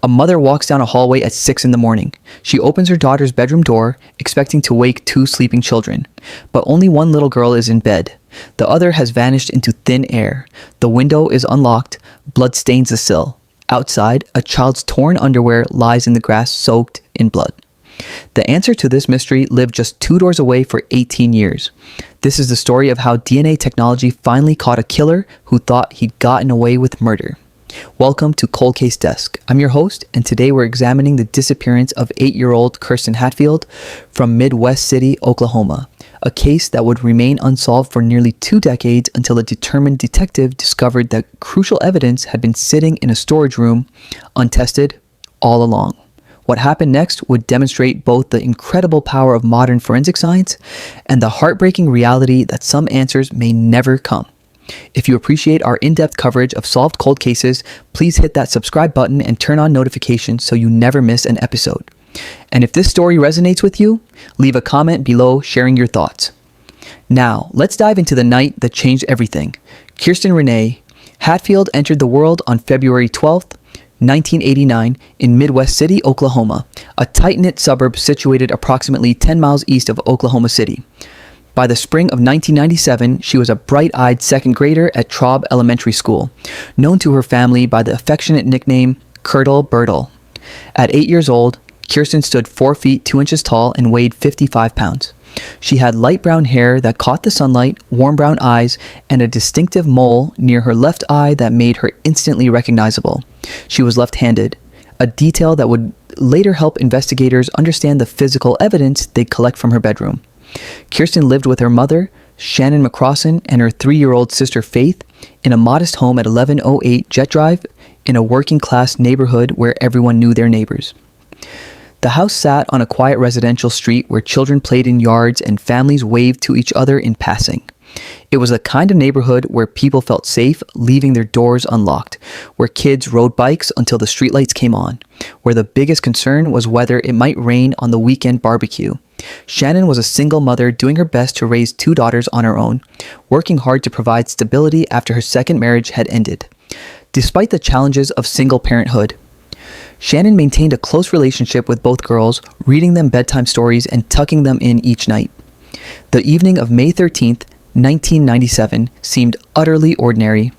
A mother walks down a hallway at 6 in the morning. She opens her daughter's bedroom door, expecting to wake two sleeping children. But only one little girl is in bed. The other has vanished into thin air. The window is unlocked. Blood stains the sill. Outside, a child's torn underwear lies in the grass soaked in blood. The answer to this mystery lived just 2 doors away for 18 years. This is the story of how DNA technology finally caught a killer who thought he'd gotten away with murder. Welcome to Cold Case Desk. I'm your host, and today we're examining the disappearance of 8-year-old Kirsten Hatfield from Midwest City, Oklahoma, a case that would remain unsolved for nearly 2 decades until a determined detective discovered that crucial evidence had been sitting in a storage room, untested, all along. What happened next would demonstrate both the incredible power of modern forensic science and the heartbreaking reality that some answers may never come. If you appreciate our in-depth coverage of solved cold cases, please hit that subscribe button and turn on notifications so you never miss an episode. And if this story resonates with you, leave a comment below sharing your thoughts. Now, let's dive into the night that changed everything. Kirsten Renee Hatfield entered the world on February 12th, 1989 in Midwest City, Oklahoma, a tight-knit suburb situated approximately 10 miles east of Oklahoma City. By the spring of 1997, she was a bright-eyed second grader at Traub Elementary School, known to her family by the affectionate nickname Curdle Birdle. At 8 years old, Kirsten stood 4 feet 2 inches tall and weighed 55 pounds. She had light brown hair that caught the sunlight, warm brown eyes, and a distinctive mole near her left eye that made her instantly recognizable. She was left-handed, a detail that would later help investigators understand the physical evidence they'd collect from her bedroom. Kirsten lived with her mother, Shannon McCrossan, and her 3-year-old sister Faith in a modest home at 1108 Jet Drive in a working-class neighborhood where everyone knew their neighbors. The house sat on a quiet residential street where children played in yards and families waved to each other in passing. It was the kind of neighborhood where people felt safe leaving their doors unlocked, where kids rode bikes until the streetlights came on, where the biggest concern was whether it might rain on the weekend barbecue. Shannon was a single mother doing her best to raise 2 daughters on her own, working hard to provide stability after her second marriage had ended. Despite the challenges of single parenthood, Shannon maintained a close relationship with both girls, reading them bedtime stories and tucking them in each night. The evening of May 13th, 1997 seemed utterly ordinary.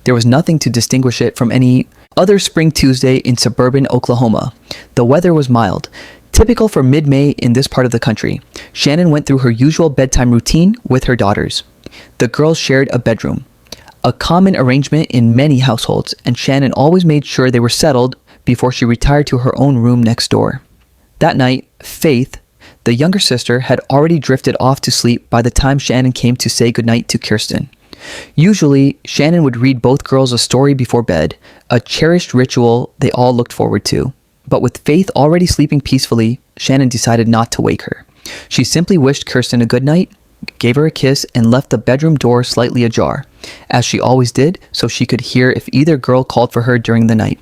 There was nothing to distinguish it from any other spring Tuesday in suburban Oklahoma. The weather was mild, typical for mid-May in this part of the country. Shannon went through her usual bedtime routine with her daughters. The girls shared a bedroom, a common arrangement in many households, and Shannon always made sure they were settled before she retired to her own room next door. That night, Faith, the younger sister, had already drifted off to sleep by the time Shannon came to say goodnight to Kirsten. Usually, Shannon would read both girls a story before bed, a cherished ritual they all looked forward to. But with Faith already sleeping peacefully, Shannon decided not to wake her. She simply wished Kirsten a good night, gave her a kiss, and left the bedroom door slightly ajar, as she always did, so she could hear if either girl called for her during the night.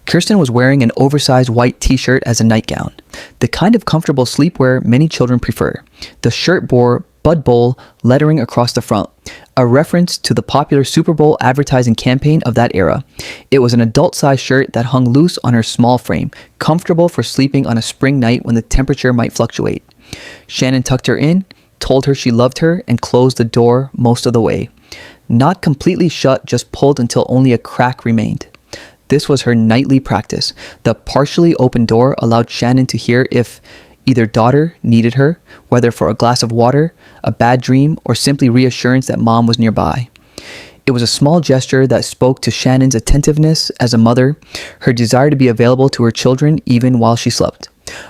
Kirsten was wearing an oversized white t-shirt as a nightgown, the kind of comfortable sleepwear many children prefer. The shirt bore Bud Bowl lettering across the front, a reference to the popular Super Bowl advertising campaign of that era. It was an adult-sized shirt that hung loose on her small frame, comfortable for sleeping on a spring night when the temperature might fluctuate. Shannon tucked her in, told her she loved her, and closed the door most of the way. Not completely shut, just pulled until only a crack remained. This was her nightly practice. The partially open door allowed Shannon to hear if either daughter needed her, whether for a glass of water, a bad dream, or simply reassurance that mom was nearby. It was a small gesture that spoke to Shannon's attentiveness as a mother, her desire to be available to her children even while she slept.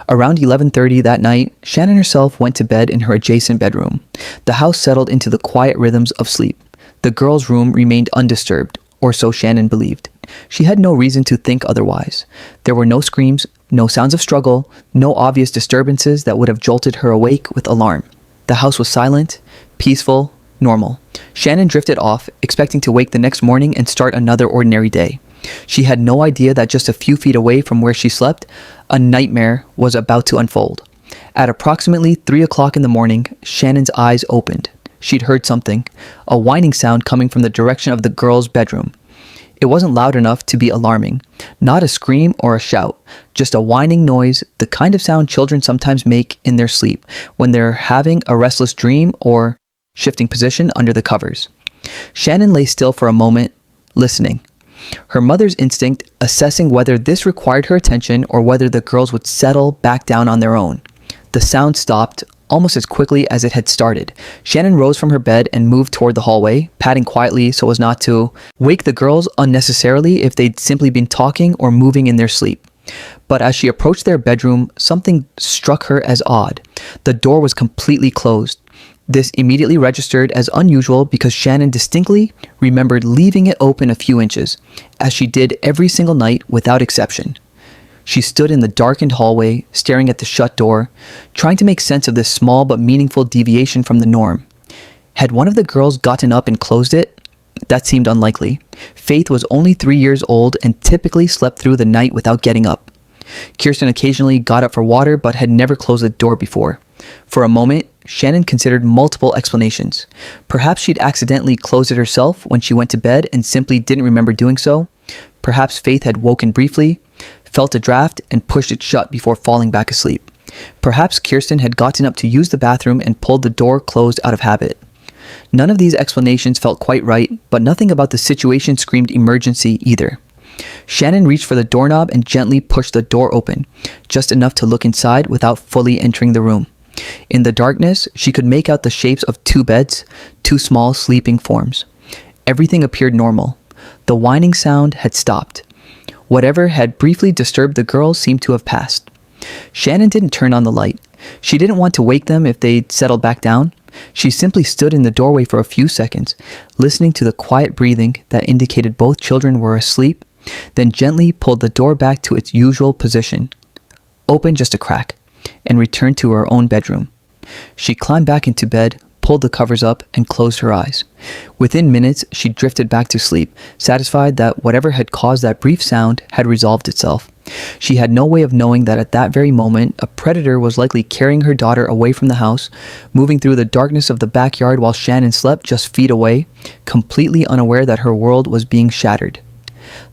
Around 11:30 that night, Shannon herself went to bed in her adjacent bedroom. The house settled into the quiet rhythms of sleep. The girls' room remained undisturbed, or so Shannon believed. She had no reason to think otherwise. There were no screams, no sounds of struggle, no obvious disturbances that would have jolted her awake with alarm. The house was silent, peaceful, normal. Shannon drifted off, expecting to wake the next morning and start another ordinary day. She had no idea that just a few feet away from where she slept, a nightmare was about to unfold. At approximately 3 o'clock in the morning, Shannon's eyes opened. She'd heard something, a whining sound coming from the direction of the girl's bedroom. It wasn't loud enough to be alarming. Not a scream or a shout, just a whining noise, the kind of sound children sometimes make in their sleep when they're having a restless dream or shifting position under the covers. Shannon lay still for a moment, listening. Her mother's instinct assessing whether this required her attention or whether the girls would settle back down on their own. The sound stopped almost as quickly as it had started. Shannon rose from her bed and moved toward the hallway, padding quietly so as not to wake the girls unnecessarily if they'd simply been talking or moving in their sleep. But as she approached their bedroom, something struck her as odd. The door was completely closed. This immediately registered as unusual because Shannon distinctly remembered leaving it open a few inches, as she did every single night without exception. She stood in the darkened hallway, staring at the shut door, trying to make sense of this small but meaningful deviation from the norm. Had one of the girls gotten up and closed it? That seemed unlikely. Faith was only 3 years old and typically slept through the night without getting up. Kirsten occasionally got up for water but had never closed the door before. For a moment, Shannon considered multiple explanations. Perhaps she'd accidentally closed it herself when she went to bed and simply didn't remember doing so. Perhaps Faith had woken briefly, felt a draft, and pushed it shut before falling back asleep. Perhaps Kirsten had gotten up to use the bathroom and pulled the door closed out of habit. None of these explanations felt quite right, but nothing about the situation screamed emergency either. Shannon reached for the doorknob and gently pushed the door open, just enough to look inside without fully entering the room. In the darkness, she could make out the shapes of 2 beds, 2 small sleeping forms. Everything appeared normal. The whining sound had stopped. Whatever had briefly disturbed the girls seemed to have passed. Shannon didn't turn on the light. She didn't want to wake them if they'd settled back down. She simply stood in the doorway for a few seconds, listening to the quiet breathing that indicated both children were asleep, then gently pulled the door back to its usual position, opened just a crack, and returned to her own bedroom. She climbed back into bed, pulled the covers up, and closed her eyes. Within minutes, she drifted back to sleep, satisfied that whatever had caused that brief sound had resolved itself. She had no way of knowing that at that very moment, a predator was likely carrying her daughter away from the house, moving through the darkness of the backyard while Shannon slept just feet away, completely unaware that her world was being shattered.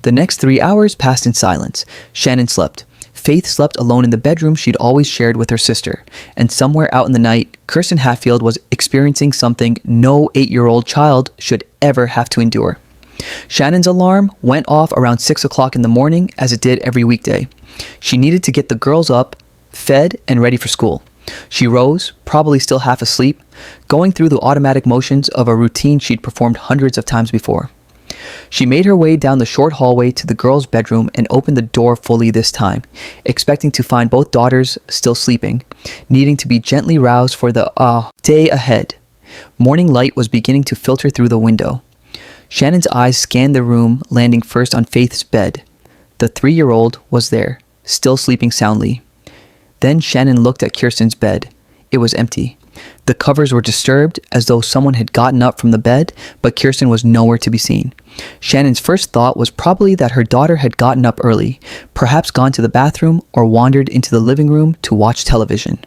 The next 3 hours passed in silence. Shannon slept. Faith slept alone in the bedroom she'd always shared with her sister, and somewhere out in the night, Kirsten Hatfield was experiencing something no 8-year-old child should ever have to endure. Shannon's alarm went off around 6 o'clock in the morning, as it did every weekday. She needed to get the girls up, fed, and ready for school. She rose, probably still half asleep, going through the automatic motions of a routine she'd performed hundreds of times before. She made her way down the short hallway to the girls' bedroom and opened the door fully this time, expecting to find both daughters still sleeping, needing to be gently roused for the day ahead. Morning light was beginning to filter through the window. Shannon's eyes scanned the room, landing first on Faith's bed. The 3-year-old was there, still sleeping soundly. Then Shannon looked at Kirsten's bed. It was empty. The covers were disturbed, as though someone had gotten up from the bed, but Kirsten was nowhere to be seen. Shannon's first thought was probably that her daughter had gotten up early, perhaps gone to the bathroom or wandered into the living room to watch television.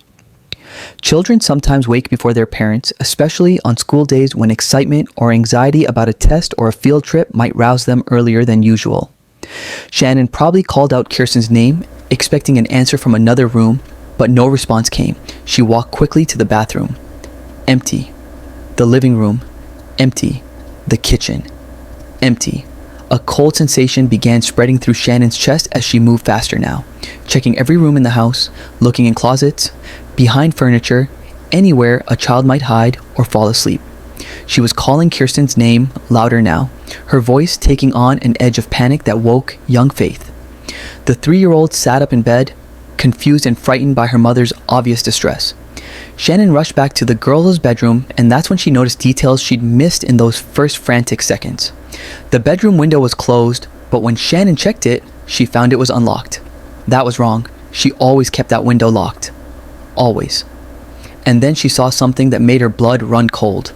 Children sometimes wake before their parents, especially on school days when excitement or anxiety about a test or a field trip might rouse them earlier than usual. Shannon probably called out Kirsten's name, expecting an answer from another room, but no response came. She walked quickly to the bathroom. Empty. The living room. Empty. The kitchen. Empty. A cold sensation began spreading through Shannon's chest as she moved faster now, checking every room in the house, looking in closets, behind furniture, anywhere a child might hide or fall asleep. She was calling Kirsten's name louder now, her voice taking on an edge of panic that woke young Faith. The 3-year-old sat up in bed, confused and frightened by her mother's obvious distress. Shannon rushed back to the girls' bedroom, and that's when she noticed details she'd missed in those first frantic seconds. The bedroom window was closed, but when Shannon checked it, she found it was unlocked. That was wrong. She always kept that window locked. Always. And then she saw something that made her blood run cold.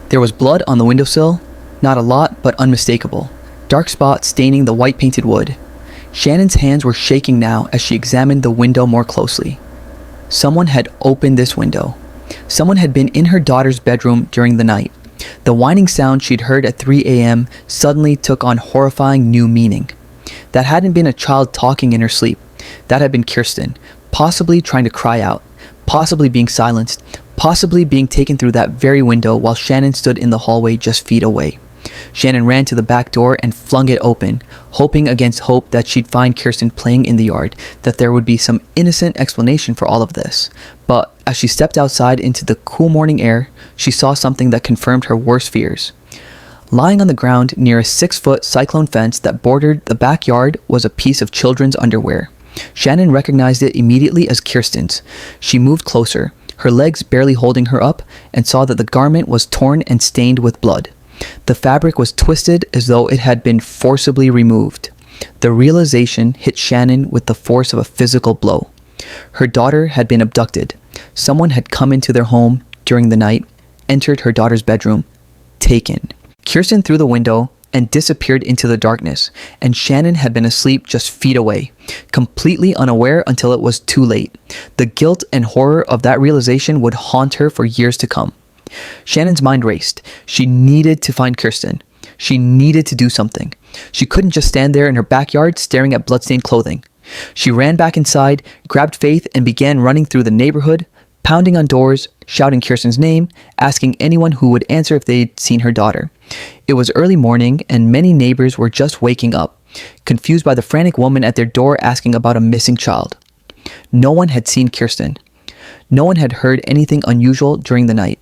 There was blood on the windowsill, not a lot, but unmistakable. Dark spots staining the white painted wood. Shannon's hands were shaking now as she examined the window more closely. Someone had opened this window. Someone had been in her daughter's bedroom during the night. The whining sound she'd heard at 3 a.m. suddenly took on horrifying new meaning. That hadn't been a child talking in her sleep. That had been Kirsten, possibly trying to cry out, possibly being silenced, possibly being taken through that very window while Shannon stood in the hallway just feet away. Shannon ran to the back door and flung it open, hoping against hope that she'd find Kirsten playing in the yard, that there would be some innocent explanation for all of this. But as she stepped outside into the cool morning air, she saw something that confirmed her worst fears. Lying on the ground near a 6-foot cyclone fence that bordered the backyard was a piece of children's underwear. Shannon recognized it immediately as Kirsten's. She moved closer, her legs barely holding her up, and saw that the garment was torn and stained with blood. The fabric was twisted as though it had been forcibly removed. The realization hit Shannon with the force of a physical blow. Her daughter had been abducted. Someone had come into their home during the night, entered her daughter's bedroom, taken. Kirsten threw the window and disappeared into the darkness, and Shannon had been asleep just feet away, completely unaware until it was too late. The guilt and horror of that realization would haunt her for years to come. Shannon's mind raced. She needed to find Kirsten. She needed to do something. She couldn't just stand there in her backyard staring at bloodstained clothing. She ran back inside, grabbed Faith, and began running through the neighborhood, pounding on doors, shouting Kirsten's name, asking anyone who would answer if they'd seen her daughter. It was early morning, and many neighbors were just waking up, confused by the frantic woman at their door asking about a missing child. No one had seen Kirsten. No one had heard anything unusual during the night.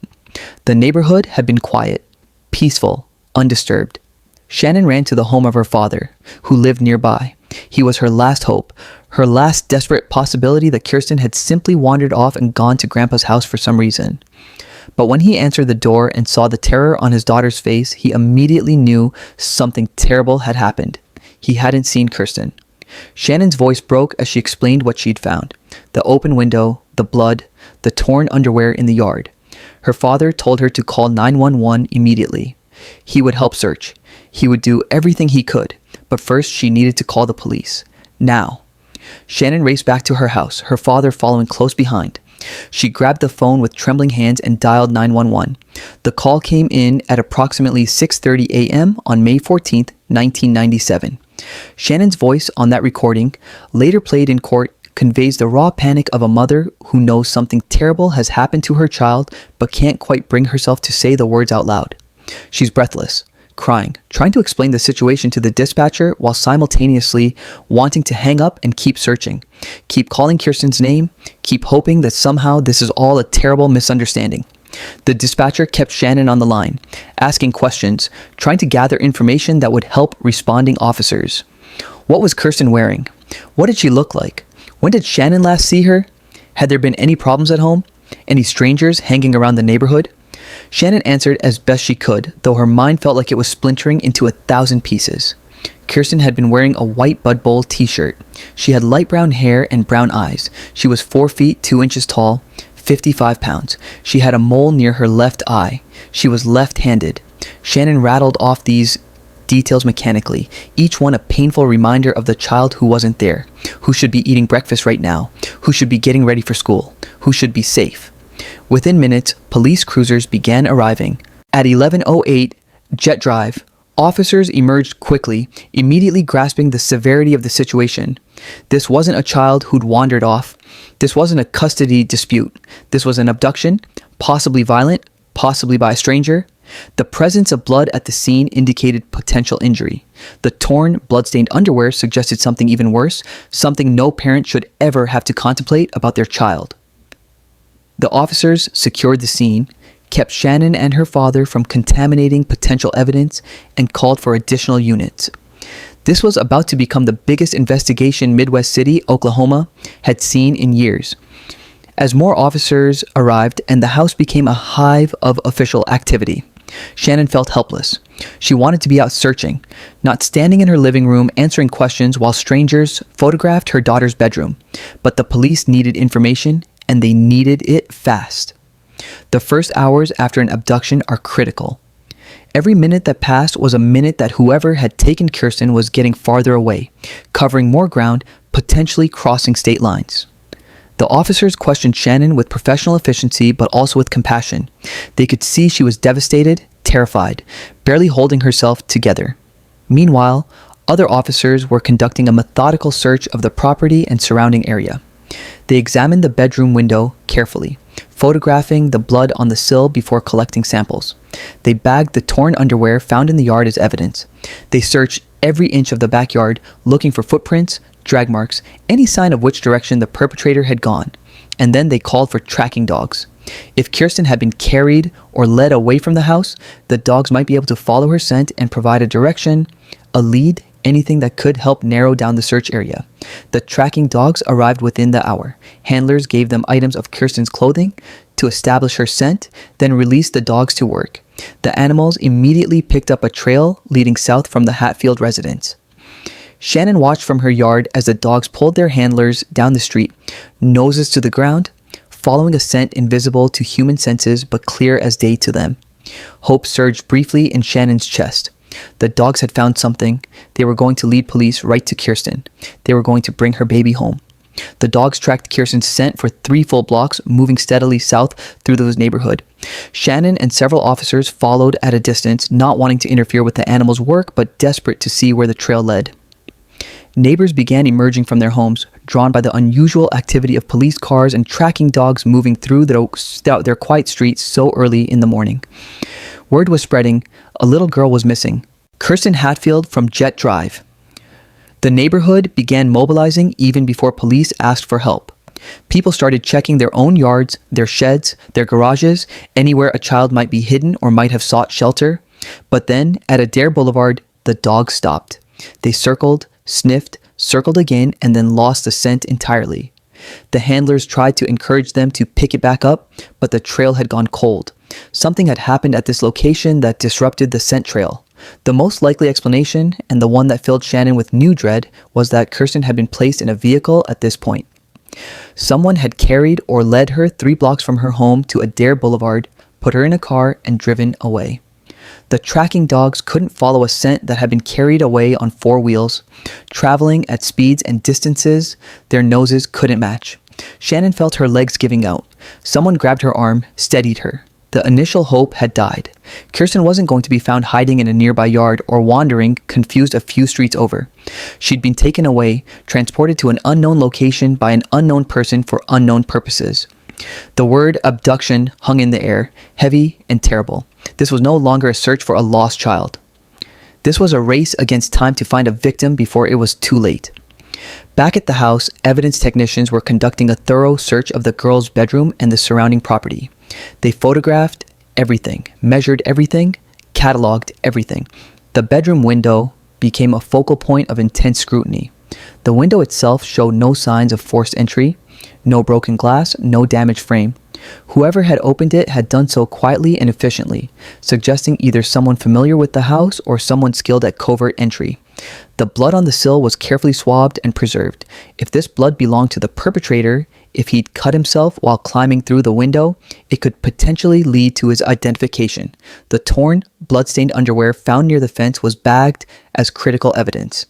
The neighborhood had been quiet, peaceful, undisturbed. Shannon ran to the home of her father, who lived nearby. He was her last hope, her last desperate possibility that Kirsten had simply wandered off and gone to Grandpa's house for some reason. But when he answered the door and saw the terror on his daughter's face, he immediately knew something terrible had happened. He hadn't seen Kirsten. Shannon's voice broke as she explained what she'd found: the open window, the blood, the torn underwear in the yard. Her father told her to call 911 immediately. He would help search. He would do everything he could, but first she needed to call the police. Now. Shannon raced back to her house, her father following close behind. She grabbed the phone with trembling hands and dialed 911. The call came in at approximately 6:30 a.m. on May 14th, 1997. Shannon's voice on that recording, later played in court, conveys the raw panic of a mother who knows something terrible has happened to her child but can't quite bring herself to say the words out loud. She's breathless, crying, trying to explain the situation to the dispatcher while simultaneously wanting to hang up and keep searching, keep calling Kirsten's name, keep hoping that somehow this is all a terrible misunderstanding. The dispatcher kept Shannon on the line, asking questions, trying to gather information that would help responding officers. What was Kirsten wearing? What did she look like? When did Shannon last see her? Had there been any problems at home? Any strangers hanging around the neighborhood? Shannon answered as best she could, though her mind felt like it was splintering into 1,000 pieces. Kirsten had been wearing a white Bud Bowl t-shirt. She had light brown hair and brown eyes. She was 4 feet 2 inches tall, 55 pounds. She had a mole near her left eye. She was left-handed. Shannon rattled off these details mechanically, each one a painful reminder of the child who wasn't there, who should be eating breakfast right now, who should be getting ready for school, who should be safe. Within minutes, police cruisers began arriving. At 11:08 Jet Drive, officers emerged quickly, immediately grasping the severity of the situation. This wasn't a child who'd wandered off. This wasn't a custody dispute. This was an abduction, possibly violent, possibly by a stranger. The presence of blood at the scene indicated potential injury. The torn, blood-stained underwear suggested something even worse, something no parent should ever have to contemplate about their child. The officers secured the scene, kept Shannon and her father from contaminating potential evidence, and called for additional units. This was about to become the biggest investigation Midwest City, Oklahoma, had seen in years. As more officers arrived and the house became a hive of official activity, Shannon felt helpless. She wanted to be out searching, not standing in her living room answering questions while strangers photographed her daughter's bedroom. But the police needed information, and they needed it fast. The first hours after an abduction are critical. Every minute that passed was a minute that whoever had taken Kirsten was getting farther away, covering more ground, potentially crossing state lines. The officers questioned Shannon with professional efficiency but also with compassion. They could see she was devastated, terrified, barely holding herself together. Meanwhile, other officers were conducting a methodical search of the property and surrounding area. They examined the bedroom window carefully, photographing the blood on the sill before collecting samples. They bagged the torn underwear found in the yard as evidence. They searched every inch of the backyard, looking for footprints, drag marks, any sign of which direction the perpetrator had gone. And then they called for tracking dogs. If Kirsten had been carried or led away from the house, the dogs might be able to follow her scent and provide a direction, a lead, anything that could help narrow down the search area. The tracking dogs arrived within the hour. Handlers gave them items of Kirsten's clothing to establish her scent, then released the dogs to work. The animals immediately picked up a trail leading south from the Hatfield residence. Shannon watched from her yard as the dogs pulled their handlers down the street, noses to the ground, following a scent invisible to human senses but clear as day to them. Hope surged briefly in Shannon's chest. The dogs had found something. They were going to lead police right to Kirsten. They were going to bring her baby home. The dogs tracked Kirsten's scent for 3 full blocks, moving steadily south through the neighborhood. Shannon and several officers followed at a distance, not wanting to interfere with the animals' work, but desperate to see where the trail led. Neighbors began emerging from their homes, drawn by the unusual activity of police cars and tracking dogs moving through their quiet streets so early in the morning. Word was spreading. A little girl was missing. Kirsten Hatfield from Jet Drive. The neighborhood began mobilizing even before police asked for help. People started checking their own yards, their sheds, their garages, anywhere a child might be hidden or might have sought shelter. But then, at Adair Boulevard, the dogs stopped. They circled, sniffed, circled again, and then lost the scent entirely. The handlers tried to encourage them to pick it back up, but the trail had gone cold. Something had happened at this location that disrupted the scent trail. The most likely explanation, and the one that filled Shannon with new dread, was that Kirsten had been placed in a vehicle at this point. Someone had carried or led her 3 blocks from her home to Adair Boulevard, put her in a car, and driven away. The tracking dogs couldn't follow a scent that had been carried away on 4 wheels, traveling at speeds and distances their noses couldn't match. Shannon felt her legs giving out. Someone grabbed her arm, steadied her. The initial hope had died. Kirsten wasn't going to be found hiding in a nearby yard or wandering, confused a few streets over. She'd been taken away, transported to an unknown location by an unknown person for unknown purposes. The word abduction hung in the air, heavy and terrible. This was no longer a search for a lost child. This was a race against time to find a victim before it was too late. Back at the house, evidence technicians were conducting a thorough search of the girl's bedroom and the surrounding property. They photographed everything, measured everything, cataloged everything. The bedroom window became a focal point of intense scrutiny. The window itself showed no signs of forced entry, no broken glass, no damaged frame. Whoever had opened it had done so quietly and efficiently, suggesting either someone familiar with the house or someone skilled at covert entry. The blood on the sill was carefully swabbed and preserved. If this blood belonged to the perpetrator, if he'd cut himself while climbing through the window, it could potentially lead to his identification. The torn, blood-stained underwear found near the fence was bagged as critical evidence.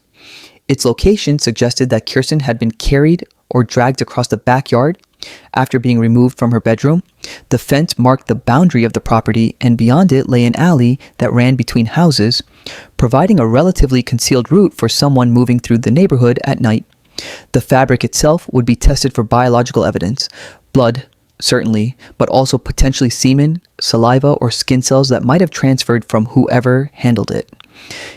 Its location suggested that Kirsten had been carried or dragged across the backyard after being removed from her bedroom. The fence marked the boundary of the property, and beyond it lay an alley that ran between houses, providing a relatively concealed route for someone moving through the neighborhood at night. The fabric itself would be tested for biological evidence. Blood, certainly, but also potentially semen, saliva, or skin cells that might have transferred from whoever handled it.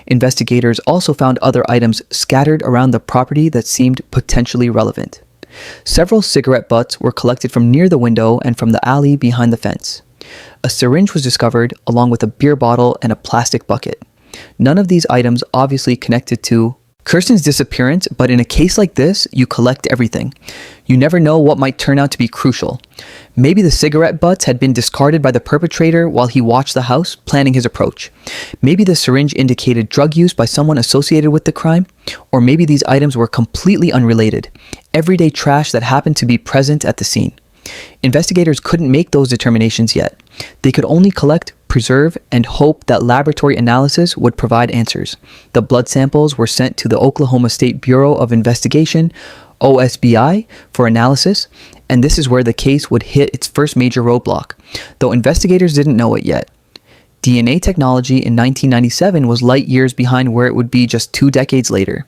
Investigators also found other items scattered around the property that seemed potentially relevant. Several cigarette butts were collected from near the window and from the alley behind the fence. A syringe was discovered, along with a beer bottle and a plastic bucket. None of these items obviously connected to Kirsten's disappearance, but in a case like this, you collect everything. You never know what might turn out to be crucial. Maybe the cigarette butts had been discarded by the perpetrator while he watched the house, planning his approach. Maybe the syringe indicated drug use by someone associated with the crime, or maybe these items were completely unrelated, everyday trash that happened to be present at the scene. Investigators couldn't make those determinations yet. They could only collect, preserve, and hope that laboratory analysis would provide answers. The blood samples were sent to the Oklahoma State Bureau of Investigation, OSBI, for analysis, and this is where the case would hit its first major roadblock, though investigators didn't know it yet. DNA technology in 1997 was light years behind where it would be just 2 decades later.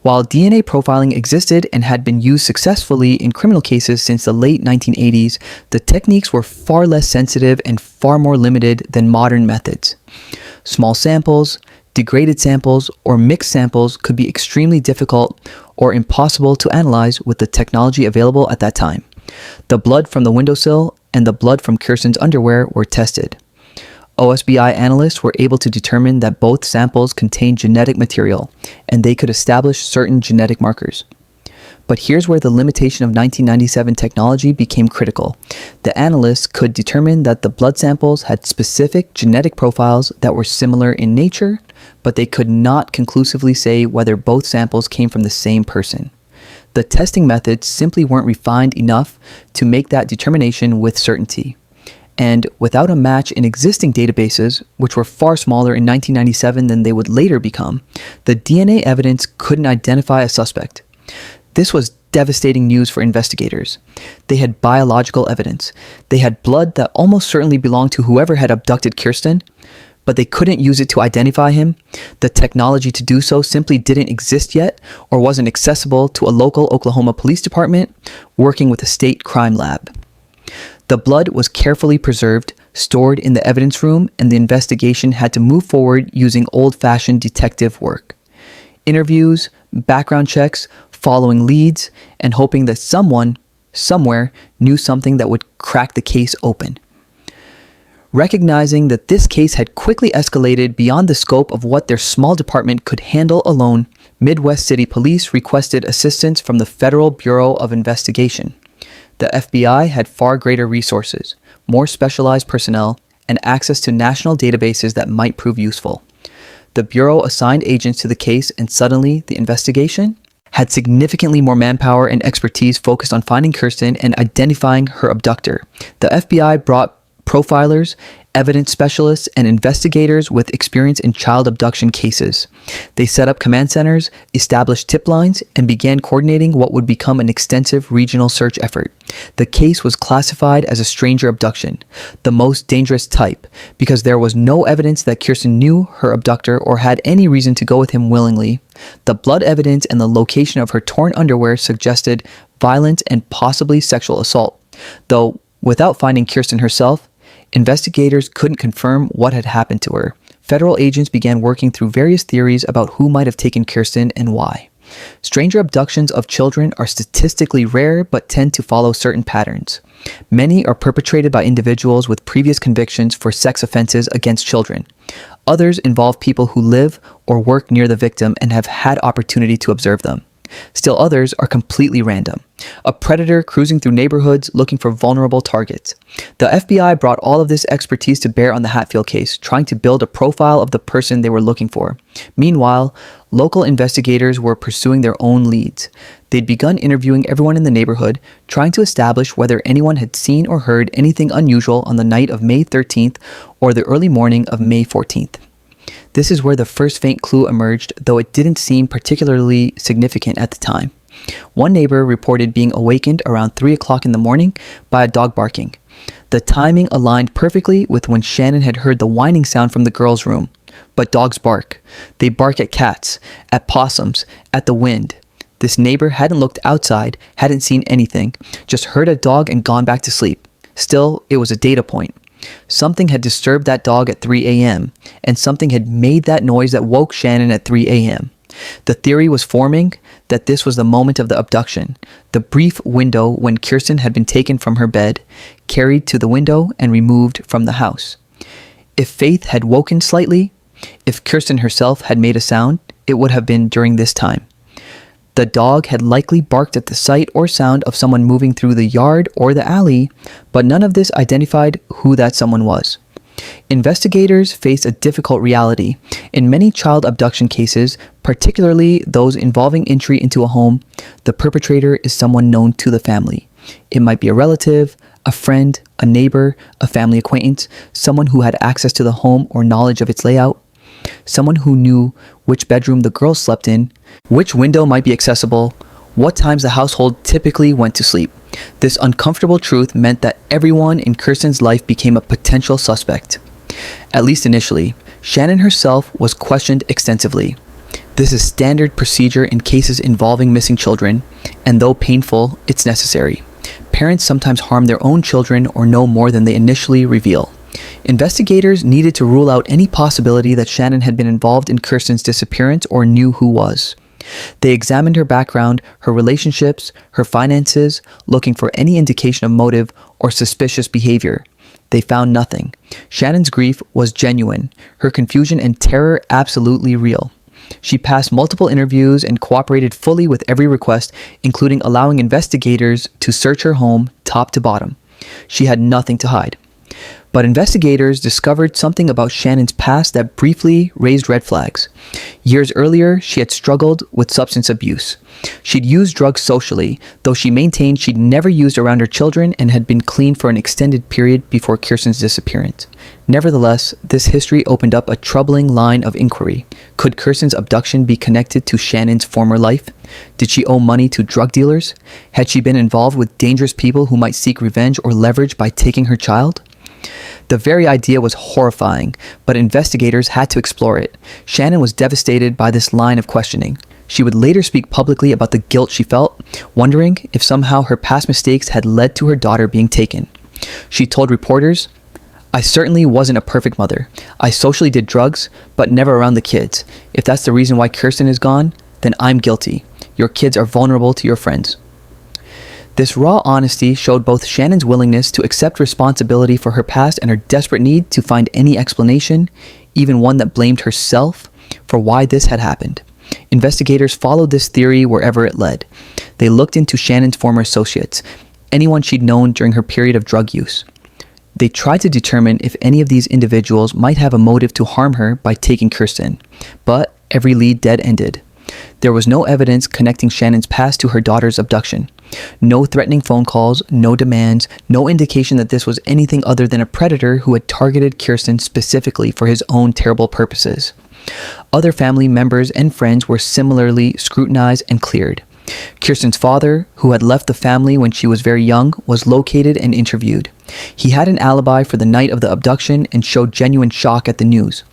While DNA profiling existed and had been used successfully in criminal cases since the late 1980s, the techniques were far less sensitive and far more limited than modern methods. Small samples, degraded samples, or mixed samples could be extremely difficult or impossible to analyze with the technology available at that time. The blood from the windowsill and the blood from Kirsten's underwear were tested. OSBI analysts were able to determine that both samples contained genetic material, and they could establish certain genetic markers. But here's where the limitation of 1997 technology became critical. The analysts could determine that the blood samples had specific genetic profiles that were similar in nature, but they could not conclusively say whether both samples came from the same person. The testing methods simply weren't refined enough to make that determination with certainty. And without a match in existing databases, which were far smaller in 1997 than they would later become, the DNA evidence couldn't identify a suspect. This was devastating news for investigators. They had biological evidence. They had blood that almost certainly belonged to whoever had abducted Kirsten, but they couldn't use it to identify him. The technology to do so simply didn't exist yet or wasn't accessible to a local Oklahoma police department working with a state crime lab. The blood was carefully preserved, stored in the evidence room, and the investigation had to move forward using old-fashioned detective work. Interviews, background checks, following leads, and hoping that someone, somewhere, knew something that would crack the case open. Recognizing that this case had quickly escalated beyond the scope of what their small department could handle alone, Midwest City Police requested assistance from the Federal Bureau of Investigation. The FBI had far greater resources, more specialized personnel, and access to national databases that might prove useful. The Bureau assigned agents to the case, and suddenly the investigation had significantly more manpower and expertise focused on finding Kirsten and identifying her abductor. The FBI brought profilers, evidence specialists, and investigators with experience in child abduction cases. They set up command centers, established tip lines, and began coordinating what would become an extensive regional search effort. The case was classified as a stranger abduction, the most dangerous type, because there was no evidence that Kirsten knew her abductor or had any reason to go with him willingly. The blood evidence and the location of her torn underwear suggested violent and possibly sexual assault, though without finding Kirsten herself, investigators couldn't confirm what had happened to her. Federal agents began working through various theories about who might have taken Kirsten and why. Stranger abductions of children are statistically rare but tend to follow certain patterns. Many are perpetrated by individuals with previous convictions for sex offenses against children. Others involve people who live or work near the victim and have had opportunity to observe them. Still others are completely random. A predator cruising through neighborhoods looking for vulnerable targets. The FBI brought all of this expertise to bear on the Hatfield case, trying to build a profile of the person they were looking for. Meanwhile, local investigators were pursuing their own leads. They'd begun interviewing everyone in the neighborhood, trying to establish whether anyone had seen or heard anything unusual on the night of May 13th or the early morning of May 14th. This is where the first faint clue emerged, though it didn't seem particularly significant at the time. One neighbor reported being awakened around 3 o'clock in the morning by a dog barking. The timing aligned perfectly with when Shannon had heard the whining sound from the girls' room. But dogs bark. They bark at cats, at possums, at the wind. This neighbor hadn't looked outside, hadn't seen anything, just heard a dog and gone back to sleep. Still, it was a data point. Something had disturbed that dog at 3 a.m., and something had made that noise that woke Shannon at 3 a.m. The theory was forming that this was the moment of the abduction, the brief window when Kirsten had been taken from her bed, carried to the window, and removed from the house. If Faith had woken slightly, if Kirsten herself had made a sound, it would have been during this time. The dog had likely barked at the sight or sound of someone moving through the yard or the alley, but none of this identified who that someone was. Investigators face a difficult reality. In many child abduction cases, particularly those involving entry into a home, the perpetrator is someone known to the family. It might be a relative, a friend, a neighbor, a family acquaintance, someone who had access to the home or knowledge of its layout, someone who knew which bedroom the girls slept in, which window might be accessible, what times the household typically went to sleep. This uncomfortable truth meant that everyone in Kirsten's life became a potential suspect. At least initially, Shannon herself was questioned extensively. This is standard procedure in cases involving missing children, and though painful, it's necessary. Parents sometimes harm their own children or know more than they initially reveal. Investigators needed to rule out any possibility that Shannon had been involved in Kirsten's disappearance or knew who was. They examined her background, her relationships, her finances, looking for any indication of motive or suspicious behavior. They found nothing. Shannon's grief was genuine, her confusion and terror absolutely real. She passed multiple interviews and cooperated fully with every request, including allowing investigators to search her home top to bottom. She had nothing to hide. But investigators discovered something about Shannon's past that briefly raised red flags. Years earlier, she had struggled with substance abuse. She'd used drugs socially, though she maintained she'd never used around her children and had been clean for an extended period before Kirsten's disappearance. Nevertheless, this history opened up a troubling line of inquiry. Could Kirsten's abduction be connected to Shannon's former life? Did she owe money to drug dealers? Had she been involved with dangerous people who might seek revenge or leverage by taking her child? The very idea was horrifying, but investigators had to explore it. Shannon was devastated by this line of questioning. She would later speak publicly about the guilt she felt, wondering if somehow her past mistakes had led to her daughter being taken. She told reporters, "I certainly wasn't a perfect mother. I socially did drugs, but never around the kids. If that's the reason why Kirsten is gone, then I'm guilty. Your kids are vulnerable to your friends." This raw honesty showed both Shannon's willingness to accept responsibility for her past and her desperate need to find any explanation, even one that blamed herself, for why this had happened. Investigators followed this theory wherever it led. They looked into Shannon's former associates, anyone she'd known during her period of drug use. They tried to determine if any of these individuals might have a motive to harm her by taking Kirsten, but every lead dead-ended. There was no evidence connecting Shannon's past to her daughter's abduction. No threatening phone calls, no demands, no indication that this was anything other than a predator who had targeted Kirsten specifically for his own terrible purposes. Other family members and friends were similarly scrutinized and cleared. Kirsten's father, who had left the family when she was very young, was located and interviewed. He had an alibi for the night of the abduction and showed genuine shock at the news.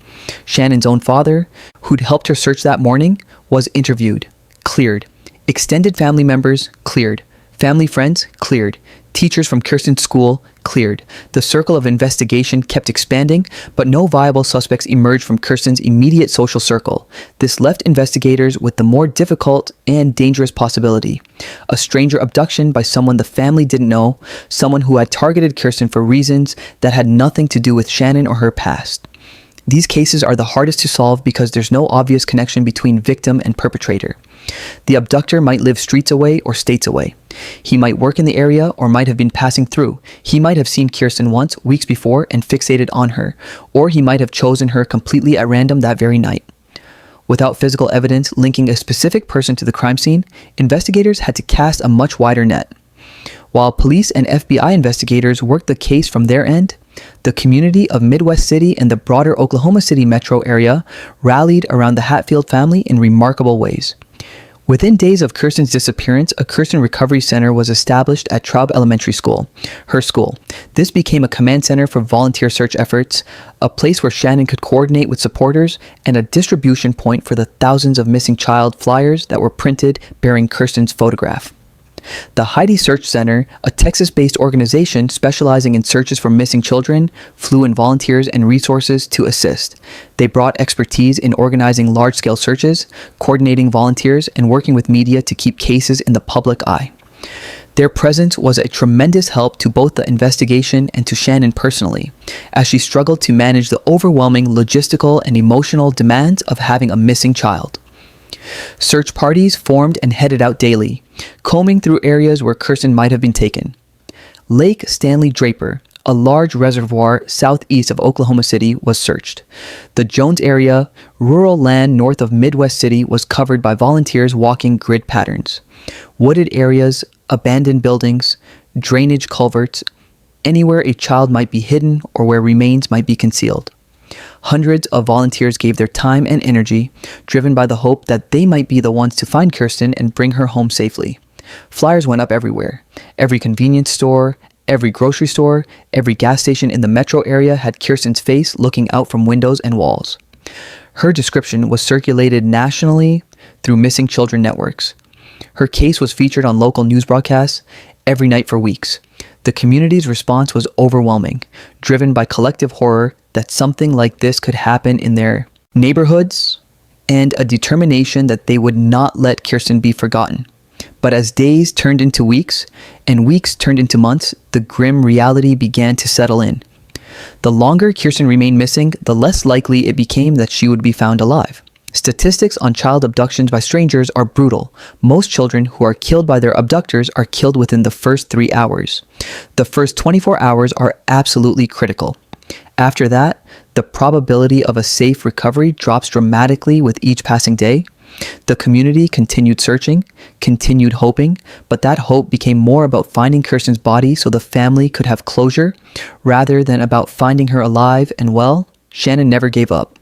Shannon's own father, who'd helped her search that morning, was interviewed, cleared. Extended family members, cleared. Family friends, cleared. Teachers from Kirsten's school, cleared. The circle of investigation kept expanding, but no viable suspects emerged from Kirsten's immediate social circle. This left investigators with the more difficult and dangerous possibility. A stranger abduction by someone the family didn't know, someone who had targeted Kirsten for reasons that had nothing to do with Shannon or her past. These cases are the hardest to solve because there's no obvious connection between victim and perpetrator. The abductor might live streets away or states away. He might work in the area or might have been passing through. He might have seen Kirsten once, weeks before, and fixated on her, or he might have chosen her completely at random that very night. Without physical evidence linking a specific person to the crime scene, investigators had to cast a much wider net. While police and FBI investigators worked the case from their end, the community of Midwest City and the broader Oklahoma City metro area rallied around the Hatfield family in remarkable ways. Within days of Kirsten's disappearance, a Kirsten Recovery Center was established at Traub Elementary School, her school. This became a command center for volunteer search efforts, a place where Shannon could coordinate with supporters, and a distribution point for the thousands of missing child flyers that were printed bearing Kirsten's photograph. The Heidi Search Center, a Texas-based organization specializing in searches for missing children, flew in volunteers and resources to assist. They brought expertise in organizing large-scale searches, coordinating volunteers, and working with media to keep cases in the public eye. Their presence was a tremendous help to both the investigation and to Shannon personally, as she struggled to manage the overwhelming logistical and emotional demands of having a missing child. Search parties formed and headed out daily, combing through areas where Kirsten might have been taken. Lake Stanley Draper, a large reservoir southeast of Oklahoma City, was searched. The Jones area, rural land north of Midwest City, was covered by volunteers walking grid patterns. Wooded areas, abandoned buildings, drainage culverts, anywhere a child might be hidden or where remains might be concealed. Hundreds of volunteers gave their time and energy, driven by the hope that they might be the ones to find Kirsten and bring her home safely. Flyers went up everywhere. Every convenience store, Every grocery store, every gas station in the metro area had Kirsten's face looking out from windows and walls. Her description was circulated nationally through missing children networks. Her case was featured on local news broadcasts every night for weeks. The community's response was overwhelming, driven by collective horror that something like this could happen in their neighborhoods and a determination that they would not let Kirsten be forgotten. But as days turned into weeks and weeks turned into months, the grim reality began to settle in. The longer Kirsten remained missing, the less likely it became that she would be found alive. Statistics on child abductions by strangers are brutal. Most children who are killed by their abductors are killed within the first 3 hours. The first 24 hours are absolutely critical. After that, the probability of a safe recovery drops dramatically with each passing day. The community continued searching, continued hoping, but that hope became more about finding Kirsten's body so the family could have closure, rather than about finding her alive and well. Shannon never gave up.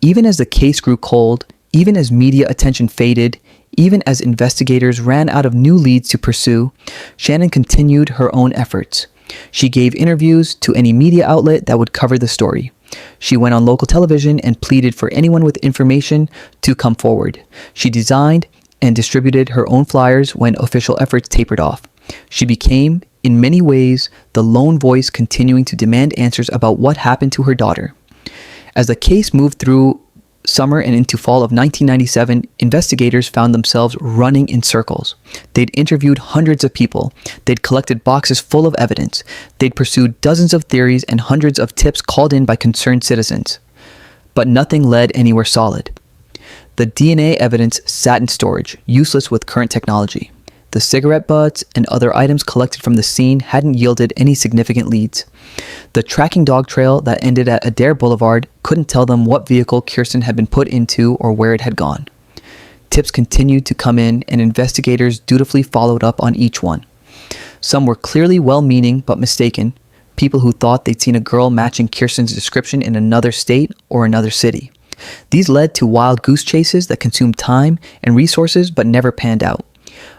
Even as the case grew cold, even as media attention faded, even as investigators ran out of new leads to pursue, Shannon continued her own efforts. She gave interviews to any media outlet that would cover the story. She went on local television and pleaded for anyone with information to come forward. She designed and distributed her own flyers when official efforts tapered off. She became, in many ways, the lone voice continuing to demand answers about what happened to her daughter. As the case moved through summer and into fall of 1997, investigators found themselves running in circles. They'd interviewed hundreds of people. They'd collected boxes full of evidence. They'd pursued dozens of theories and hundreds of tips called in by concerned citizens. But nothing led anywhere solid. The DNA evidence sat in storage, useless with current technology. The cigarette butts and other items collected from the scene hadn't yielded any significant leads. The tracking dog trail that ended at Adair Boulevard couldn't tell them what vehicle Kirsten had been put into or where it had gone. Tips continued to come in, and investigators dutifully followed up on each one. Some were clearly well-meaning but mistaken, people who thought they'd seen a girl matching Kirsten's description in another state or another city. These led to wild goose chases that consumed time and resources but never panned out.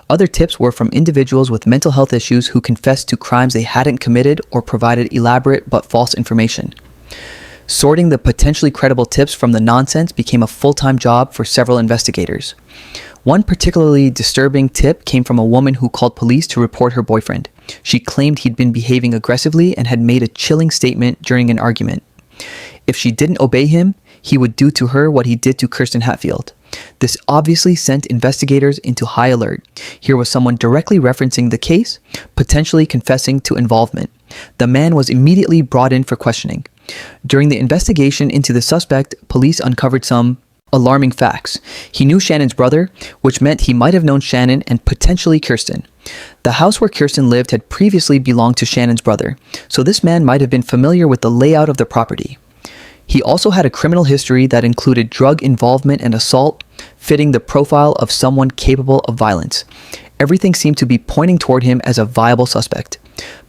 Other tips were from individuals with mental health issues who confessed to crimes they hadn't committed or provided elaborate but false information. Sorting the potentially credible tips from the nonsense became a full-time job for several investigators. One particularly disturbing tip came from a woman who called police to report her boyfriend. She claimed he'd been behaving aggressively and had made a chilling statement during an argument. If she didn't obey him, he would do to her what he did to Kirsten Hatfield. This obviously sent investigators into high alert. Here was someone directly referencing the case, potentially confessing to involvement. The man was immediately brought in for questioning. During the investigation into the suspect, police uncovered some alarming facts. He knew Shannon's brother, which meant he might have known Shannon and potentially Kirsten. The house where Kirsten lived had previously belonged to Shannon's brother, so this man might have been familiar with the layout of the property. He also had a criminal history that included drug involvement and assault, fitting the profile of someone capable of violence. Everything seemed to be pointing toward him as a viable suspect.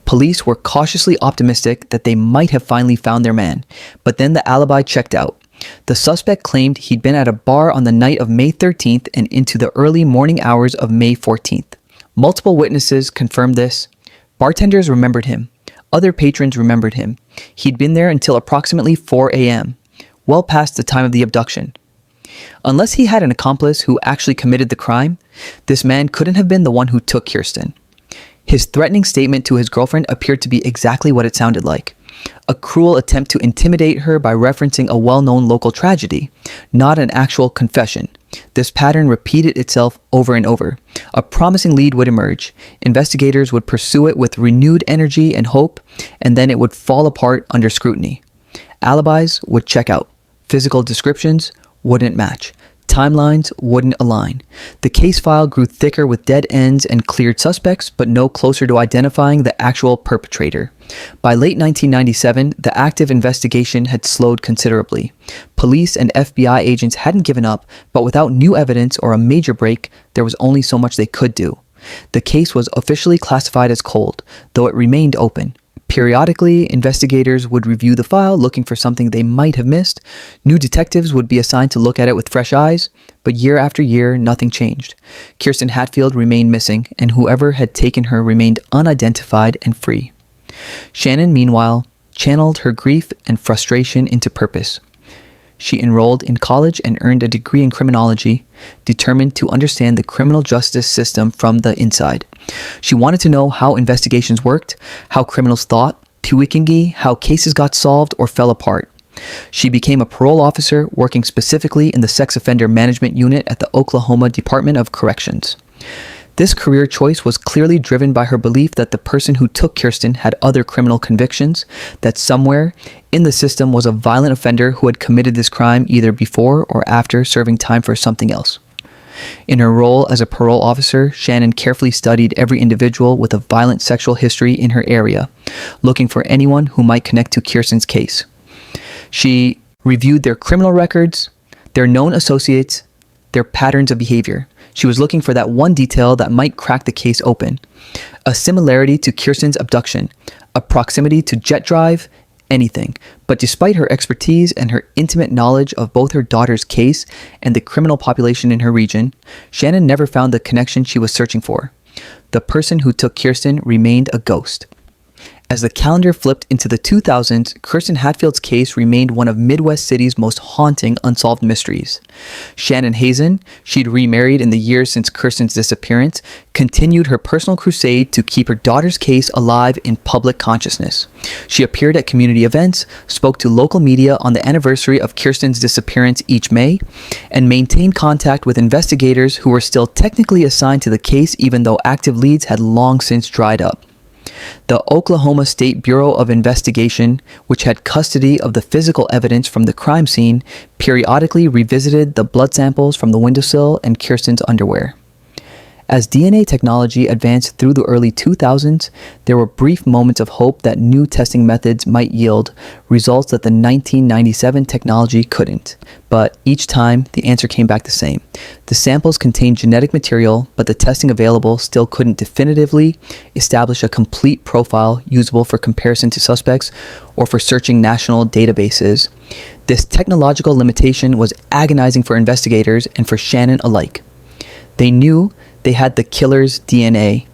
Police were cautiously optimistic that they might have finally found their man, but then the alibi checked out. The suspect claimed he'd been at a bar on the night of May 13th and into the early morning hours of May 14th. Multiple witnesses confirmed this. Bartenders remembered him. Other patrons remembered him. He'd been there until approximately 4 a.m., well past the time of the abduction. Unless he had an accomplice who actually committed the crime, this man couldn't have been the one who took Kirsten. His threatening statement to his girlfriend appeared to be exactly what it sounded like. A cruel attempt to intimidate her by referencing a well-known local tragedy, not an actual confession. This pattern repeated itself over and over. A promising lead would emerge. Investigators would pursue it with renewed energy and hope, and then it would fall apart under scrutiny. Alibis would check out. Physical descriptions wouldn't match. Timelines wouldn't align. The case file grew thicker with dead ends and cleared suspects, but no closer to identifying the actual perpetrator. By late 1997, the active investigation had slowed considerably. Police and FBI agents hadn't given up, but without new evidence or a major break, there was only so much they could do. The case was officially classified as cold, though it remained open. Periodically, investigators would review the file looking for something they might have missed. New detectives would be assigned to look at it with fresh eyes, but year after year, nothing changed. Kirsten Hatfield remained missing, and whoever had taken her remained unidentified and free. Shannon, meanwhile, channeled her grief and frustration into purpose. She enrolled in college and earned a degree in criminology, determined to understand the criminal justice system from the inside. She wanted to know how investigations worked, how criminals thought, how cases got solved or fell apart. She became a parole officer working specifically in the sex offender management unit at the Oklahoma Department of Corrections. This career choice was clearly driven by her belief that the person who took Kirsten had other criminal convictions, that somewhere in the system was a violent offender who had committed this crime either before or after serving time for something else. In her role as a parole officer, Shannon carefully studied every individual with a violent sexual history in her area, looking for anyone who might connect to Kirsten's case. She reviewed their criminal records, their known associates, their patterns of behavior. She was looking for that one detail that might crack the case open. A similarity to Kirsten's abduction, a proximity to jet drive, anything. But despite her expertise and her intimate knowledge of both her daughter's case and the criminal population in her region, Shannon never found the connection she was searching for. The person who took Kirsten remained a ghost. As the calendar flipped into the 2000s, Kirsten Hatfield's case remained one of Midwest City's most haunting unsolved mysteries. Shannon Hazen, she'd remarried in the years since Kirsten's disappearance, continued her personal crusade to keep her daughter's case alive in public consciousness. She appeared at community events, spoke to local media on the anniversary of Kirsten's disappearance each May, and maintained contact with investigators who were still technically assigned to the case even though active leads had long since dried up. The Oklahoma State Bureau of Investigation, which had custody of the physical evidence from the crime scene, periodically revisited the blood samples from the windowsill and Kirsten's underwear. As DNA technology advanced through the early 2000s, there were brief moments of hope that new testing methods might yield results that the 1997 technology couldn't. But each time, the answer came back the same. The samples contained genetic material, but the testing available still couldn't definitively establish a complete profile usable for comparison to suspects or for searching national databases. This technological limitation was agonizing for investigators and for Shannon alike. They knew they had the killer's DNA.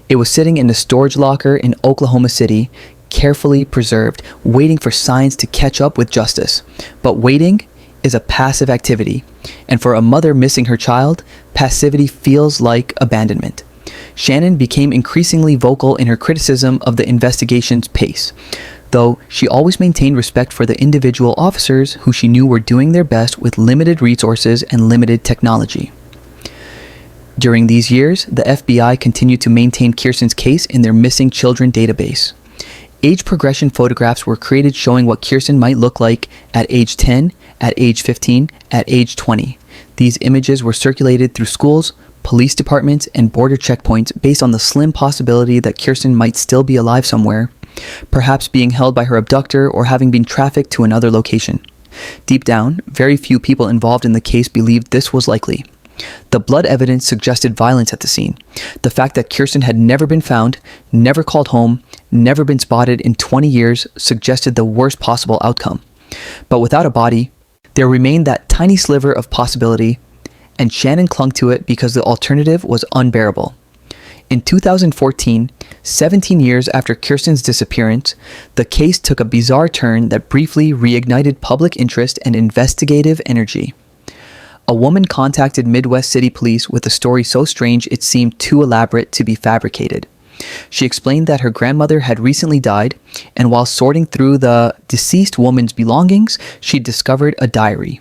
It was sitting in a storage locker in Oklahoma City, carefully preserved, waiting for science to catch up with justice. But waiting is a passive activity, and for a mother missing her child, passivity feels like abandonment. Shannon became increasingly vocal in her criticism of the investigation's pace, though she always maintained respect for the individual officers who she knew were doing their best with limited resources and limited technology. During these years, the FBI continued to maintain Kirsten's case in their missing children database. Age progression photographs were created showing what Kirsten might look like at age 10, at age 15, at age 20. These images were circulated through schools, police departments, and border checkpoints based on the slim possibility that Kirsten might still be alive somewhere, perhaps being held by her abductor or having been trafficked to another location. Deep down, very few people involved in the case believed this was likely. The blood evidence suggested violence at the scene. The fact that Kirsten had never been found, never called home, never been spotted in 20 years suggested the worst possible outcome. But without a body, there remained that tiny sliver of possibility, and Shannon clung to it because the alternative was unbearable. In 2014, 17 years after Kirsten's disappearance, the case took a bizarre turn that briefly reignited public interest and investigative energy. A woman contacted Midwest City Police with a story so strange it seemed too elaborate to be fabricated. She explained that her grandmother had recently died, and while sorting through the deceased woman's belongings, she discovered a diary.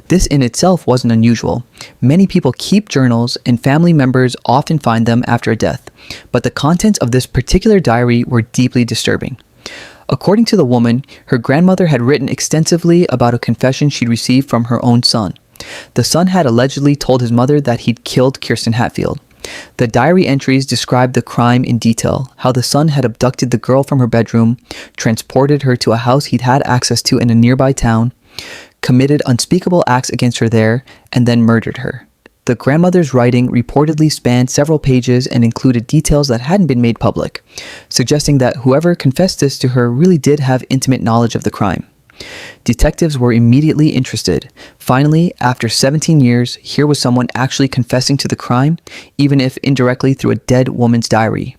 This in itself wasn't unusual. Many people keep journals, and family members often find them after a death, but the contents of this particular diary were deeply disturbing. According to the woman, her grandmother had written extensively about a confession she'd received from her own son. The son had allegedly told his mother that he'd killed Kirsten Hatfield. The diary entries described the crime in detail, how the son had abducted the girl from her bedroom, transported her to a house he'd had access to in a nearby town, committed unspeakable acts against her there, and then murdered her. The grandmother's writing reportedly spanned several pages and included details that hadn't been made public, suggesting that whoever confessed this to her really did have intimate knowledge of the crime. Detectives were immediately interested. Finally, after 17 years, here was someone actually confessing to the crime, even if indirectly through a dead woman's diary.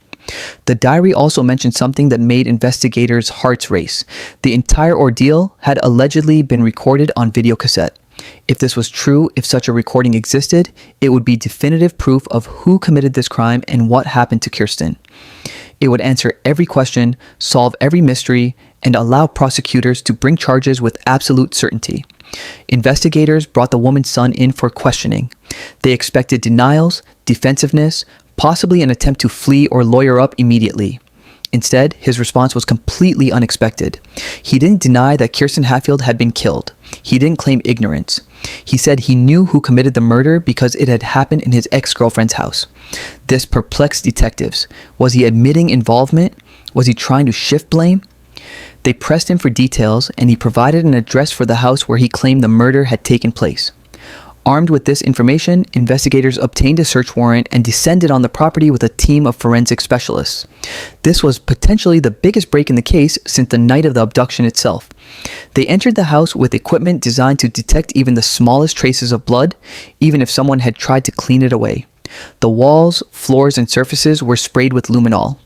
The diary also mentioned something that made investigators' hearts race. The entire ordeal had allegedly been recorded on videocassette. If this was true, if such a recording existed, it would be definitive proof of who committed this crime and what happened to Kirsten. It would answer every question, solve every mystery, and allow prosecutors to bring charges with absolute certainty. Investigators brought the woman's son in for questioning. They expected denials, defensiveness, possibly an attempt to flee or lawyer up immediately. Instead, his response was completely unexpected. He didn't deny that Kirsten Hatfield had been killed. He didn't claim ignorance. He said he knew who committed the murder because it had happened in his ex-girlfriend's house. This perplexed detectives. Was he admitting involvement? Was he trying to shift blame? They pressed him for details, and he provided an address for the house where he claimed the murder had taken place. Armed with this information, investigators obtained a search warrant and descended on the property with a team of forensic specialists. This was potentially the biggest break in the case since the night of the abduction itself. They entered the house with equipment designed to detect even the smallest traces of blood, even if someone had tried to clean it away. The walls, floors, and surfaces were sprayed with luminol,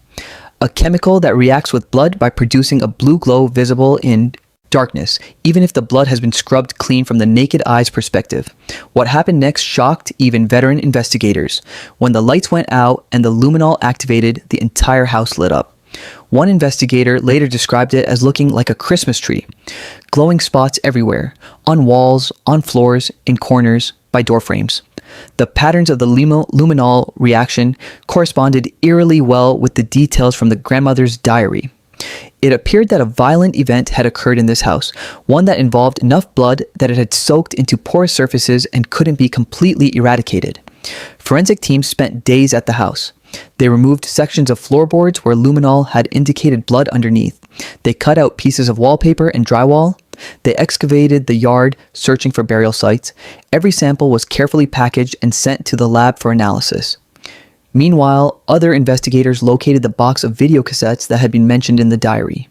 a chemical that reacts with blood by producing a blue glow visible in darkness, even if the blood has been scrubbed clean from the naked eye's perspective. What happened next shocked even veteran investigators. When the lights went out and the luminol activated, the entire house lit up. One investigator later described it as looking like a Christmas tree. Glowing spots everywhere, on walls, on floors, in corners, by door frames. The patterns of the luminol reaction corresponded eerily well with the details from the grandmother's diary. It appeared that a violent event had occurred in this house, one that involved enough blood that it had soaked into porous surfaces and couldn't be completely eradicated. Forensic teams spent days at the house. They removed sections of floorboards where luminol had indicated blood underneath. They cut out pieces of wallpaper and drywall. They excavated the yard, searching for burial sites. Every sample was carefully packaged and sent to the lab for analysis. Meanwhile, other investigators located the box of videocassettes that had been mentioned in the diary.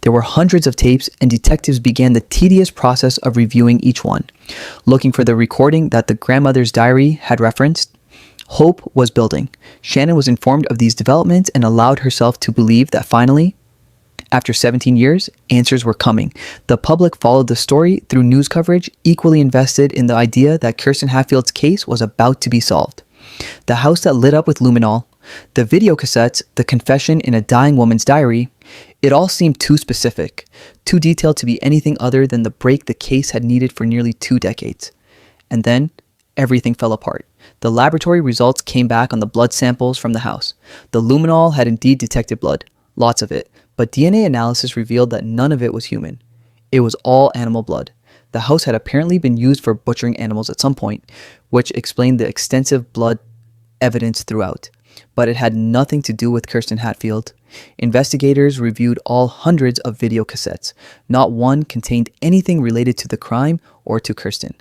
There were hundreds of tapes, and detectives began the tedious process of reviewing each one, looking for the recording that the grandmother's diary had referenced. Hope was building. Shannon was informed of these developments and allowed herself to believe that finally, after 17 years, answers were coming. The public followed the story through news coverage, equally invested in the idea that Kirsten Hatfield's case was about to be solved. The house that lit up with luminol, the videocassettes, the confession in a dying woman's diary, it all seemed too specific, too detailed to be anything other than the break the case had needed for nearly 2 decades. And then, everything fell apart. The laboratory results came back on the blood samples from the house. The luminol had indeed detected blood, lots of it, but DNA analysis revealed that none of it was human. It was all animal blood. The house had apparently been used for butchering animals at some point, which explained the extensive blood evidence throughout. But it had nothing to do with Kirsten Hatfield. Investigators reviewed all hundreds of videocassettes. Not one contained anything related to the crime or to Kirsten.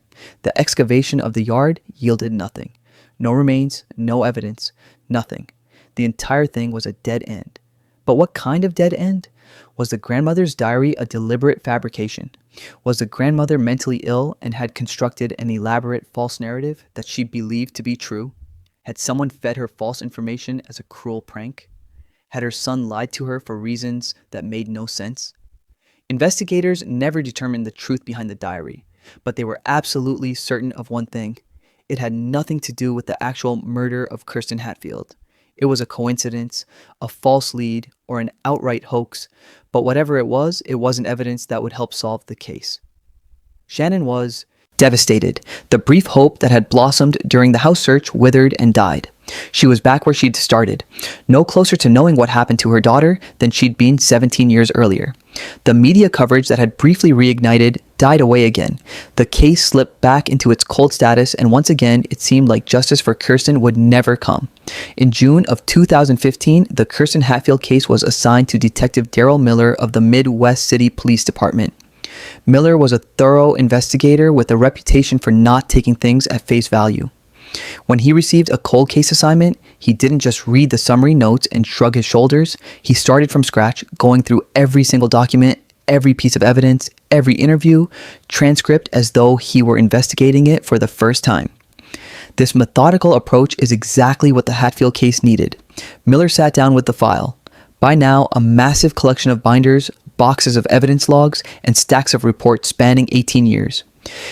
The excavation of the yard yielded nothing. No remains, no evidence, nothing. The entire thing was a dead end. But what kind of dead end? Was the grandmother's diary a deliberate fabrication? Was the grandmother mentally ill and had constructed an elaborate false narrative that she believed to be true? Had someone fed her false information as a cruel prank? Had her son lied to her for reasons that made no sense? Investigators never determined the truth behind the diary, but they were absolutely certain of one thing. It had nothing to do with the actual murder of Kirsten Hatfield. It was a coincidence, a false lead, or an outright hoax, but whatever it wasn't evidence that would help solve the case. Shannon was devastated. The brief hope that had blossomed during the house search withered and died. She was back where she'd started, no closer to knowing what happened to her daughter than she'd been 17 years earlier. The media coverage that had briefly reignited died away again. The case slipped back into its cold status, and once again, it seemed like justice for Kirsten would never come. In June of 2015, the Kirsten Hatfield case was assigned to Detective Daryl Miller of the Midwest City Police Department. Miller was a thorough investigator with a reputation for not taking things at face value. When he received a cold case assignment, he didn't just read the summary notes and shrug his shoulders. He started from scratch, going through every single document, every piece of evidence, every interview, transcript as though he were investigating it for the first time. This methodical approach is exactly what the Hatfield case needed. Miller sat down with the file. By now, a massive collection of binders, boxes of evidence logs, and stacks of reports spanning 18 years.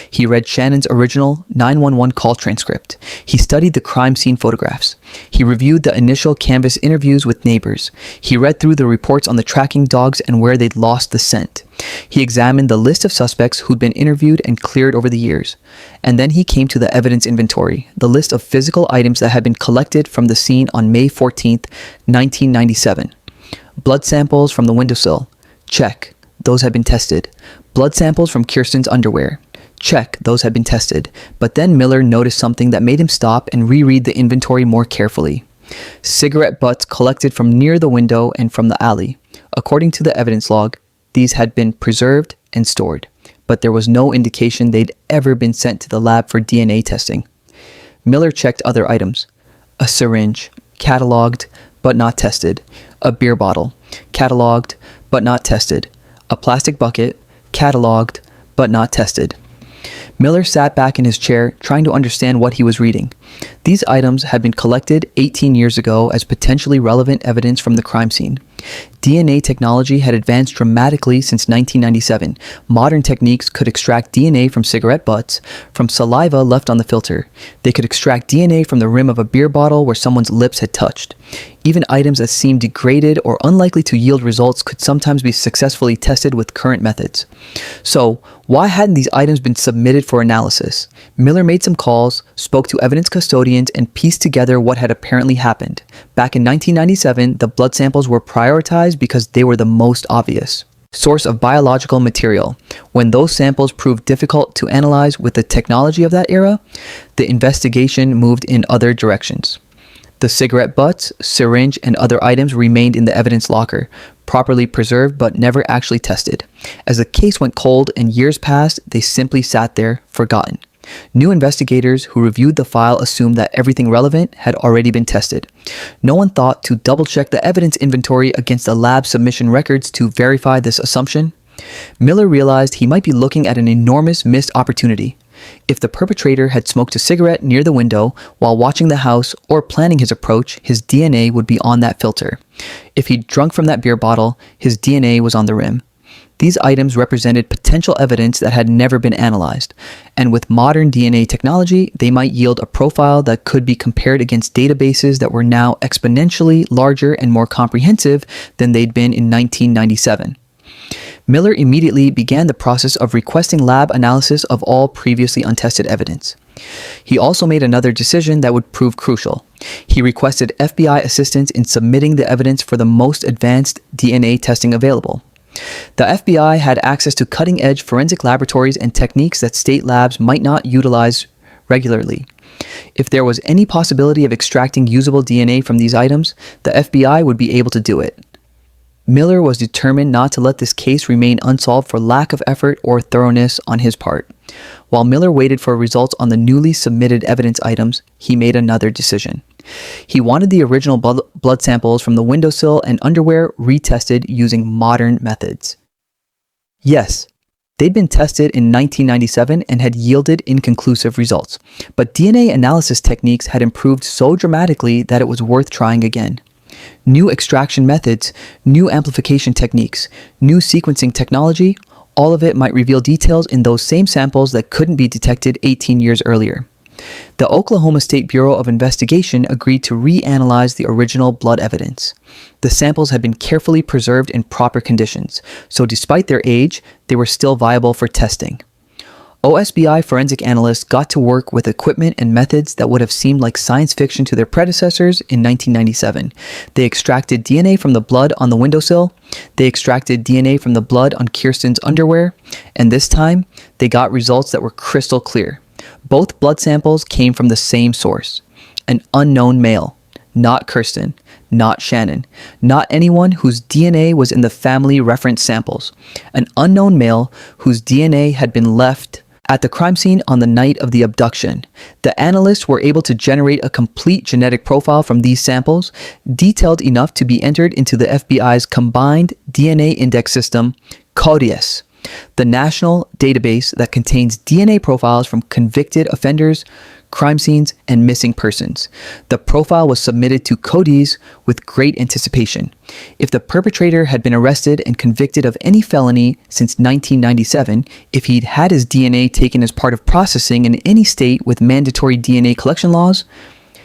He read Shannon's original 911 call transcript. He studied the crime scene photographs. He reviewed the initial canvas interviews with neighbors. He read through the reports on the tracking dogs and where they'd lost the scent. He examined the list of suspects who'd been interviewed and cleared over the years. And then he came to the evidence inventory, the list of physical items that had been collected from the scene on May 14th, 1997. Blood samples from the windowsill. Check. Those had been tested. Blood samples from Kirsten's underwear. Check, those had been tested. But then Miller noticed something that made him stop and reread the inventory more carefully. Cigarette butts collected from near the window and from the alley. According to the evidence log, these had been preserved and stored, but there was no indication they'd ever been sent to the lab for DNA testing. Miller checked other items. A syringe, cataloged, but not tested. A beer bottle, cataloged, but not tested. A plastic bucket, cataloged, but not tested. Miller sat back in his chair, trying to understand what he was reading. These items had been collected 18 years ago as potentially relevant evidence from the crime scene. DNA technology had advanced dramatically since 1997. Modern techniques could extract DNA from cigarette butts, from saliva left on the filter. They could extract DNA from the rim of a beer bottle where someone's lips had touched. Even items that seemed degraded or unlikely to yield results could sometimes be successfully tested with current methods. So, why hadn't these items been submitted for analysis? Miller made some calls, spoke to evidence custodians, and pieced together what had apparently happened. Back in 1997, the blood samples were prioritized because they were the most obvious source of biological material. When those samples proved difficult to analyze with the technology of that era, the investigation moved in other directions. The cigarette butts, syringe, and other items remained in the evidence locker, properly preserved but never actually tested. As the case went cold and years passed, they simply sat there, forgotten. New investigators who reviewed the file assumed that everything relevant had already been tested. No one thought to double-check the evidence inventory against the lab submission records to verify this assumption. Miller realized he might be looking at an enormous missed opportunity. If the perpetrator had smoked a cigarette near the window while watching the house or planning his approach, his DNA would be on that filter. If he'd drunk from that beer bottle, his DNA was on the rim. These items represented potential evidence that had never been analyzed, and with modern DNA technology, they might yield a profile that could be compared against databases that were now exponentially larger and more comprehensive than they'd been in 1997. Miller immediately began the process of requesting lab analysis of all previously untested evidence. He also made another decision that would prove crucial. He requested FBI assistance in submitting the evidence for the most advanced DNA testing available. The FBI had access to cutting-edge forensic laboratories and techniques that state labs might not utilize regularly. If there was any possibility of extracting usable DNA from these items, the FBI would be able to do it. Miller was determined not to let this case remain unsolved for lack of effort or thoroughness on his part. While Miller waited for results on the newly submitted evidence items, he made another decision. He wanted the original blood samples from the windowsill and underwear retested using modern methods. Yes, they'd been tested in 1997 and had yielded inconclusive results, but DNA analysis techniques had improved so dramatically that it was worth trying again. New extraction methods, new amplification techniques, new sequencing technology, all of it might reveal details in those same samples that couldn't be detected 18 years earlier. The Oklahoma State Bureau of Investigation agreed to reanalyze the original blood evidence. The samples had been carefully preserved in proper conditions, so despite their age, they were still viable for testing. OSBI forensic analysts got to work with equipment and methods that would have seemed like science fiction to their predecessors in 1997. They extracted DNA from the blood on the windowsill, they extracted DNA from the blood on Kirsten's underwear, and this time, they got results that were crystal clear. Both blood samples came from the same source. An unknown male. Not Kirsten. Not Shannon. Not anyone whose DNA was in the family reference samples. An unknown male whose DNA had been left at the crime scene on the night of the abduction. The analysts were able to generate a complete genetic profile from these samples, detailed enough to be entered into the FBI's combined DNA index system, CODIAS, the national database that contains DNA profiles from convicted offenders, crime scenes, and missing persons. The profile was submitted to Cody's with great anticipation. If the perpetrator had been arrested and convicted of any felony since 1997, if he'd had his DNA taken as part of processing in any state with mandatory DNA collection laws,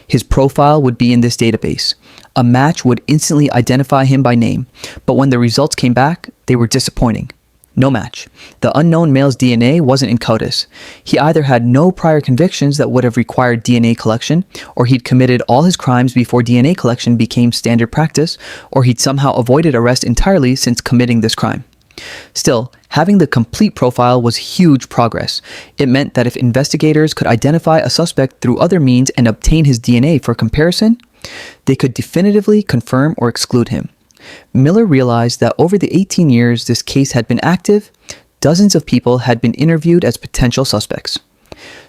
his profile would be in this database. A match would instantly identify him by name, but when the results came back, they were disappointing. No match. The unknown male's DNA wasn't in CODIS. He either had no prior convictions that would have required DNA collection, or he'd committed all his crimes before DNA collection became standard practice, or he'd somehow avoided arrest entirely since committing this crime. Still, having the complete profile was huge progress. It meant that if investigators could identify a suspect through other means and obtain his DNA for comparison, they could definitively confirm or exclude him. Miller realized that over the 18 years this case had been active, dozens of people had been interviewed as potential suspects.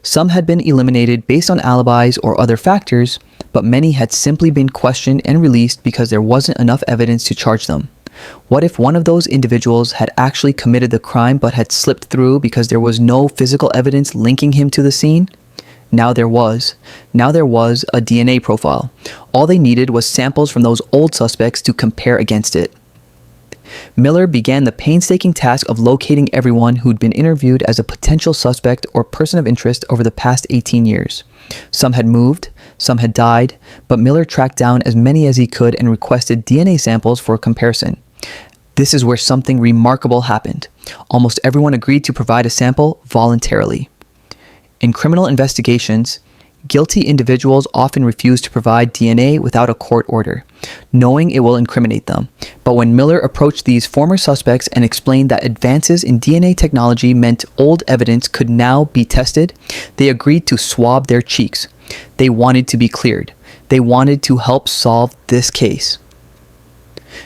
Some had been eliminated based on alibis or other factors, but many had simply been questioned and released because there wasn't enough evidence to charge them. What if one of those individuals had actually committed the crime but had slipped through because there was no physical evidence linking him to the scene? Now there was a DNA profile. All they needed was samples from those old suspects to compare against it. Miller began the painstaking task of locating everyone who'd been interviewed as a potential suspect or person of interest over the past 18 years. Some had moved, some had died, but Miller tracked down as many as he could and requested DNA samples for comparison. This is where something remarkable happened. Almost everyone agreed to provide a sample voluntarily. In criminal investigations, guilty individuals often refuse to provide DNA without a court order, knowing it will incriminate them. But when Miller approached these former suspects and explained that advances in DNA technology meant old evidence could now be tested, they agreed to swab their cheeks. They wanted to be cleared. They wanted to help solve this case.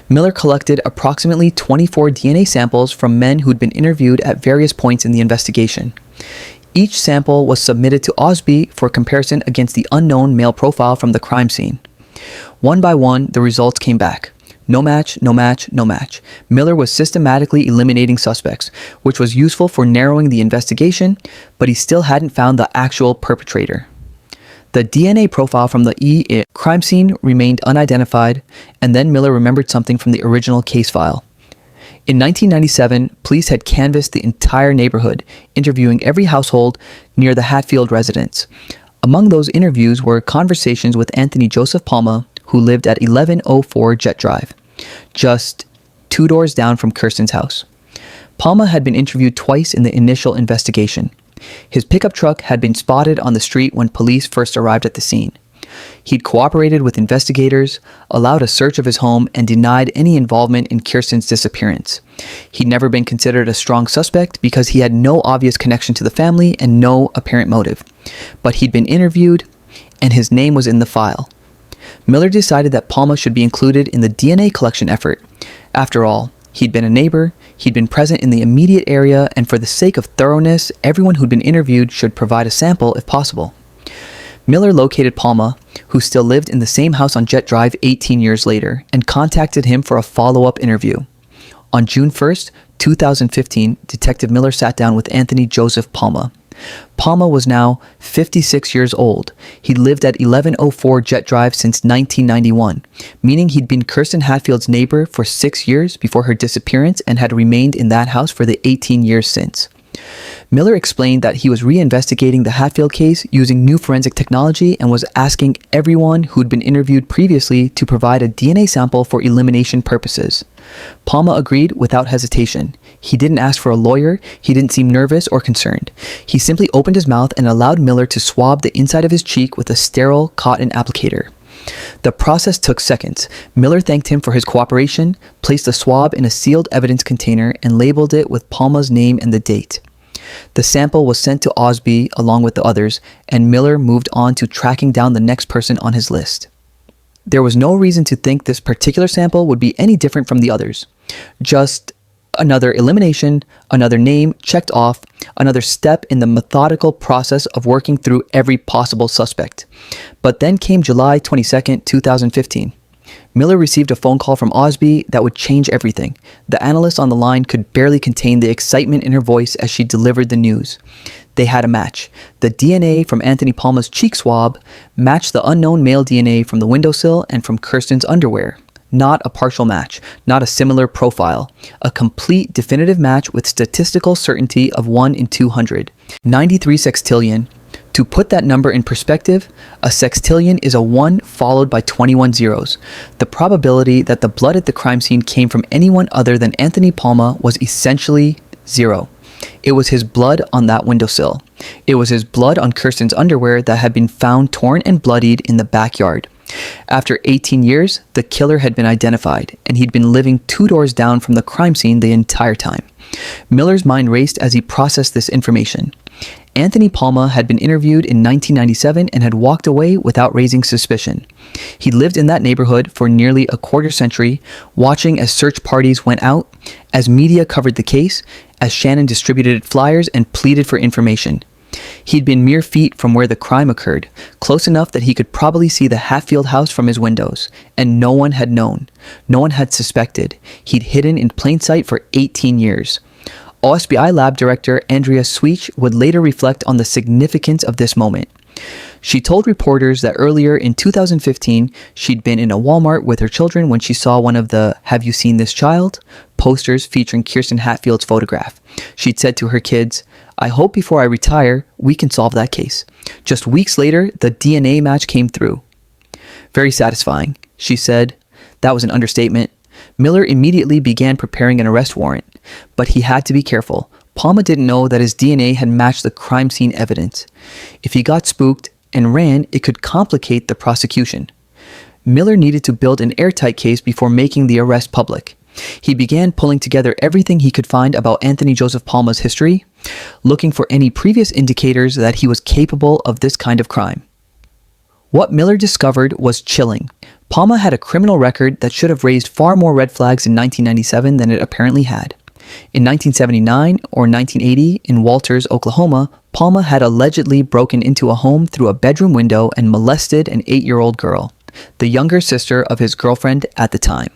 Miller collected approximately 24 DNA samples from men who'd been interviewed at various points in the investigation. Each sample was submitted to OSB for comparison against the unknown male profile from the crime scene. One by one, the results came back. No match, no match, no match. Miller was systematically eliminating suspects, which was useful for narrowing the investigation, but he still hadn't found the actual perpetrator. The DNA profile from the crime scene remained unidentified, and then Miller remembered something from the original case file. In 1997, police had canvassed the entire neighborhood, interviewing every household near the Hatfield residence. Among those interviews were conversations with Anthony Joseph Palma, who lived at 1104 Jet Drive, just 2 doors down from Kirsten's house. Palma had been interviewed twice in the initial investigation. His pickup truck had been spotted on the street when police first arrived at the scene. He'd cooperated with investigators, allowed a search of his home, and denied any involvement in Kirsten's disappearance. He'd never been considered a strong suspect because he had no obvious connection to the family and no apparent motive. But he'd been interviewed, and his name was in the file. Miller decided that Palma should be included in the DNA collection effort. After all, he'd been a neighbor, he'd been present in the immediate area, and for the sake of thoroughness, everyone who'd been interviewed should provide a sample if possible. Miller located Palma, who still lived in the same house on Jet Drive 18 years later, and contacted him for a follow-up interview. On June 1st, 2015, Detective Miller sat down with Anthony Joseph Palma. Palma was now 56 years old. He'd lived at 1104 Jet Drive since 1991, meaning he'd been Kirsten Hatfield's neighbor for 6 years before her disappearance and had remained in that house for the 18 years since. Miller explained that he was reinvestigating the Hatfield case using new forensic technology and was asking everyone who'd been interviewed previously to provide a DNA sample for elimination purposes. Palma agreed without hesitation. He didn't ask for a lawyer, he didn't seem nervous or concerned. He simply opened his mouth and allowed Miller to swab the inside of his cheek with a sterile cotton applicator. The process took seconds. Miller thanked him for his cooperation, placed the swab in a sealed evidence container, and labeled it with Palma's name and the date. The sample was sent to Osby along with the others, and Miller moved on to tracking down the next person on his list. There was no reason to think this particular sample would be any different from the others. Just another elimination, another name checked off, another step in the methodical process of working through every possible suspect. But then came July 22nd, 2015. Miller received a phone call from Osby that would change everything. The analyst on the line could barely contain the excitement in her voice as she delivered the news. They had a match. The DNA from Anthony Palma's cheek swab matched the unknown male DNA from the windowsill and from Kirsten's underwear. Not a partial match, not a similar profile. A complete definitive match with statistical certainty of 1 in 200. 93 sextillion. To put that number in perspective, a sextillion is a 1 followed by 21 zeros. The probability that the blood at the crime scene came from anyone other than Anthony Palma was essentially 0. It was his blood on that windowsill. It was his blood on Kirsten's underwear that had been found torn and bloodied in the backyard. After 18 years, the killer had been identified, and he'd been living 2 doors down from the crime scene the entire time. Miller's mind raced as he processed this information. Anthony Palma had been interviewed in 1997 and had walked away without raising suspicion. He lived in that neighborhood for nearly a quarter century, watching as search parties went out, as media covered the case, as Shannon distributed flyers and pleaded for information. He'd been mere feet from where the crime occurred, close enough that he could probably see the Hatfield house from his windows, and no one had known. No one had suspected. He'd hidden in plain sight for 18 years. OSBI lab director Andrea Sweech would later reflect on the significance of this moment. She told reporters that earlier in 2015, she'd been in a Walmart with her children when she saw one of the "Have you seen this child?" posters featuring Kirsten Hatfield's photograph. She'd said to her kids, "I hope before I retire, we can solve that case." Just weeks later, the DNA match came through. "Very satisfying," she said. That was an understatement. Miller immediately began preparing an arrest warrant, but he had to be careful. Palma didn't know that his DNA had matched the crime scene evidence. If he got spooked and ran, it could complicate the prosecution. Miller needed to build an airtight case before making the arrest public. He began pulling together everything he could find about Anthony Joseph Palma's history, looking for any previous indicators that he was capable of this kind of crime. What Miller discovered was chilling. Palma had a criminal record that should have raised far more red flags in 1997 than it apparently had. In 1979 or 1980 in Walters, Oklahoma, Palma had allegedly broken into a home through a bedroom window and molested an 8-year-old girl, the younger sister of his girlfriend at the time.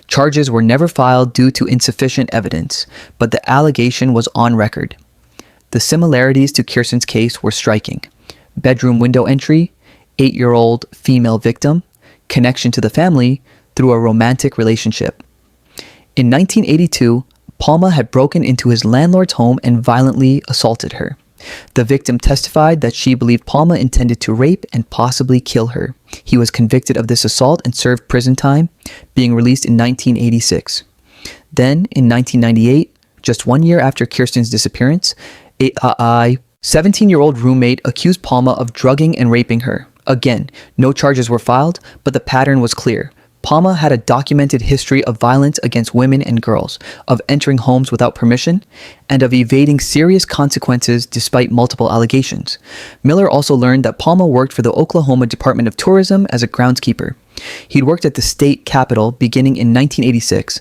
Charges were never filed due to insufficient evidence, but the allegation was on record. The similarities to Kirsten's case were striking. Bedroom window entry, 8-year-old female victim, connection to the family through a romantic relationship. In 1982, Palma had broken into his landlord's home and violently assaulted her. The victim testified that she believed Palma intended to rape and possibly kill her. He was convicted of this assault and served prison time, being released in 1986. Then, in 1998, just 1 year after Kirsten's disappearance, a 17-year-old roommate accused Palma of drugging and raping her. Again, no charges were filed, but the pattern was clear. Palma had a documented history of violence against women and girls, of entering homes without permission, and of evading serious consequences despite multiple allegations. Miller also learned that Palma worked for the Oklahoma Department of Tourism as a groundskeeper. He'd worked at the state capitol beginning in 1986,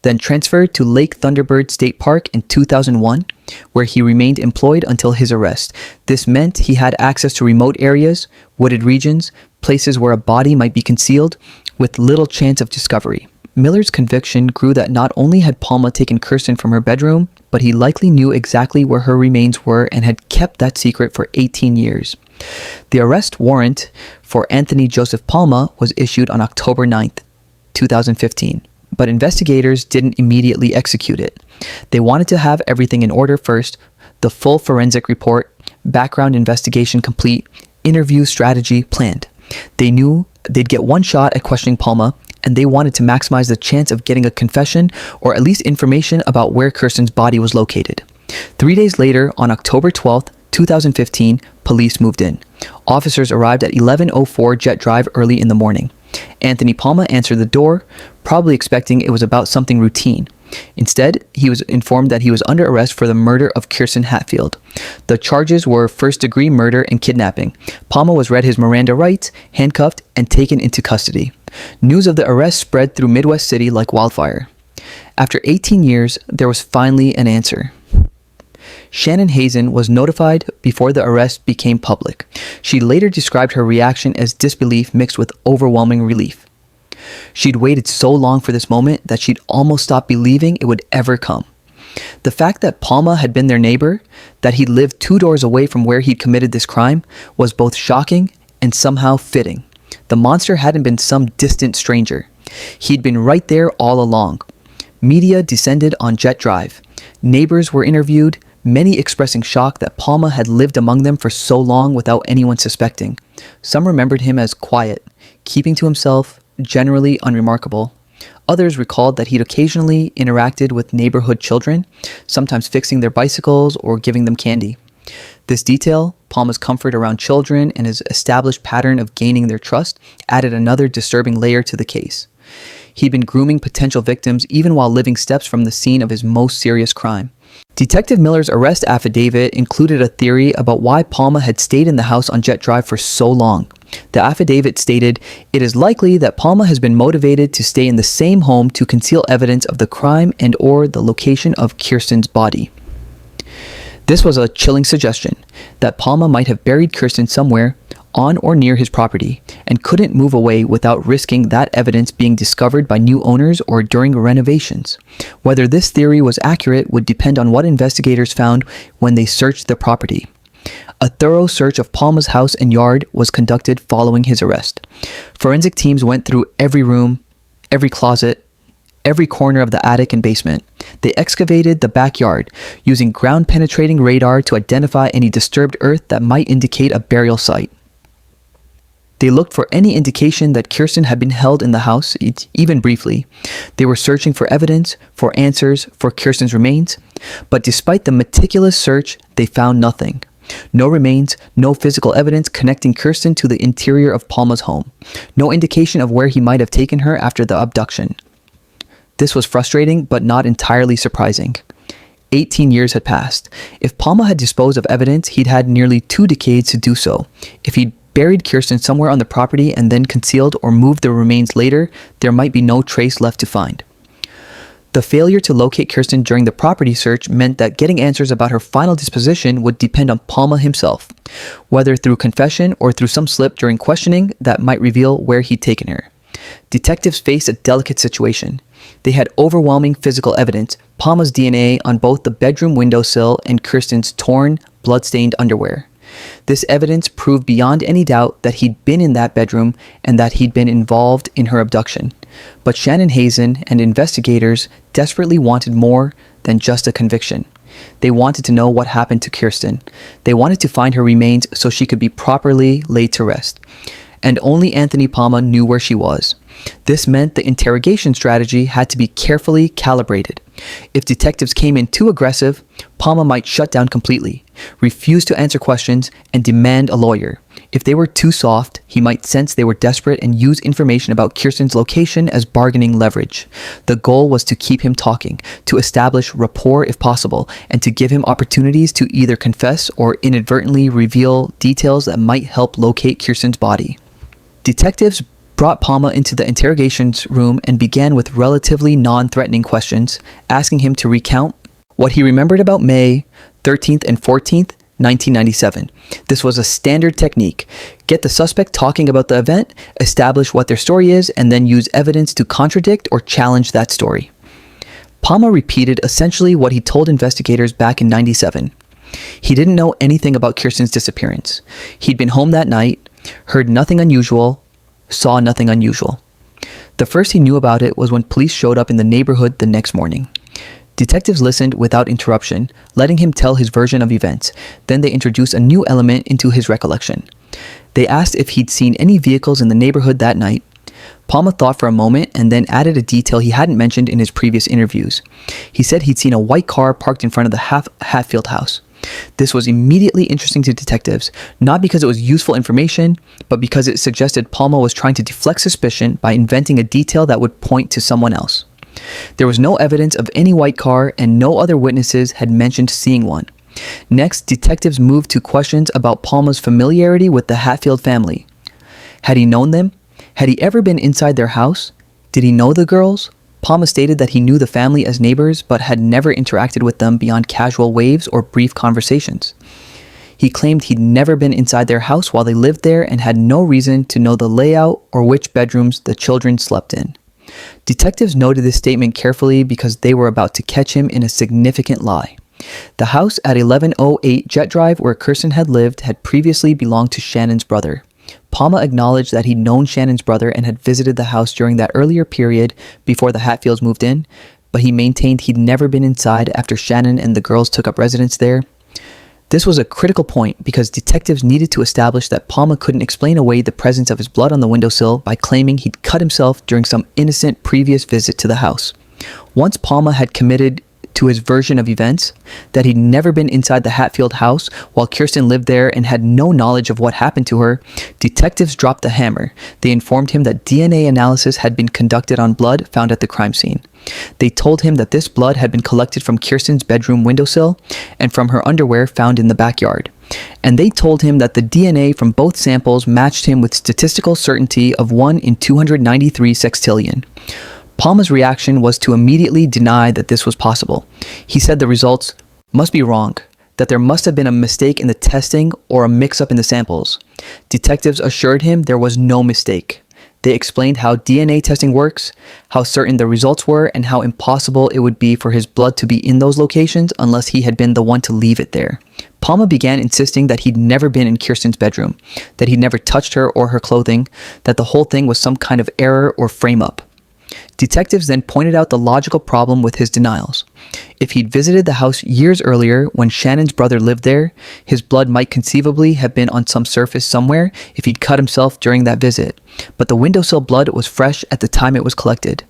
then transferred to Lake Thunderbird State Park in 2001, where he remained employed until his arrest. This meant he had access to remote areas, wooded regions, places where a body might be concealed, with little chance of discovery. Miller's conviction grew that not only had Palma taken Kirsten from her bedroom, but he likely knew exactly where her remains were and had kept that secret for 18 years. The arrest warrant for Anthony Joseph Palma was issued on October 9th, 2015, but investigators didn't immediately execute it. They wanted to have everything in order first: the full forensic report, background investigation complete, interview strategy planned. They knew they'd get one shot at questioning Palma, and they wanted to maximize the chance of getting a confession or at least information about where Kirsten's body was located. 3 days later, on October 12th, 2015, police moved in. Officers arrived at 1104 Jet Drive early in the morning. Anthony Palma answered the door, probably expecting it was about something routine. Instead, he was informed that he was under arrest for the murder of Kirsten Hatfield. The charges were first-degree murder and kidnapping. Palma was read his Miranda rights, handcuffed, and taken into custody. News of the arrest spread through Midwest City like wildfire. After 18 years, there was finally an answer. Shannon Hazen was notified before the arrest became public. She later described her reaction as disbelief mixed with overwhelming relief. She'd waited so long for this moment that she'd almost stopped believing it would ever come. The fact that Palma had been their neighbor, that he'd lived 2 doors away from where he'd committed this crime, was both shocking and somehow fitting. The monster hadn't been some distant stranger. He'd been right there all along. Media descended on jet drive. Neighbors were interviewed, many expressing shock that Palma had lived among them for so long without anyone suspecting. Some remembered him as quiet, keeping to himself, generally unremarkable. Others recalled that he'd occasionally interacted with neighborhood children, sometimes fixing their bicycles or giving them candy. This detail, Palma's comfort around children and his established pattern of gaining their trust, added another disturbing layer to the case. He'd been grooming potential victims even while living steps from the scene of his most serious crime. Detective Miller's arrest affidavit included a theory about why Palma had stayed in the house on Jet Drive for so long. The affidavit stated, "It is likely that Palma has been motivated to stay in the same home to conceal evidence of the crime and or the location of Kirsten's body." This was a chilling suggestion that Palma might have buried Kirsten somewhere on or near his property and couldn't move away without risking that evidence being discovered by new owners or during renovations. Whether this theory was accurate would depend on what investigators found when they searched the property. A thorough search of Palma's house and yard was conducted following his arrest. Forensic teams went through every room, every closet, every corner of the attic and basement. They excavated the backyard, using ground-penetrating radar to identify any disturbed earth that might indicate a burial site. They looked for any indication that Kirsten had been held in the house, even briefly. They were searching for evidence, for answers, for Kirsten's remains. But despite the meticulous search, they found nothing. No remains, no physical evidence connecting Kirsten to the interior of Palma's home. No indication of where he might have taken her after the abduction. This was frustrating, but not entirely surprising. 18 years had passed. If Palma had disposed of evidence, he'd had nearly 2 decades to do so. If he'd buried Kirsten somewhere on the property and then concealed or moved the remains later, there might be no trace left to find. The failure to locate Kirsten during the property search meant that getting answers about her final disposition would depend on Palma himself, whether through confession or through some slip during questioning that might reveal where he'd taken her. Detectives faced a delicate situation. They had overwhelming physical evidence, Palma's DNA on both the bedroom windowsill and Kirsten's torn, blood-stained underwear. This evidence proved beyond any doubt that he'd been in that bedroom and that he'd been involved in her abduction. But Shannon Hazen and investigators desperately wanted more than just a conviction. They wanted to know what happened to Kirsten. They wanted to find her remains so she could be properly laid to rest. And only Anthony Palma knew where she was. This meant the interrogation strategy had to be carefully calibrated. If detectives came in too aggressive, Palma might shut down completely, refuse to answer questions, and demand a lawyer. If they were too soft, he might sense they were desperate and use information about Kirsten's location as bargaining leverage. The goal was to keep him talking, to establish rapport if possible, and to give him opportunities to either confess or inadvertently reveal details that might help locate Kirsten's body. Detectives brought Palma into the interrogations room and began with relatively non-threatening questions, asking him to recount what he remembered about May 13th and 14th, 1997. This was a standard technique. Get the suspect talking about the event, establish what their story is, and then use evidence to contradict or challenge that story. Palma repeated essentially what he told investigators back in 97. He didn't know anything about Kirsten's disappearance. He'd been home that night, heard nothing unusual, saw nothing unusual. The first he knew about it was when police showed up in the neighborhood the next morning. Detectives listened without interruption, letting him tell his version of events. Then they introduced a new element into his recollection. They asked if he'd seen any vehicles in the neighborhood that night. Palma thought for a moment and then added a detail he hadn't mentioned in his previous interviews. He said he'd seen a white car parked in front of the Hatfield house. This was immediately interesting to detectives, not because it was useful information, but because it suggested Palma was trying to deflect suspicion by inventing a detail that would point to someone else. There was no evidence of any white car, and no other witnesses had mentioned seeing one. Next, detectives moved to questions about Palma's familiarity with the Hatfield family. Had he known them? Had he ever been inside their house? Did he know the girls? Palma stated that he knew the family as neighbors, but had never interacted with them beyond casual waves or brief conversations. He claimed he'd never been inside their house while they lived there and had no reason to know the layout or which bedrooms the children slept in. Detectives noted this statement carefully because they were about to catch him in a significant lie. The house at 1108 Jet Drive where Kirsten had lived had previously belonged to Shannon's brother. Palma acknowledged that he'd known Shannon's brother and had visited the house during that earlier period before the Hatfields moved in, but he maintained he'd never been inside after Shannon and the girls took up residence there. This was a critical point because detectives needed to establish that Palma couldn't explain away the presence of his blood on the windowsill by claiming he'd cut himself during some innocent previous visit to the house. Once Palma had committed to his version of events, that he'd never been inside the Hatfield house while Kirsten lived there and had no knowledge of what happened to her, detectives dropped the hammer. They informed him that DNA analysis had been conducted on blood found at the crime scene. They told him that this blood had been collected from Kirsten's bedroom windowsill and from her underwear found in the backyard. And they told him that the DNA from both samples matched him with statistical certainty of 1 in 293 sextillion. Palma's reaction was to immediately deny that this was possible. He said the results must be wrong, that there must have been a mistake in the testing or a mix-up in the samples. Detectives assured him there was no mistake. They explained how DNA testing works, how certain the results were, and how impossible it would be for his blood to be in those locations unless he had been the one to leave it there. Palma began insisting that he'd never been in Kirsten's bedroom, that he'd never touched her or her clothing, that the whole thing was some kind of error or frame-up. Detectives then pointed out the logical problem with his denials. If he'd visited the house years earlier when Shannon's brother lived there, his blood might conceivably have been on some surface somewhere if he'd cut himself during that visit. But the windowsill blood was fresh at the time it was collected.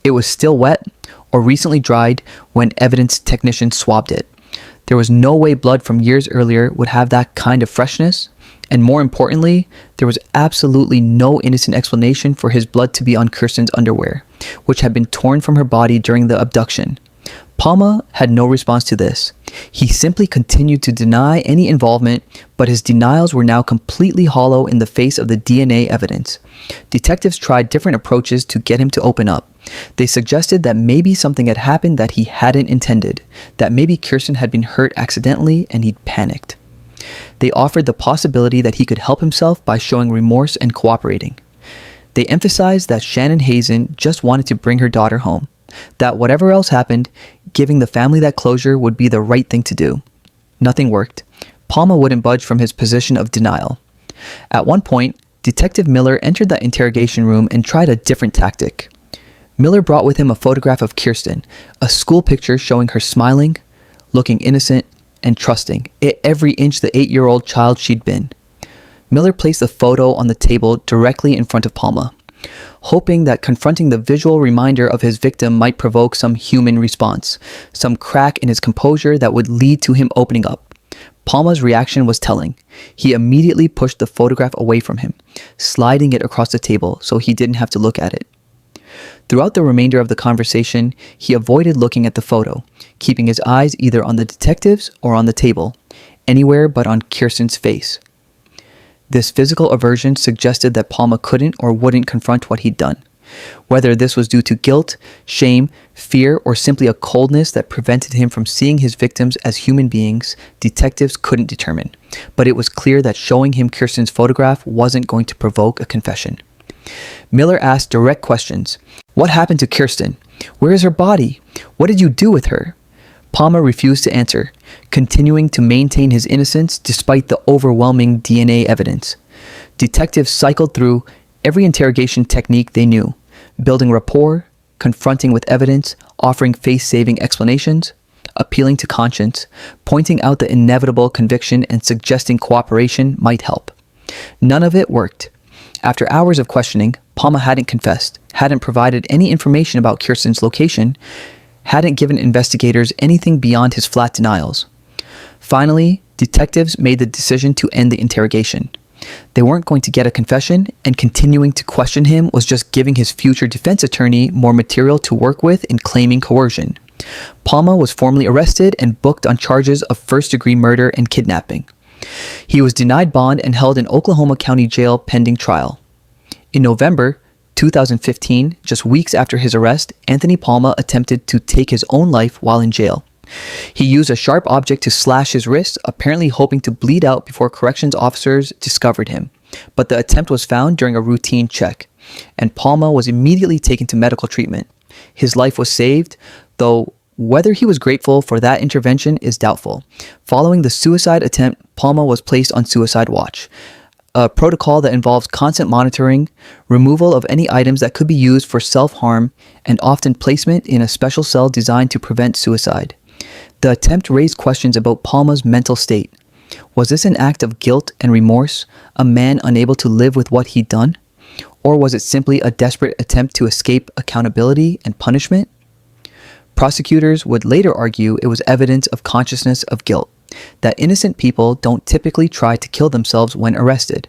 It was still wet or recently dried when evidence technicians swabbed it. There was no way blood from years earlier would have that kind of freshness. And more importantly, there was absolutely no innocent explanation for his blood to be on Kirsten's underwear, which had been torn from her body during the abduction. Palma had no response to this. He simply continued to deny any involvement, but his denials were now completely hollow in the face of the DNA evidence. Detectives tried different approaches to get him to open up. They suggested that maybe something had happened that he hadn't intended, that maybe Kirsten had been hurt accidentally and he'd panicked. They offered the possibility that he could help himself by showing remorse and cooperating. They emphasized that Shannon Hazen just wanted to bring her daughter home, that whatever else happened, giving the family that closure would be the right thing to do. Nothing worked. Palma wouldn't budge from his position of denial. At one point, Detective Miller entered the interrogation room and tried a different tactic. Miller brought with him a photograph of Kirsten, a school picture showing her smiling, looking innocent, and trusting, every inch the 8-year-old child she'd been. Miller placed the photo on the table directly in front of Palma, hoping that confronting the visual reminder of his victim might provoke some human response, some crack in his composure that would lead to him opening up. Palma's reaction was telling. He immediately pushed the photograph away from him, sliding it across the table so he didn't have to look at it. Throughout the remainder of the conversation, he avoided looking at the photo, keeping his eyes either on the detectives or on the table, anywhere but on Kirsten's face. This physical aversion suggested that Palma couldn't or wouldn't confront what he'd done. Whether this was due to guilt, shame, fear, or simply a coldness that prevented him from seeing his victims as human beings, detectives couldn't determine. But it was clear that showing him Kirsten's photograph wasn't going to provoke a confession. Miller asked direct questions. What happened to Kirsten? Where is her body? What did you do with her? Palma refused to answer, continuing to maintain his innocence despite the overwhelming DNA evidence. Detectives cycled through every interrogation technique they knew, building rapport, confronting with evidence, offering face-saving explanations, appealing to conscience, pointing out the inevitable conviction and suggesting cooperation might help. None of it worked. After hours of questioning, Palma hadn't confessed, hadn't provided any information about Kirsten's location, hadn't given investigators anything beyond his flat denials. Finally, detectives made the decision to end the interrogation. They weren't going to get a confession, and continuing to question him was just giving his future defense attorney more material to work with in claiming coercion. Palma was formally arrested and booked on charges of first-degree murder and kidnapping. He was denied bond and held in Oklahoma County Jail pending trial. In November 2015, just weeks after his arrest, Anthony Palma attempted to take his own life while in jail. He used a sharp object to slash his wrist, apparently hoping to bleed out before corrections officers discovered him. But the attempt was found during a routine check, and Palma was immediately taken to medical treatment. His life was saved, though whether he was grateful for that intervention is doubtful. Following the suicide attempt, Palma was placed on suicide watch, a protocol that involves constant monitoring, removal of any items that could be used for self-harm, and often placement in a special cell designed to prevent suicide. The attempt raised questions about Palma's mental state. Was this an act of guilt and remorse, a man unable to live with what he'd done? Or was it simply a desperate attempt to escape accountability and punishment? Prosecutors would later argue it was evidence of consciousness of guilt, that innocent people don't typically try to kill themselves when arrested.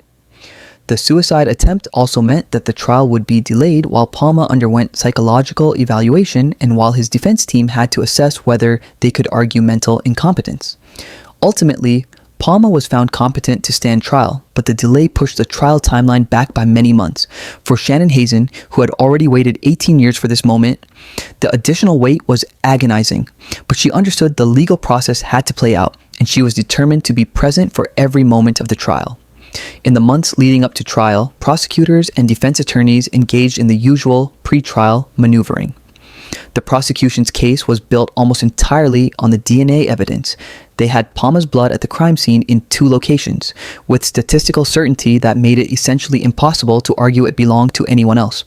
The suicide attempt also meant that the trial would be delayed while Palma underwent psychological evaluation and while his defense team had to assess whether they could argue mental incompetence. Ultimately, Palma was found competent to stand trial, but the delay pushed the trial timeline back by many months. For Shannon Hazen, who had already waited 18 years for this moment, the additional wait was agonizing, but she understood the legal process had to play out, and she was determined to be present for every moment of the trial. In the months leading up to trial, prosecutors and defense attorneys engaged in the usual pre-trial maneuvering. The prosecution's case was built almost entirely on the DNA evidence. They had Palma's blood at the crime scene in 2 locations, with statistical certainty that made it essentially impossible to argue it belonged to anyone else.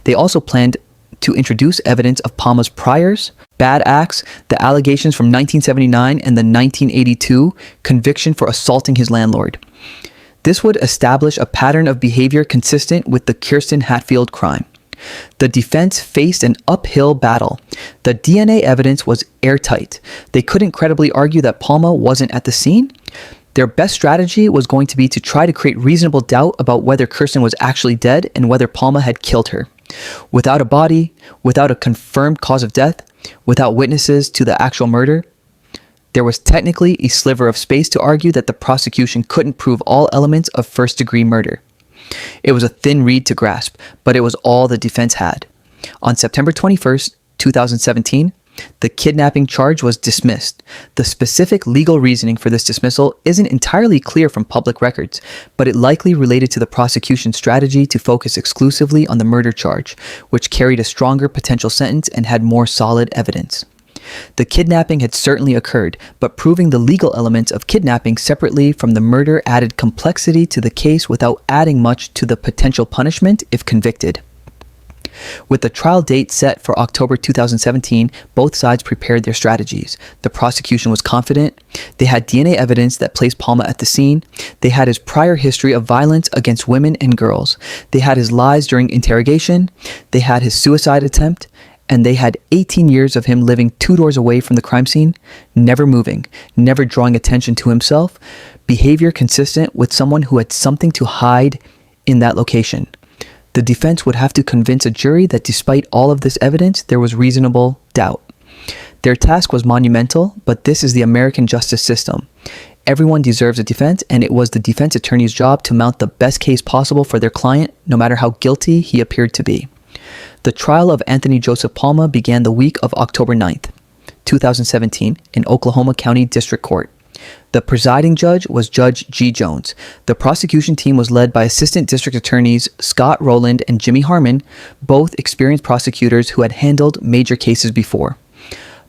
They also planned to introduce evidence of Palma's priors, bad acts, the allegations from 1979 and the 1982 conviction for assaulting his landlord. This would establish a pattern of behavior consistent with the Kirsten Hatfield crime. The defense faced an uphill battle. The DNA evidence was airtight. They couldn't credibly argue that Palma wasn't at the scene. Their best strategy was going to be to try to create reasonable doubt about whether Kirsten was actually dead and whether Palma had killed her. Without a body, without a confirmed cause of death, without witnesses to the actual murder, there was technically a sliver of space to argue that the prosecution couldn't prove all elements of first-degree murder. It was a thin reed to grasp, but it was all the defense had. On September 21st, 2017, the kidnapping charge was dismissed. The specific legal reasoning for this dismissal isn't entirely clear from public records, but it likely related to the prosecution's strategy to focus exclusively on the murder charge, which carried a stronger potential sentence and had more solid evidence. The kidnapping had certainly occurred, but proving the legal elements of kidnapping separately from the murder added complexity to the case without adding much to the potential punishment if convicted. With the trial date set for October 2017, both sides prepared their strategies. The prosecution was confident. They had DNA evidence that placed Palma at the scene. They had his prior history of violence against women and girls. They had his lies during interrogation. They had his suicide attempt. And they had 18 years of him living 2 doors away from the crime scene, never moving, never drawing attention to himself, behavior consistent with someone who had something to hide in that location. The defense would have to convince a jury that despite all of this evidence, there was reasonable doubt. Their task was monumental, but this is the American justice system. Everyone deserves a defense, and it was the defense attorney's job to mount the best case possible for their client, no matter how guilty he appeared to be. The trial of Anthony Joseph Palma began the week of October 9th, 2017, in Oklahoma County District Court. The presiding judge was Judge G. Jones. The prosecution team was led by Assistant District Attorneys Scott Rowland and Jimmy Harmon, both experienced prosecutors who had handled major cases before.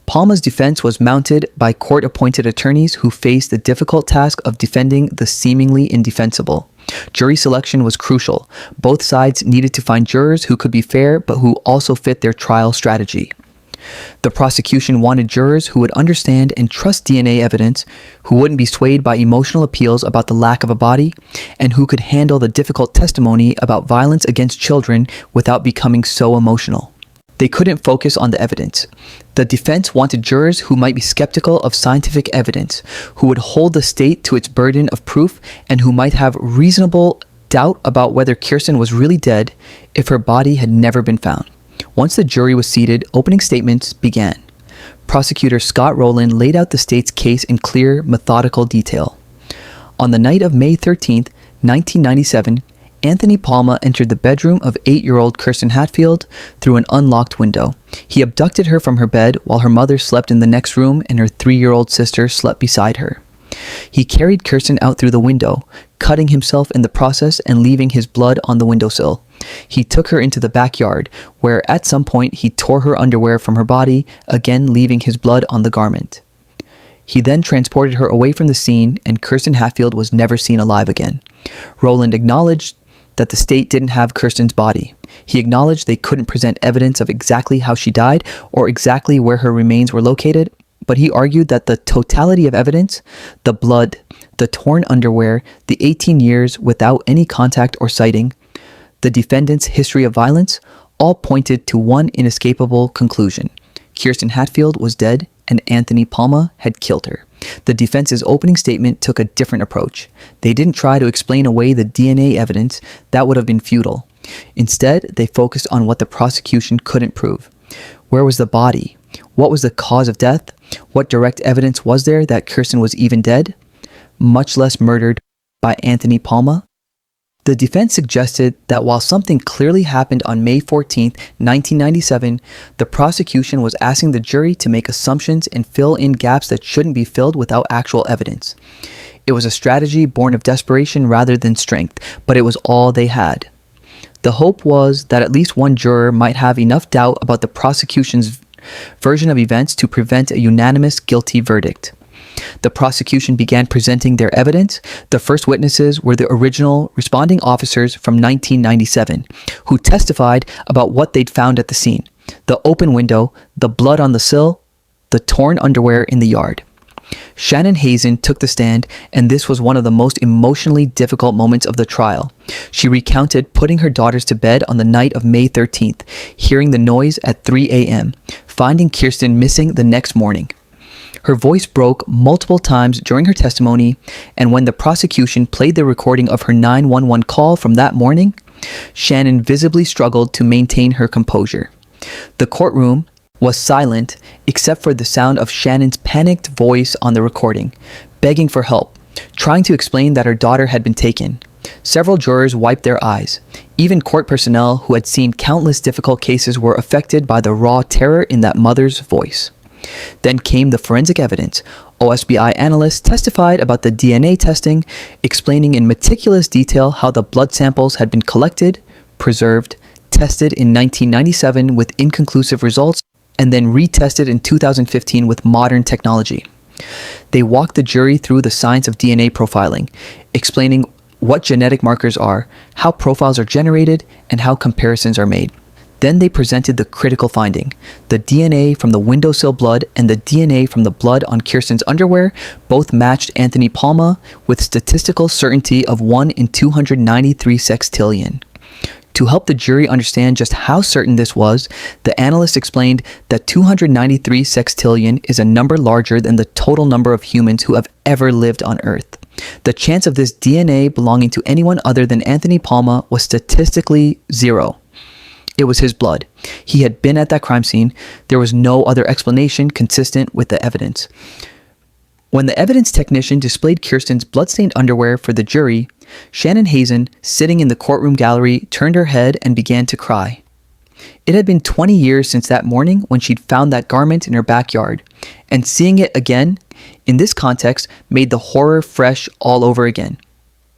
Palma's defense was mounted by court-appointed attorneys who faced the difficult task of defending the seemingly indefensible. Jury selection was crucial. Both sides needed to find jurors who could be fair but who also fit their trial strategy. The prosecution wanted jurors who would understand and trust DNA evidence, who wouldn't be swayed by emotional appeals about the lack of a body, and who could handle the difficult testimony about violence against children without becoming so emotional. They couldn't focus on the evidence. The defense wanted jurors who might be skeptical of scientific evidence, who would hold the state to its burden of proof, and who might have reasonable doubt about whether Kirsten was really dead if her body had never been found. Once the jury was seated, opening statements began. Prosecutor Scott Rowland laid out the state's case in clear, methodical detail. On the night of May 13th, 1997, Anthony Palma entered the bedroom of 8-year-old Kirsten Hatfield through an unlocked window. He abducted her from her bed while her mother slept in the next room and her 3-year-old sister slept beside her. He carried Kirsten out through the window, cutting himself in the process and leaving his blood on the windowsill. He took her into the backyard, where at some point he tore her underwear from her body, again leaving his blood on the garment. He then transported her away from the scene, and Kirsten Hatfield was never seen alive again. Rowland acknowledged that the state didn't have Kirsten's body. He acknowledged they couldn't present evidence of exactly how she died or exactly where her remains were located, but he argued that the totality of evidence, the blood, the torn underwear, the 18 years without any contact or sighting, the defendant's history of violence, all pointed to one inescapable conclusion. Kirsten Hatfield was dead and Anthony Palma had killed her. The defense's opening statement took a different approach. They didn't try to explain away the DNA evidence. That would have been futile. Instead, they focused on what the prosecution couldn't prove. Where was the body? What was the cause of death? What direct evidence was there that Kirsten was even dead, much less murdered by Anthony Palma? The defense suggested that while something clearly happened on May 14, 1997, the prosecution was asking the jury to make assumptions and fill in gaps that shouldn't be filled without actual evidence. It was a strategy born of desperation rather than strength, but it was all they had. The hope was that at least one juror might have enough doubt about the prosecution's version of events to prevent a unanimous guilty verdict. The prosecution began presenting their evidence. The first witnesses were the original responding officers from 1997, who testified about what they'd found at the scene: the open window, the blood on the sill, the torn underwear in the yard. Shannon Hazen took the stand, and this was one of the most emotionally difficult moments of the trial. She recounted putting her daughters to bed on the night of May 13th, hearing the noise at 3 a.m., finding Kirsten missing the next morning. Her voice broke multiple times during her testimony, and when the prosecution played the recording of her 911 call from that morning, Shannon visibly struggled to maintain her composure. The courtroom was silent except for the sound of Shannon's panicked voice on the recording, begging for help, trying to explain that her daughter had been taken. Several jurors wiped their eyes. Even court personnel who had seen countless difficult cases were affected by the raw terror in that mother's voice. Then came the forensic evidence. OSBI analysts testified about the DNA testing, explaining in meticulous detail how the blood samples had been collected, preserved, tested in 1997 with inconclusive results, and then retested in 2015 with modern technology. They walked the jury through the science of DNA profiling, explaining what genetic markers are, how profiles are generated, and how comparisons are made. Then they presented the critical finding. The DNA from the windowsill blood and the DNA from the blood on Kirsten's underwear both matched Anthony Palma with statistical certainty of 1 in 293 sextillion. To help the jury understand just how certain this was, the analyst explained that 293 sextillion is a number larger than the total number of humans who have ever lived on Earth. The chance of this DNA belonging to anyone other than Anthony Palma was statistically 0. It was his blood. He had been at that crime scene. There was no other explanation consistent with the evidence. When the evidence technician displayed Kirsten's bloodstained underwear for the jury, Shannon Hazen, sitting in the courtroom gallery, turned her head and began to cry. It had been 20 years since that morning when she'd found that garment in her backyard, and seeing it again, in this context, made the horror fresh all over again.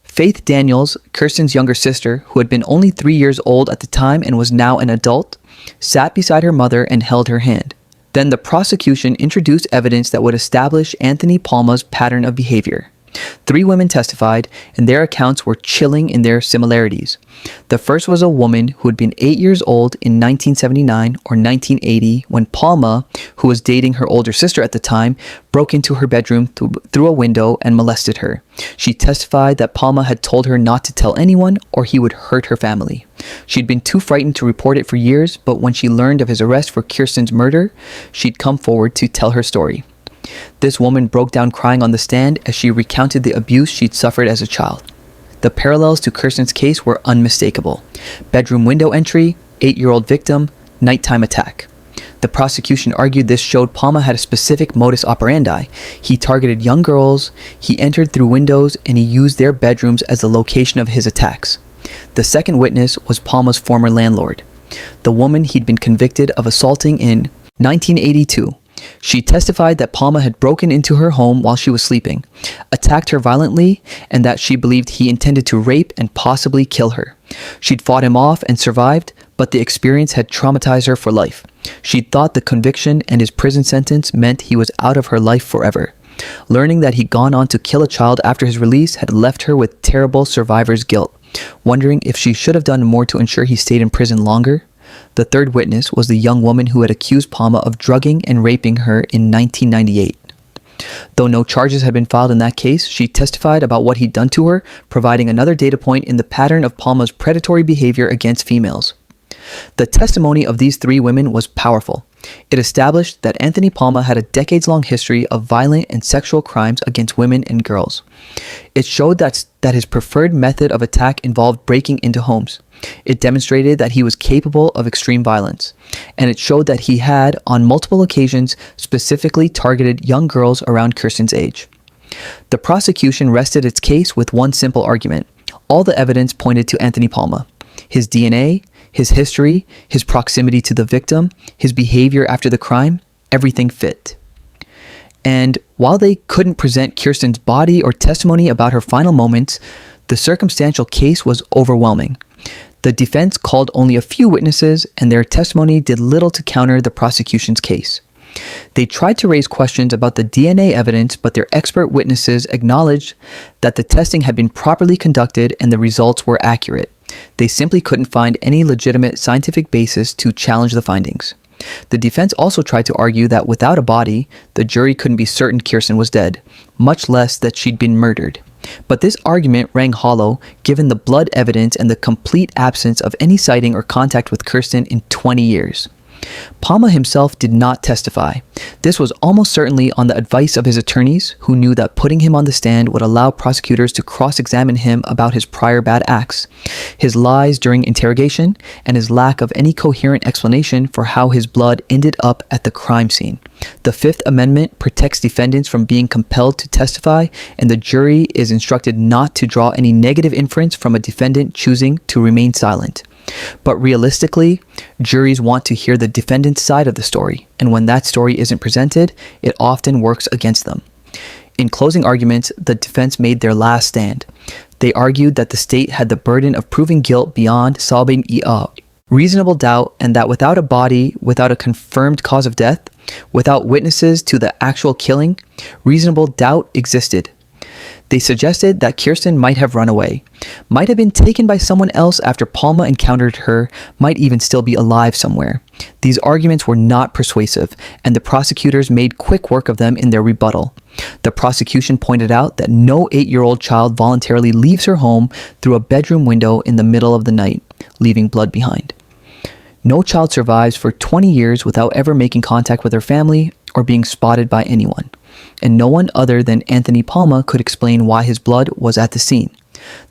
Faith Daniels, Kirsten's younger sister, who had been only 3 years old at the time and was now an adult, sat beside her mother and held her hand. Then the prosecution introduced evidence that would establish Anthony Palma's pattern of behavior. 3 women testified, and their accounts were chilling in their similarities. The first was a woman who had been 8 years old in 1979 or 1980 when Palma, who was dating her older sister at the time, broke into her bedroom through a window and molested her. She testified that Palma had told her not to tell anyone or he would hurt her family. She'd been too frightened to report it for years, but when she learned of his arrest for Kirsten's murder, she'd come forward to tell her story. This woman broke down crying on the stand as she recounted the abuse she'd suffered as a child. The parallels to Kirsten's case were unmistakable. Bedroom window entry, 8-year-old victim, nighttime attack. The prosecution argued this showed Palma had a specific modus operandi. He targeted young girls, he entered through windows, and he used their bedrooms as the location of his attacks. The second witness was Palma's former landlord, the woman he'd been convicted of assaulting in 1982. She testified that Palma had broken into her home while she was sleeping, attacked her violently, and that she believed he intended to rape and possibly kill her. She'd fought him off and survived, but the experience had traumatized her for life. She'd thought the conviction and his prison sentence meant he was out of her life forever. Learning that he'd gone on to kill a child after his release had left her with terrible survivor's guilt, wondering if she should have done more to ensure he stayed in prison longer. The third witness was the young woman who had accused Palma of drugging and raping her in 1998. Though no charges had been filed in that case, she testified about what he'd done to her, providing another data point in the pattern of Palma's predatory behavior against females. The testimony of these three women was powerful. It established that Anthony Palma had a decades-long history of violent and sexual crimes against women and girls. It showed that his preferred method of attack involved breaking into homes. It demonstrated that he was capable of extreme violence. And it showed that he had, on multiple occasions, specifically targeted young girls around Kirsten's age. The prosecution rested its case with one simple argument. All the evidence pointed to Anthony Palma. His DNA, his history, his proximity to the victim, his behavior after the crime, everything fit. And while they couldn't present Kirsten's body or testimony about her final moments, the circumstantial case was overwhelming. The defense called only a few witnesses, and their testimony did little to counter the prosecution's case. They tried to raise questions about the DNA evidence, but their expert witnesses acknowledged that the testing had been properly conducted and the results were accurate. They simply couldn't find any legitimate scientific basis to challenge the findings. The defense also tried to argue that without a body, the jury couldn't be certain Kirsten was dead, much less that she'd been murdered. But this argument rang hollow given the blood evidence and the complete absence of any sighting or contact with Kirsten in 20 years. Palma himself did not testify. This was almost certainly on the advice of his attorneys, who knew that putting him on the stand would allow prosecutors to cross-examine him about his prior bad acts, his lies during interrogation, and his lack of any coherent explanation for how his blood ended up at the crime scene. The Fifth Amendment protects defendants from being compelled to testify, and the jury is instructed not to draw any negative inference from a defendant choosing to remain silent. But realistically, juries want to hear the defendant's side of the story, and when that story isn't presented, it often works against them. In closing arguments, the defense made their last stand. They argued that the state had the burden of proving guilt beyond solving reasonable doubt, and that without a body, without a confirmed cause of death, without witnesses to the actual killing, reasonable doubt existed. They suggested that Kirsten might have run away, might have been taken by someone else after Palma encountered her, might even still be alive somewhere. These arguments were not persuasive, and the prosecutors made quick work of them in their rebuttal. The prosecution pointed out that no 8-year-old child voluntarily leaves her home through a bedroom window in the middle of the night, leaving blood behind. No child survives for 20 years without ever making contact with her family or being spotted by anyone. And no one other than Anthony Palma could explain why his blood was at the scene.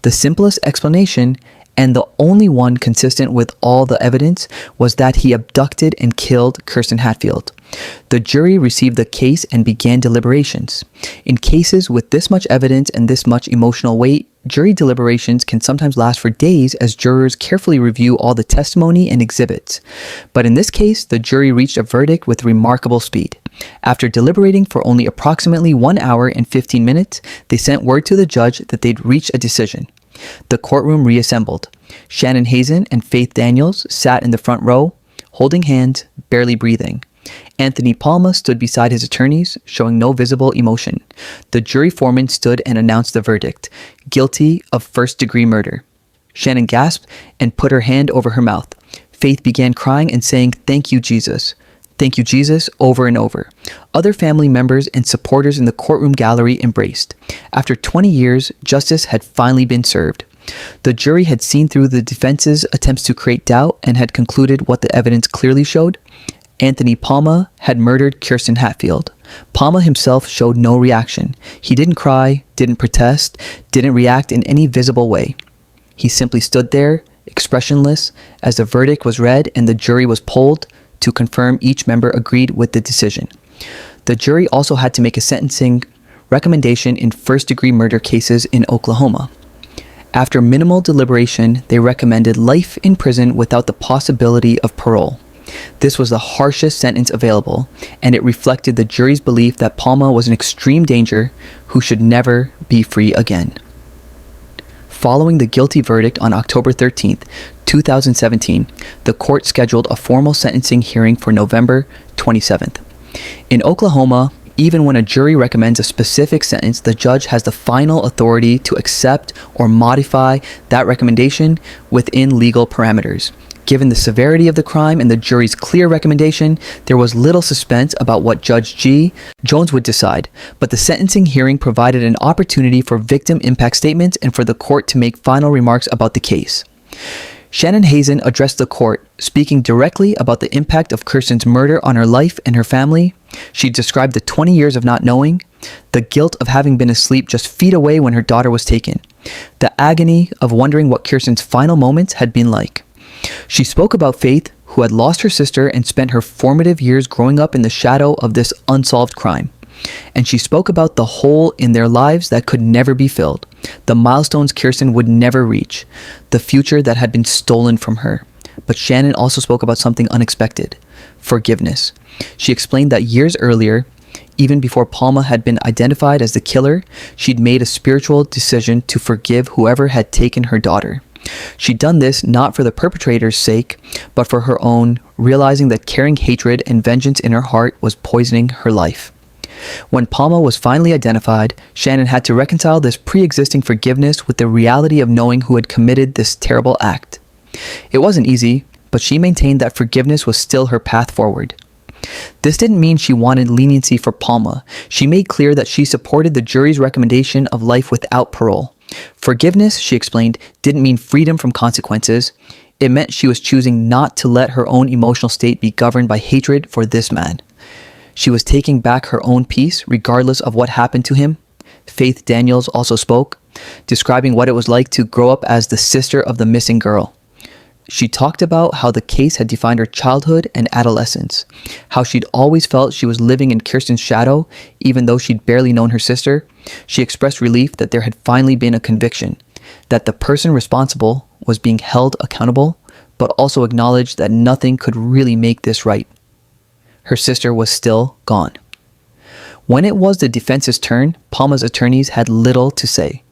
The simplest explanation, and the only one consistent with all the evidence, was that he abducted and killed Kirsten Hatfield. The jury received the case and began deliberations. In cases with this much evidence and this much emotional weight, jury deliberations can sometimes last for days as jurors carefully review all the testimony and exhibits. But in this case, the jury reached a verdict with remarkable speed. After deliberating for only approximately 1 hour and 15 minutes, they sent word to the judge that they'd reached a decision. The courtroom reassembled. Shannon Hazen and Faith Daniels sat in the front row, holding hands, barely breathing. Anthony Palma stood beside his attorneys, showing no visible emotion. The jury foreman stood and announced the verdict: guilty of first-degree murder. Shannon gasped and put her hand over her mouth. Faith began crying and saying, "Thank you, Jesus. Thank you, Jesus," over and over. Other family members and supporters in the courtroom gallery embraced. After 20 years, justice had finally been served. The jury had seen through the defense's attempts to create doubt and had concluded what the evidence clearly showed. Anthony Palma had murdered Kirsten Hatfield. Palma himself showed no reaction. He didn't cry, didn't protest, didn't react in any visible way. He simply stood there, expressionless, as the verdict was read and the jury was polled to confirm each member agreed with the decision. The jury also had to make a sentencing recommendation in first-degree murder cases in Oklahoma. After minimal deliberation, they recommended life in prison without the possibility of parole. This was the harshest sentence available, and it reflected the jury's belief that Palma was an extreme danger who should never be free again. Following the guilty verdict on October 13th, 2017, the court scheduled a formal sentencing hearing for November 27th. In Oklahoma, even when a jury recommends a specific sentence, the judge has the final authority to accept or modify that recommendation within legal parameters. Given the severity of the crime and the jury's clear recommendation, there was little suspense about what Judge G. Jones would decide, but the sentencing hearing provided an opportunity for victim impact statements and for the court to make final remarks about the case. Shannon Hazen addressed the court, speaking directly about the impact of Kirsten's murder on her life and her family. She described the 20 years of not knowing, the guilt of having been asleep just feet away when her daughter was taken, the agony of wondering what Kirsten's final moments had been like. She spoke about Faith, who had lost her sister and spent her formative years growing up in the shadow of this unsolved crime. And she spoke about the hole in their lives that could never be filled, the milestones Kirsten would never reach, the future that had been stolen from her. But Shannon also spoke about something unexpected: forgiveness. She explained that years earlier, even before Palma had been identified as the killer, she'd made a spiritual decision to forgive whoever had taken her daughter. She'd done this not for the perpetrator's sake, but for her own, realizing that carrying hatred and vengeance in her heart was poisoning her life. When Palma was finally identified, Shannon had to reconcile this pre-existing forgiveness with the reality of knowing who had committed this terrible act. It wasn't easy, but she maintained that forgiveness was still her path forward. This didn't mean she wanted leniency for Palma. She made clear that she supported the jury's recommendation of life without parole. Forgiveness, she explained, didn't mean freedom from consequences. It meant she was choosing not to let her own emotional state be governed by hatred for this man. She was taking back her own peace, regardless of what happened to him. Faith Daniels also spoke, describing what it was like to grow up as the sister of the missing girl. She talked about how the case had defined her childhood and adolescence, how she'd always felt she was living in Kirsten's shadow, even though she'd barely known her sister. She expressed relief that there had finally been a conviction, that the person responsible was being held accountable, but also acknowledged that nothing could really make this right. Her sister was still gone. When it was the defense's turn, Palma's attorneys had little to say.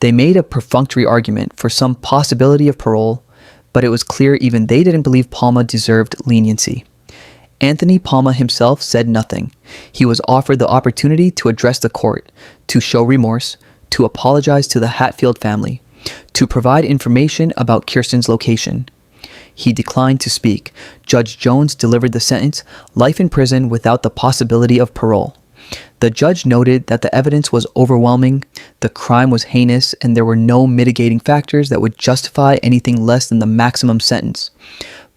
They made a perfunctory argument for some possibility of parole, but it was clear even they didn't believe Palma deserved leniency. Anthony Palma himself said nothing. He was offered the opportunity to address the court, to show remorse, to apologize to the Hatfield family, to provide information about Kirsten's location. He declined to speak. Judge Jones delivered the sentence, life in prison without the possibility of parole. The judge noted that the evidence was overwhelming, the crime was heinous, and there were no mitigating factors that would justify anything less than the maximum sentence.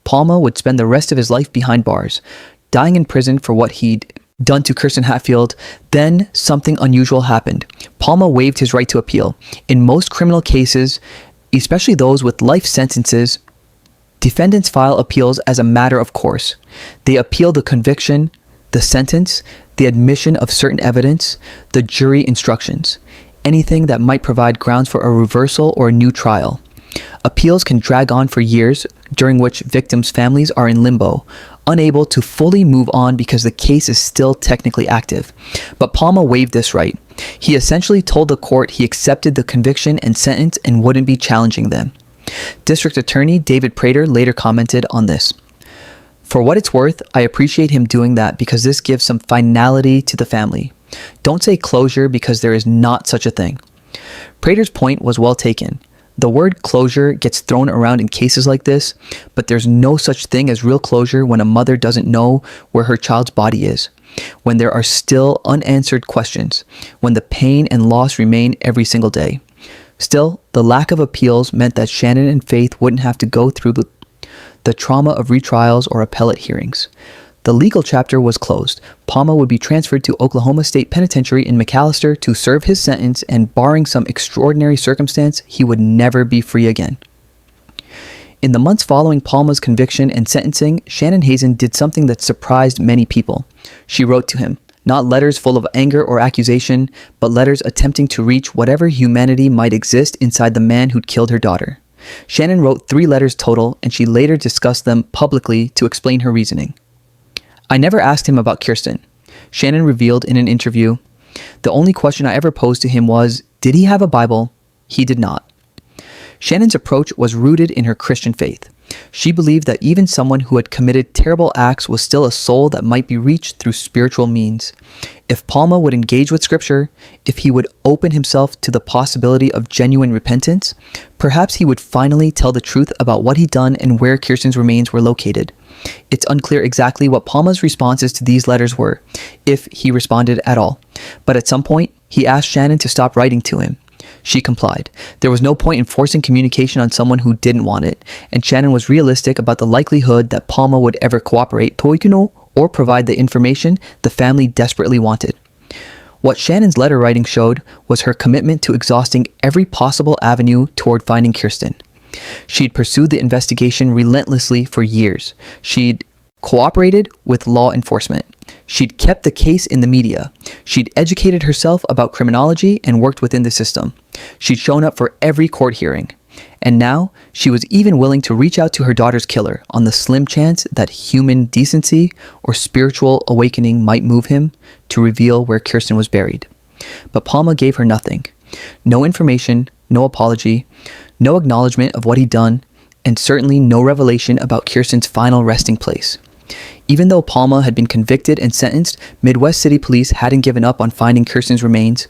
Palma would spend the rest of his life behind bars, dying in prison for what he'd done to Kirsten Hatfield. Then something unusual happened. Palma waived his right to appeal. In most criminal cases, especially those with life sentences, defendants file appeals as a matter of course. They appeal the conviction, the sentence, the admission of certain evidence, the jury instructions, anything that might provide grounds for a reversal or a new trial. Appeals can drag on for years, during which victims' families are in limbo, unable to fully move on because the case is still technically active. But Palma waived this right. He essentially told the court he accepted the conviction and sentence and wouldn't be challenging them. District Attorney David Prater later commented on this. For what it's worth, I appreciate him doing that because this gives some finality to the family. Don't say closure because there is not such a thing. Prater's point was well taken. The word closure gets thrown around in cases like this, but there's no such thing as real closure when a mother doesn't know where her child's body is, when there are still unanswered questions, when the pain and loss remain every single day. Still, the lack of appeals meant that Shannon and Faith wouldn't have to go through the trauma of retrials or appellate hearings. The legal chapter was closed. Palma would be transferred to Oklahoma State Penitentiary in McAlester to serve his sentence, and barring some extraordinary circumstance, he would never be free again. In the months following Palma's conviction and sentencing, Shannon Hazen did something that surprised many people. She wrote to him, Not letters full of anger or accusation, but letters attempting to reach whatever humanity might exist inside the man who'd killed her daughter. Shannon wrote 3 letters total, and she later discussed them publicly to explain her reasoning. "I never asked him about Kirsten," Shannon revealed in an interview. "The only question I ever posed to him was, did he have a Bible? He did not." Shannon's approach was rooted in her Christian faith. She believed that even someone who had committed terrible acts was still a soul that might be reached through spiritual means. If Palma would engage with Scripture, if he would open himself to the possibility of genuine repentance, perhaps he would finally tell the truth about what he'd done and where Kirsten's remains were located. It's unclear exactly what Palma's responses to these letters were, if he responded at all. But at some point, he asked Shannon to stop writing to him. She complied. There was no point in forcing communication on someone who didn't want it, and Shannon was realistic about the likelihood that Palma would ever cooperate, or provide the information the family desperately wanted. What Shannon's letter writing showed was her commitment to exhausting every possible avenue toward finding Kirsten. She'd pursued the investigation relentlessly for years. She'd cooperated with law enforcement. She'd kept the case in the media. She'd educated herself about criminology and worked within the system. She'd shown up for every court hearing. And now, she was even willing to reach out to her daughter's killer on the slim chance that human decency or spiritual awakening might move him to reveal where Kirsten was buried. But Palma gave her nothing. No information, no apology, no acknowledgement of what he'd done, and certainly no revelation about Kirsten's final resting place. Even though Palma had been convicted and sentenced, Midwest City Police hadn't given up on finding Kirsten's remains.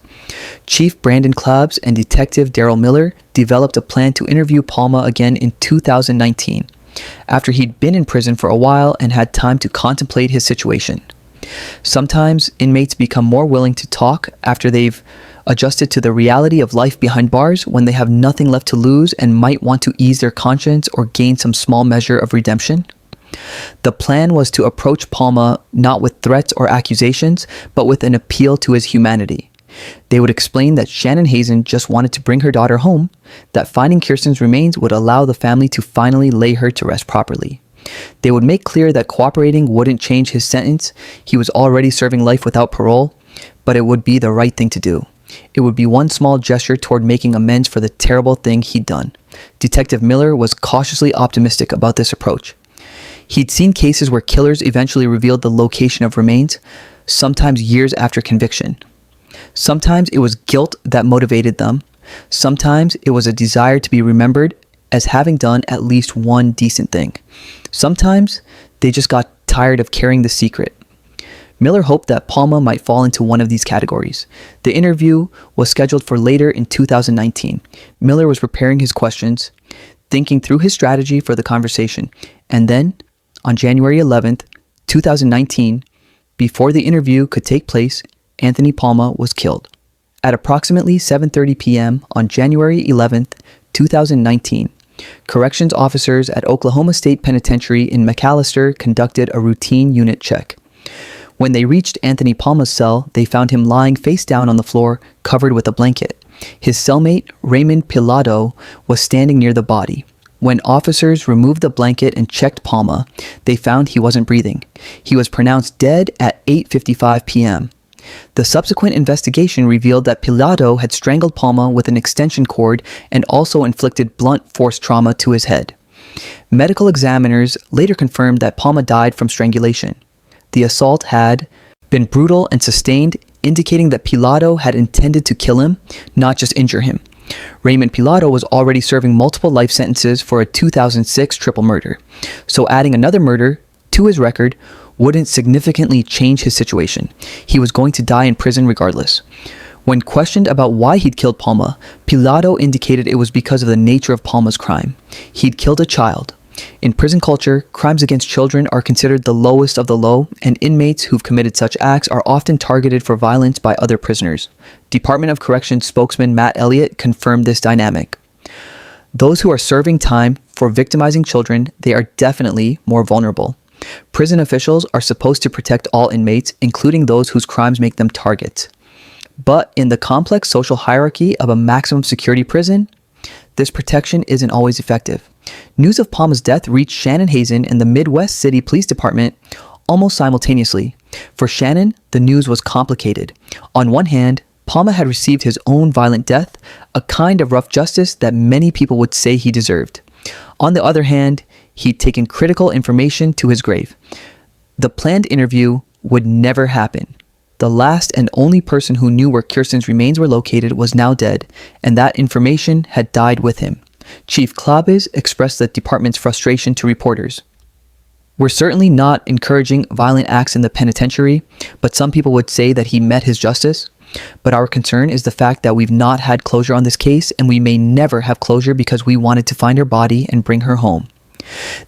Chief Brandon Clabbs and Detective Daryl Miller developed a plan to interview Palma again in 2019, after he'd been in prison for a while and had time to contemplate his situation. Sometimes inmates become more willing to talk after they've adjusted to the reality of life behind bars when they have nothing left to lose and might want to ease their conscience or gain some small measure of redemption. The plan was to approach Palma not with threats or accusations, but with an appeal to his humanity. They would explain that Shannon Hazen just wanted to bring her daughter home, that finding Kirsten's remains would allow the family to finally lay her to rest properly. They would make clear that cooperating wouldn't change his sentence. He was already serving life without parole, but it would be the right thing to do. It would be one small gesture toward making amends for the terrible thing he'd done. Detective Miller was cautiously optimistic about this approach. He'd seen cases where killers eventually revealed the location of remains, sometimes years after conviction. Sometimes it was guilt that motivated them. Sometimes it was a desire to be remembered as having done at least one decent thing. Sometimes they just got tired of carrying the secret. Miller hoped that Palma might fall into one of these categories. The interview was scheduled for later in 2019. Miller was preparing his questions, thinking through his strategy for the conversation, and then, on January 11th, 2019, before the interview could take place, Anthony Palma was killed. At approximately 7:30 p.m. on January 11th, 2019, corrections officers at Oklahoma State Penitentiary in McAlester conducted a routine unit check. When they reached Anthony Palma's cell, they found him lying face down on the floor, covered with a blanket. His cellmate, Raymond Pilado, was standing near the body. When officers removed the blanket and checked Palma, they found he wasn't breathing. He was pronounced dead at 8:55 p.m. The subsequent investigation revealed that Pilado had strangled Palma with an extension cord and also inflicted blunt force trauma to his head. Medical examiners later confirmed that Palma died from strangulation. The assault had been brutal and sustained, indicating that Pilado had intended to kill him, not just injure him. Raymond Pilado was already serving multiple life sentences for a 2006 triple murder, so adding another murder to his record wouldn't significantly change his situation. He was going to die in prison regardless. When questioned about why he'd killed Palma, Pilado indicated it was because of the nature of Palma's crime. He'd killed a child. In prison culture, crimes against children are considered the lowest of the low, and inmates who've committed such acts are often targeted for violence by other prisoners. Department of Corrections spokesman Matt Elliott confirmed this dynamic. Those who are serving time for victimizing children, they are definitely more vulnerable. Prison officials are supposed to protect all inmates, including those whose crimes make them targets. But in the complex social hierarchy of a maximum security prison, this protection isn't always effective. News of Palma's death reached Shannon Hazen and the Midwest City Police Department almost simultaneously. For Shannon, the news was complicated. On one hand, Palma had received his own violent death, a kind of rough justice that many people would say he deserved. On the other hand, he'd taken critical information to his grave. The planned interview would never happen. The last and only person who knew where Kirsten's remains were located was now dead, and that information had died with him. Chief Klabes expressed the department's frustration to reporters. We're certainly not encouraging violent acts in the penitentiary, but some people would say that he met his justice. But our concern is the fact that we've not had closure on this case, and we may never have closure because we wanted to find her body and bring her home.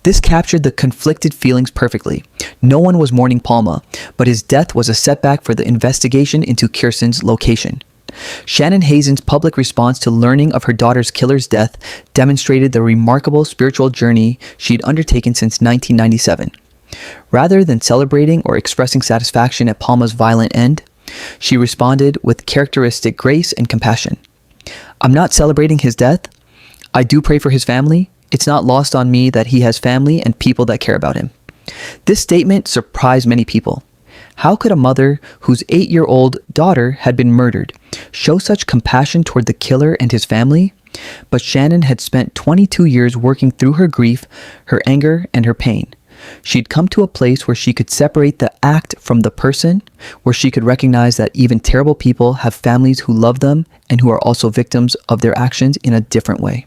This captured the conflicted feelings perfectly. No one was mourning Palma, but his death was a setback for the investigation into Kirsten's location. Shannon Hazen's public response to learning of her daughter's killer's death demonstrated the remarkable spiritual journey she'd undertaken since 1997. Rather than celebrating or expressing satisfaction at Palma's violent end, she responded with characteristic grace and compassion. I'm not celebrating his death. I do pray for his family. It's not lost on me that he has family and people that care about him. This statement surprised many people. How could a mother whose 8-year-old daughter had been murdered show such compassion toward the killer and his family? But Shannon had spent 22 years working through her grief, her anger, and her pain. She'd come to a place where she could separate the act from the person, where she could recognize that even terrible people have families who love them and who are also victims of their actions in a different way.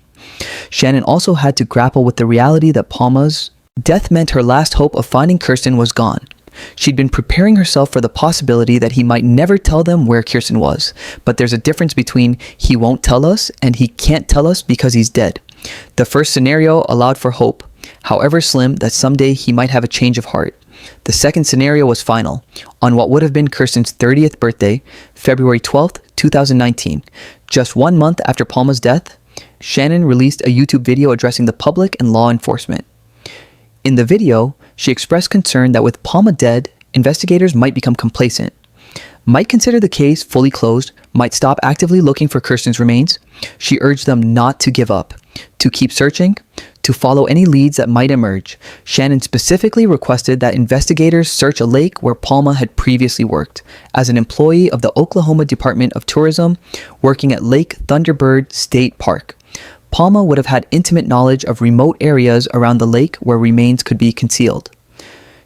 Shannon also had to grapple with the reality that Palma's death meant her last hope of finding Kirsten was gone. She'd been preparing herself for the possibility that he might never tell them where Kirsten was, but there's a difference between he won't tell us and he can't tell us because he's dead. The first scenario allowed for hope, however slim, that someday he might have a change of heart. The second scenario was final. On what would have been Kirsten's 30th birthday, February 12th, 2019, just 1 month after Palma's death, Shannon released a YouTube video addressing the public and law enforcement. In the video, she expressed concern that with Palma dead, investigators might become complacent, might consider the case fully closed, might stop actively looking for Kirsten's remains. She urged them not to give up, to keep searching, to follow any leads that might emerge. Shannon specifically requested that investigators search a lake where Palma had previously worked, as an employee of the Oklahoma Department of Tourism working at Lake Thunderbird State Park. Palma would have had intimate knowledge of remote areas around the lake where remains could be concealed.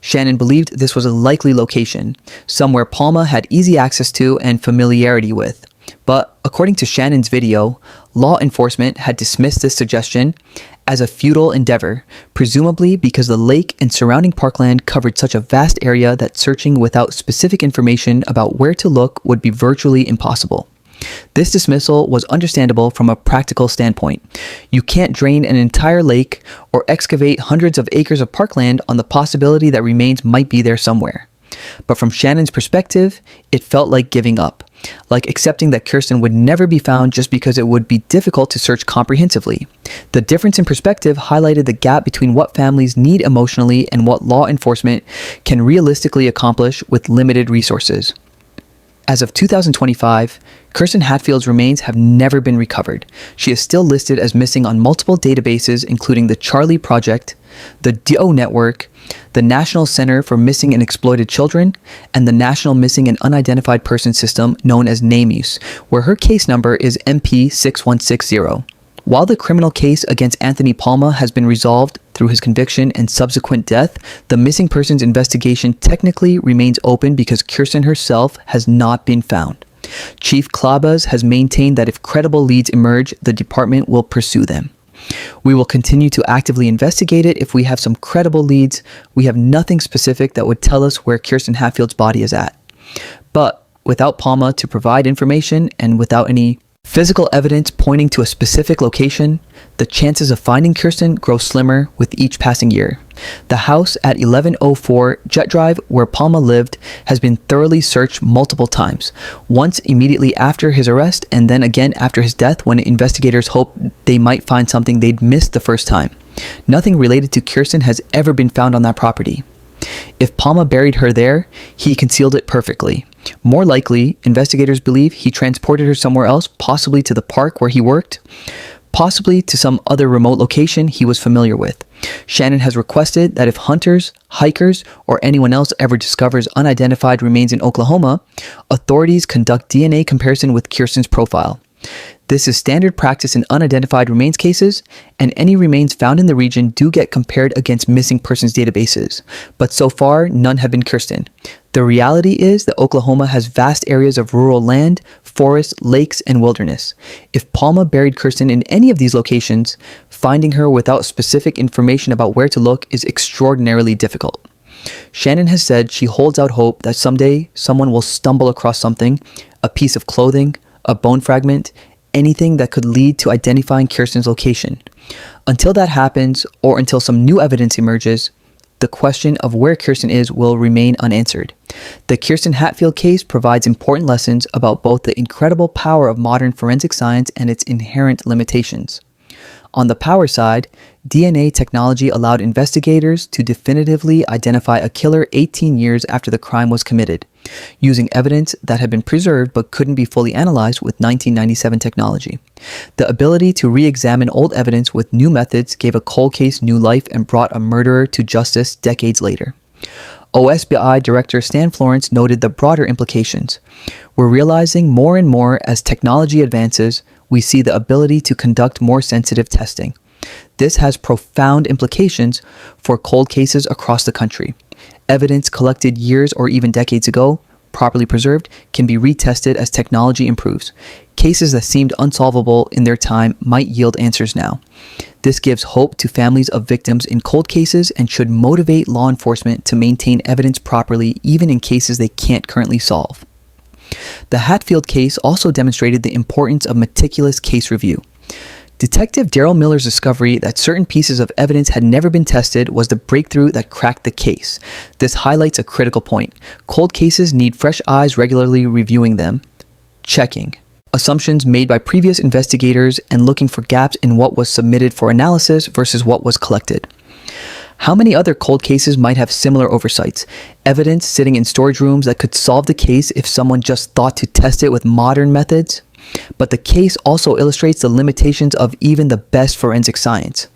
Shannon believed this was a likely location, somewhere Palma had easy access to and familiarity with. But according to Shannon's video, law enforcement had dismissed this suggestion as a futile endeavor, presumably because the lake and surrounding parkland covered such a vast area that searching without specific information about where to look would be virtually impossible. This dismissal was understandable from a practical standpoint. You can't drain an entire lake or excavate hundreds of acres of parkland on the possibility that remains might be there somewhere. But from Shannon's perspective, it felt like giving up, like accepting that Kirsten would never be found just because it would be difficult to search comprehensively. The difference in perspective highlighted the gap between what families need emotionally and what law enforcement can realistically accomplish with limited resources. As of 2025, Kirsten Hatfield's remains have never been recovered. She is still listed as missing on multiple databases, including the Charlie Project, the DO Network, the National Center for Missing and Exploited Children, and the National Missing and Unidentified Person System known as NAMUS, where her case number is MP6160. While the criminal case against Anthony Palma has been resolved through his conviction and subsequent death, the missing persons investigation technically remains open because Kirsten herself has not been found. Chief Klabes has maintained that if credible leads emerge, the department will pursue them. We will continue to actively investigate it if we have some credible leads. We have nothing specific that would tell us where Kirsten Hatfield's body is at. But without Palma to provide information and without any physical evidence pointing to a specific location, the chances of finding Kirsten grow slimmer with each passing year. The house at 1104 Jet Drive, where Palma lived, has been thoroughly searched multiple times, once immediately after his arrest and then again after his death when investigators hoped they might find something they'd missed the first time. Nothing related to Kirsten has ever been found on that property. If Palma buried her there, he concealed it perfectly. More likely, investigators believe he transported her somewhere else, possibly to the park where he worked. possibly to some other remote location he was familiar with. Shannon has requested that if hunters, hikers, or anyone else ever discovers unidentified remains in Oklahoma, authorities conduct DNA comparison with Kirsten's profile. This is standard practice in unidentified remains cases, and any remains found in the region do get compared against missing persons databases. But so far, none have been Kirsten. The reality is that Oklahoma has vast areas of rural land, forests, lakes, and wilderness. If Palma buried Kirsten in any of these locations, finding her without specific information about where to look is extraordinarily difficult. Shannon has said she holds out hope that someday someone will stumble across something, a piece of clothing, a bone fragment, anything that could lead to identifying Kirsten's location. Until that happens, or until some new evidence emerges, the question of where Kirsten is will remain unanswered. The Kirsten Hatfield case provides important lessons about both the incredible power of modern forensic science and its inherent limitations. On the power side, DNA technology allowed investigators to definitively identify a killer 18 years after the crime was committed, using evidence that had been preserved but couldn't be fully analyzed with 1997 technology. The ability to re-examine old evidence with new methods gave a cold case new life and brought a murderer to justice decades later. OSBI Director Stan Florence noted the broader implications. We're realizing more and more as technology advances, we see the ability to conduct more sensitive testing. This has profound implications for cold cases across the country. Evidence collected years or even decades ago, properly preserved, can be retested as technology improves. Cases that seemed unsolvable in their time might yield answers now. This gives hope to families of victims in cold cases and should motivate law enforcement to maintain evidence properly even in cases they can't currently solve. The Hatfield case also demonstrated the importance of meticulous case review. Detective Daryl Miller's discovery that certain pieces of evidence had never been tested was the breakthrough that cracked the case. This highlights a critical point. Cold cases need fresh eyes regularly reviewing them, checking assumptions made by previous investigators, and looking for gaps in what was submitted for analysis versus what was collected. How many other cold cases might have similar oversights? Evidence sitting in storage rooms that could solve the case if someone just thought to test it with modern methods? But the case also illustrates the limitations of even the best forensic science.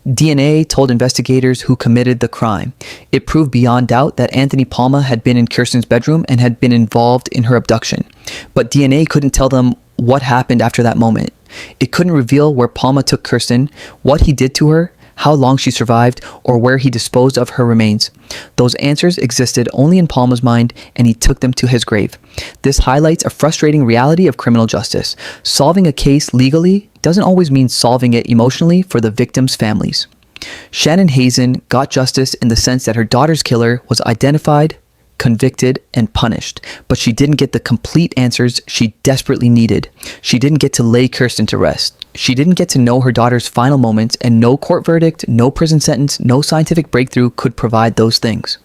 DNA told investigators who committed the crime. It proved beyond doubt that Anthony Palma had been in Kirsten's bedroom and had been involved in her abduction. But DNA couldn't tell them what happened after that moment. It couldn't reveal where Palma took Kirsten, what he did to her, how long she survived, or where he disposed of her remains. Those answers existed only in Palma's mind, and he took them to his grave. This highlights a frustrating reality of criminal justice. Solving a case legally doesn't always mean solving it emotionally for the victims' families. Shannon Hazen got justice in the sense that her daughter's killer was identified, convicted, and punished, but she didn't get the complete answers she desperately needed. She didn't get to lay Kirsten to rest. She didn't get to know her daughter's final moments, and no court verdict, no prison sentence, no scientific breakthrough could provide those things.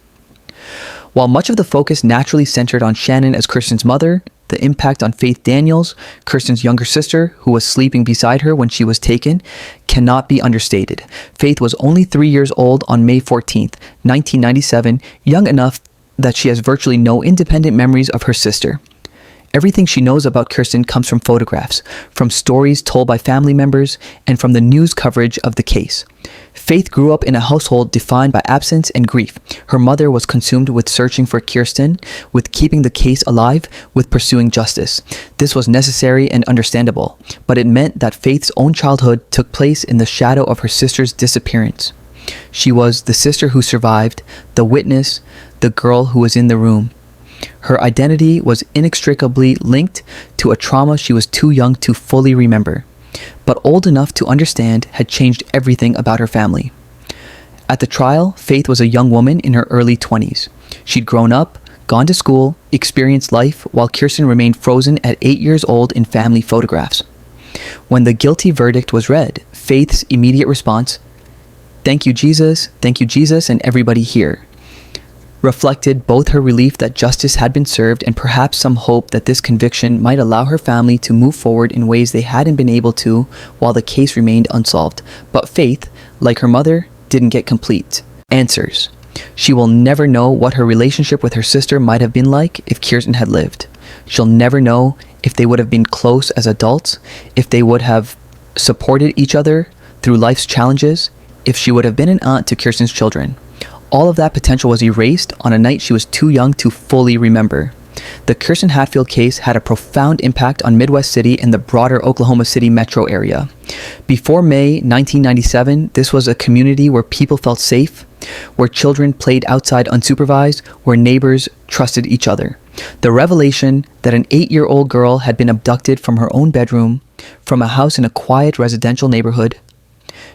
While much of the focus naturally centered on Shannon as Kirsten's mother, the impact on Faith Daniels, Kirsten's younger sister, who was sleeping beside her when she was taken, cannot be understated. Faith was only 3 years old on May 14th, 1997, young enough that she has virtually no independent memories of her sister. Everything she knows about Kirsten comes from photographs, from stories told by family members, and from the news coverage of the case. Faith grew up in a household defined by absence and grief. Her mother was consumed with searching for Kirsten, with keeping the case alive, with pursuing justice. This was necessary and understandable, but it meant that Faith's own childhood took place in the shadow of her sister's disappearance. She was the sister who survived, the witness, the girl who was in the room. Her identity was inextricably linked to a trauma she was too young to fully remember, but old enough to understand had changed everything about her family. At the trial, Faith was a young woman in her early 20s. She'd grown up, gone to school, experienced life, while Kirsten remained frozen at 8 years old in family photographs. When the guilty verdict was read, Faith's immediate response, thank you, Jesus, and everybody here," reflected both her relief that justice had been served and perhaps some hope that this conviction might allow her family to move forward in ways they hadn't been able to while the case remained unsolved. But Faith, like her mother, didn't get complete answers. She will never know what her relationship with her sister might have been like if Kirsten had lived. She'll never know if they would have been close as adults, if they would have supported each other through life's challenges, if she would have been an aunt to Kirsten's children. All of that potential was erased on a night she was too young to fully remember. The Kirsten Hatfield case had a profound impact on Midwest City and the broader Oklahoma City metro area. Before May 1997, this was a community where people felt safe, where children played outside unsupervised, where neighbors trusted each other. The revelation that an 8-year-old girl had been abducted from her own bedroom, from a house in a quiet residential neighborhood,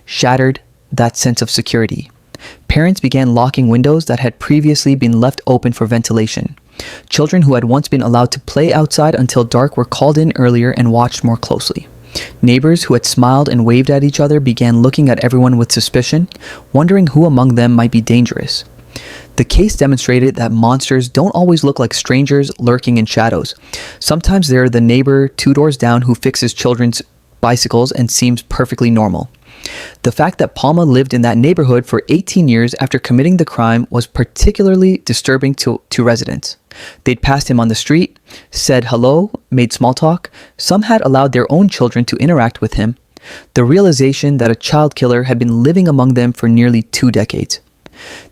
shattered that sense of security. Parents began locking windows that had previously been left open for ventilation. Children who had once been allowed to play outside until dark were called in earlier and watched more closely. Neighbors who had smiled and waved at each other began looking at everyone with suspicion, wondering who among them might be dangerous. The case demonstrated that monsters don't always look like strangers lurking in shadows. Sometimes they're the neighbor 2 doors down who fixes children's bicycles and seems perfectly normal. The fact that Palma lived in that neighborhood for 18 years after committing the crime was particularly disturbing to residents. They'd passed him on the street, said hello, made small talk. Some had allowed their own children to interact with him. The realization that a child killer had been living among them for nearly 2 decades.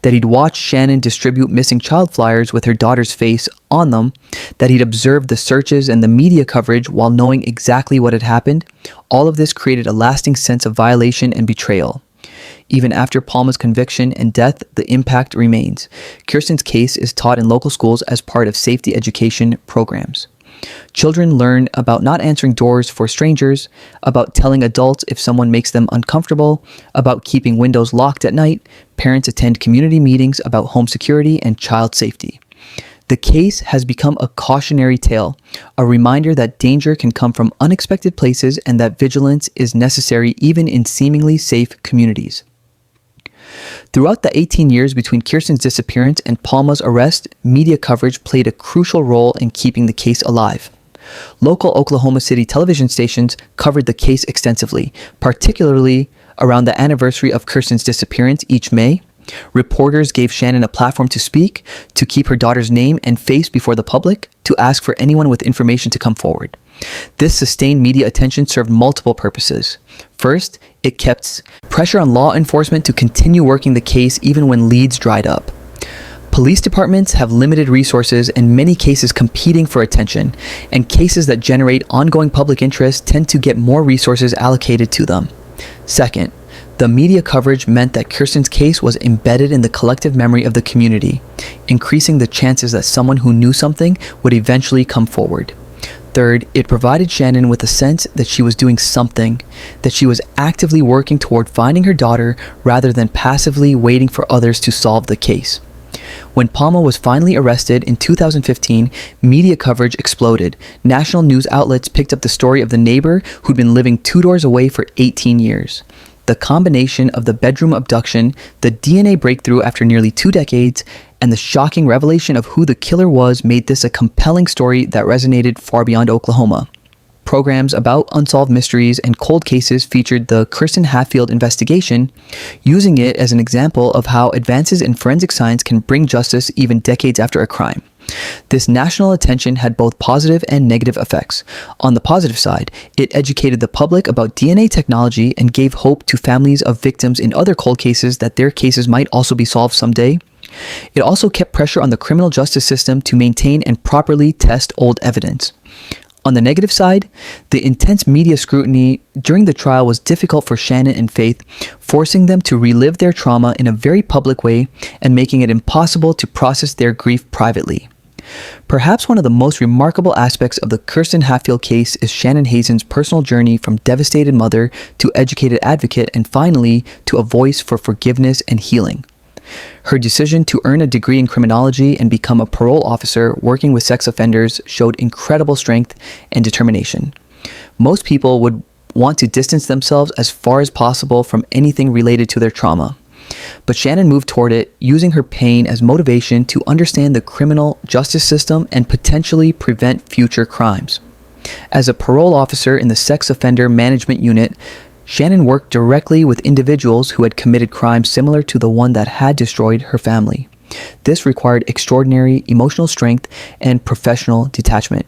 That he'd watched Shannon distribute missing child flyers with her daughter's face on them, that he'd observed the searches and the media coverage while knowing exactly what had happened, all of this created a lasting sense of violation and betrayal. Even after Palma's conviction and death, the impact remains. Kirsten's case is taught in local schools as part of safety education programs. Children learn about not answering doors for strangers, about telling adults if someone makes them uncomfortable, about keeping windows locked at night. Parents attend community meetings about home security and child safety. The case has become a cautionary tale, a reminder that danger can come from unexpected places and that vigilance is necessary even in seemingly safe communities. Throughout the 18 years between Kirsten's disappearance and Palma's arrest, media coverage played a crucial role in keeping the case alive. Local Oklahoma City television stations covered the case extensively, particularly around the anniversary of Kirsten's disappearance each May. Reporters gave Shannon a platform to speak, to keep her daughter's name and face before the public, to ask for anyone with information to come forward. This sustained media attention served multiple purposes. First, it kept pressure on law enforcement to continue working the case even when leads dried up. Police departments have limited resources and many cases competing for attention, and cases that generate ongoing public interest tend to get more resources allocated to them. Second, the media coverage meant that Kirsten's case was embedded in the collective memory of the community, increasing the chances that someone who knew something would eventually come forward. Third, it provided Shannon with a sense that she was doing something, that she was actively working toward finding her daughter rather than passively waiting for others to solve the case. When Palma was finally arrested in 2015, media coverage exploded. National news outlets picked up the story of the neighbor who'd been living 2 doors away for 18 years. The combination of the bedroom abduction, the DNA breakthrough after nearly 2 decades, and the shocking revelation of who the killer was made this a compelling story that resonated far beyond Oklahoma. Programs about unsolved mysteries and cold cases featured the Kirsten Hatfield investigation, using it as an example of how advances in forensic science can bring justice even decades after a crime. This national attention had both positive and negative effects. On the positive side, it educated the public about DNA technology and gave hope to families of victims in other cold cases that their cases might also be solved someday. It also kept pressure on the criminal justice system to maintain and properly test old evidence. On the negative side, the intense media scrutiny during the trial was difficult for Shannon and Faith, forcing them to relive their trauma in a very public way and making it impossible to process their grief privately. Perhaps one of the most remarkable aspects of the Kirsten Hatfield case is Shannon Hazen's personal journey from devastated mother to educated advocate and finally to a voice for forgiveness and healing. Her decision to earn a degree in criminology and become a parole officer working with sex offenders showed incredible strength and determination. Most people would want to distance themselves as far as possible from anything related to their trauma. But Shannon moved toward it, using her pain as motivation to understand the criminal justice system and potentially prevent future crimes. As a parole officer in the sex offender management unit, Shannon worked directly with individuals who had committed crimes similar to the one that had destroyed her family. This required extraordinary emotional strength and professional detachment.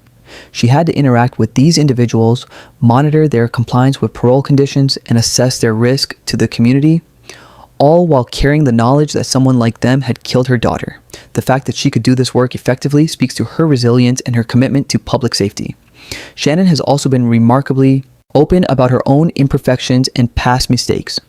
She had to interact with these individuals, monitor their compliance with parole conditions, and assess their risk to the community, all while carrying the knowledge that someone like them had killed her daughter. The fact that she could do this work effectively speaks to her resilience and her commitment to public safety. Shannon has also been remarkably open about her own imperfections and past mistakes.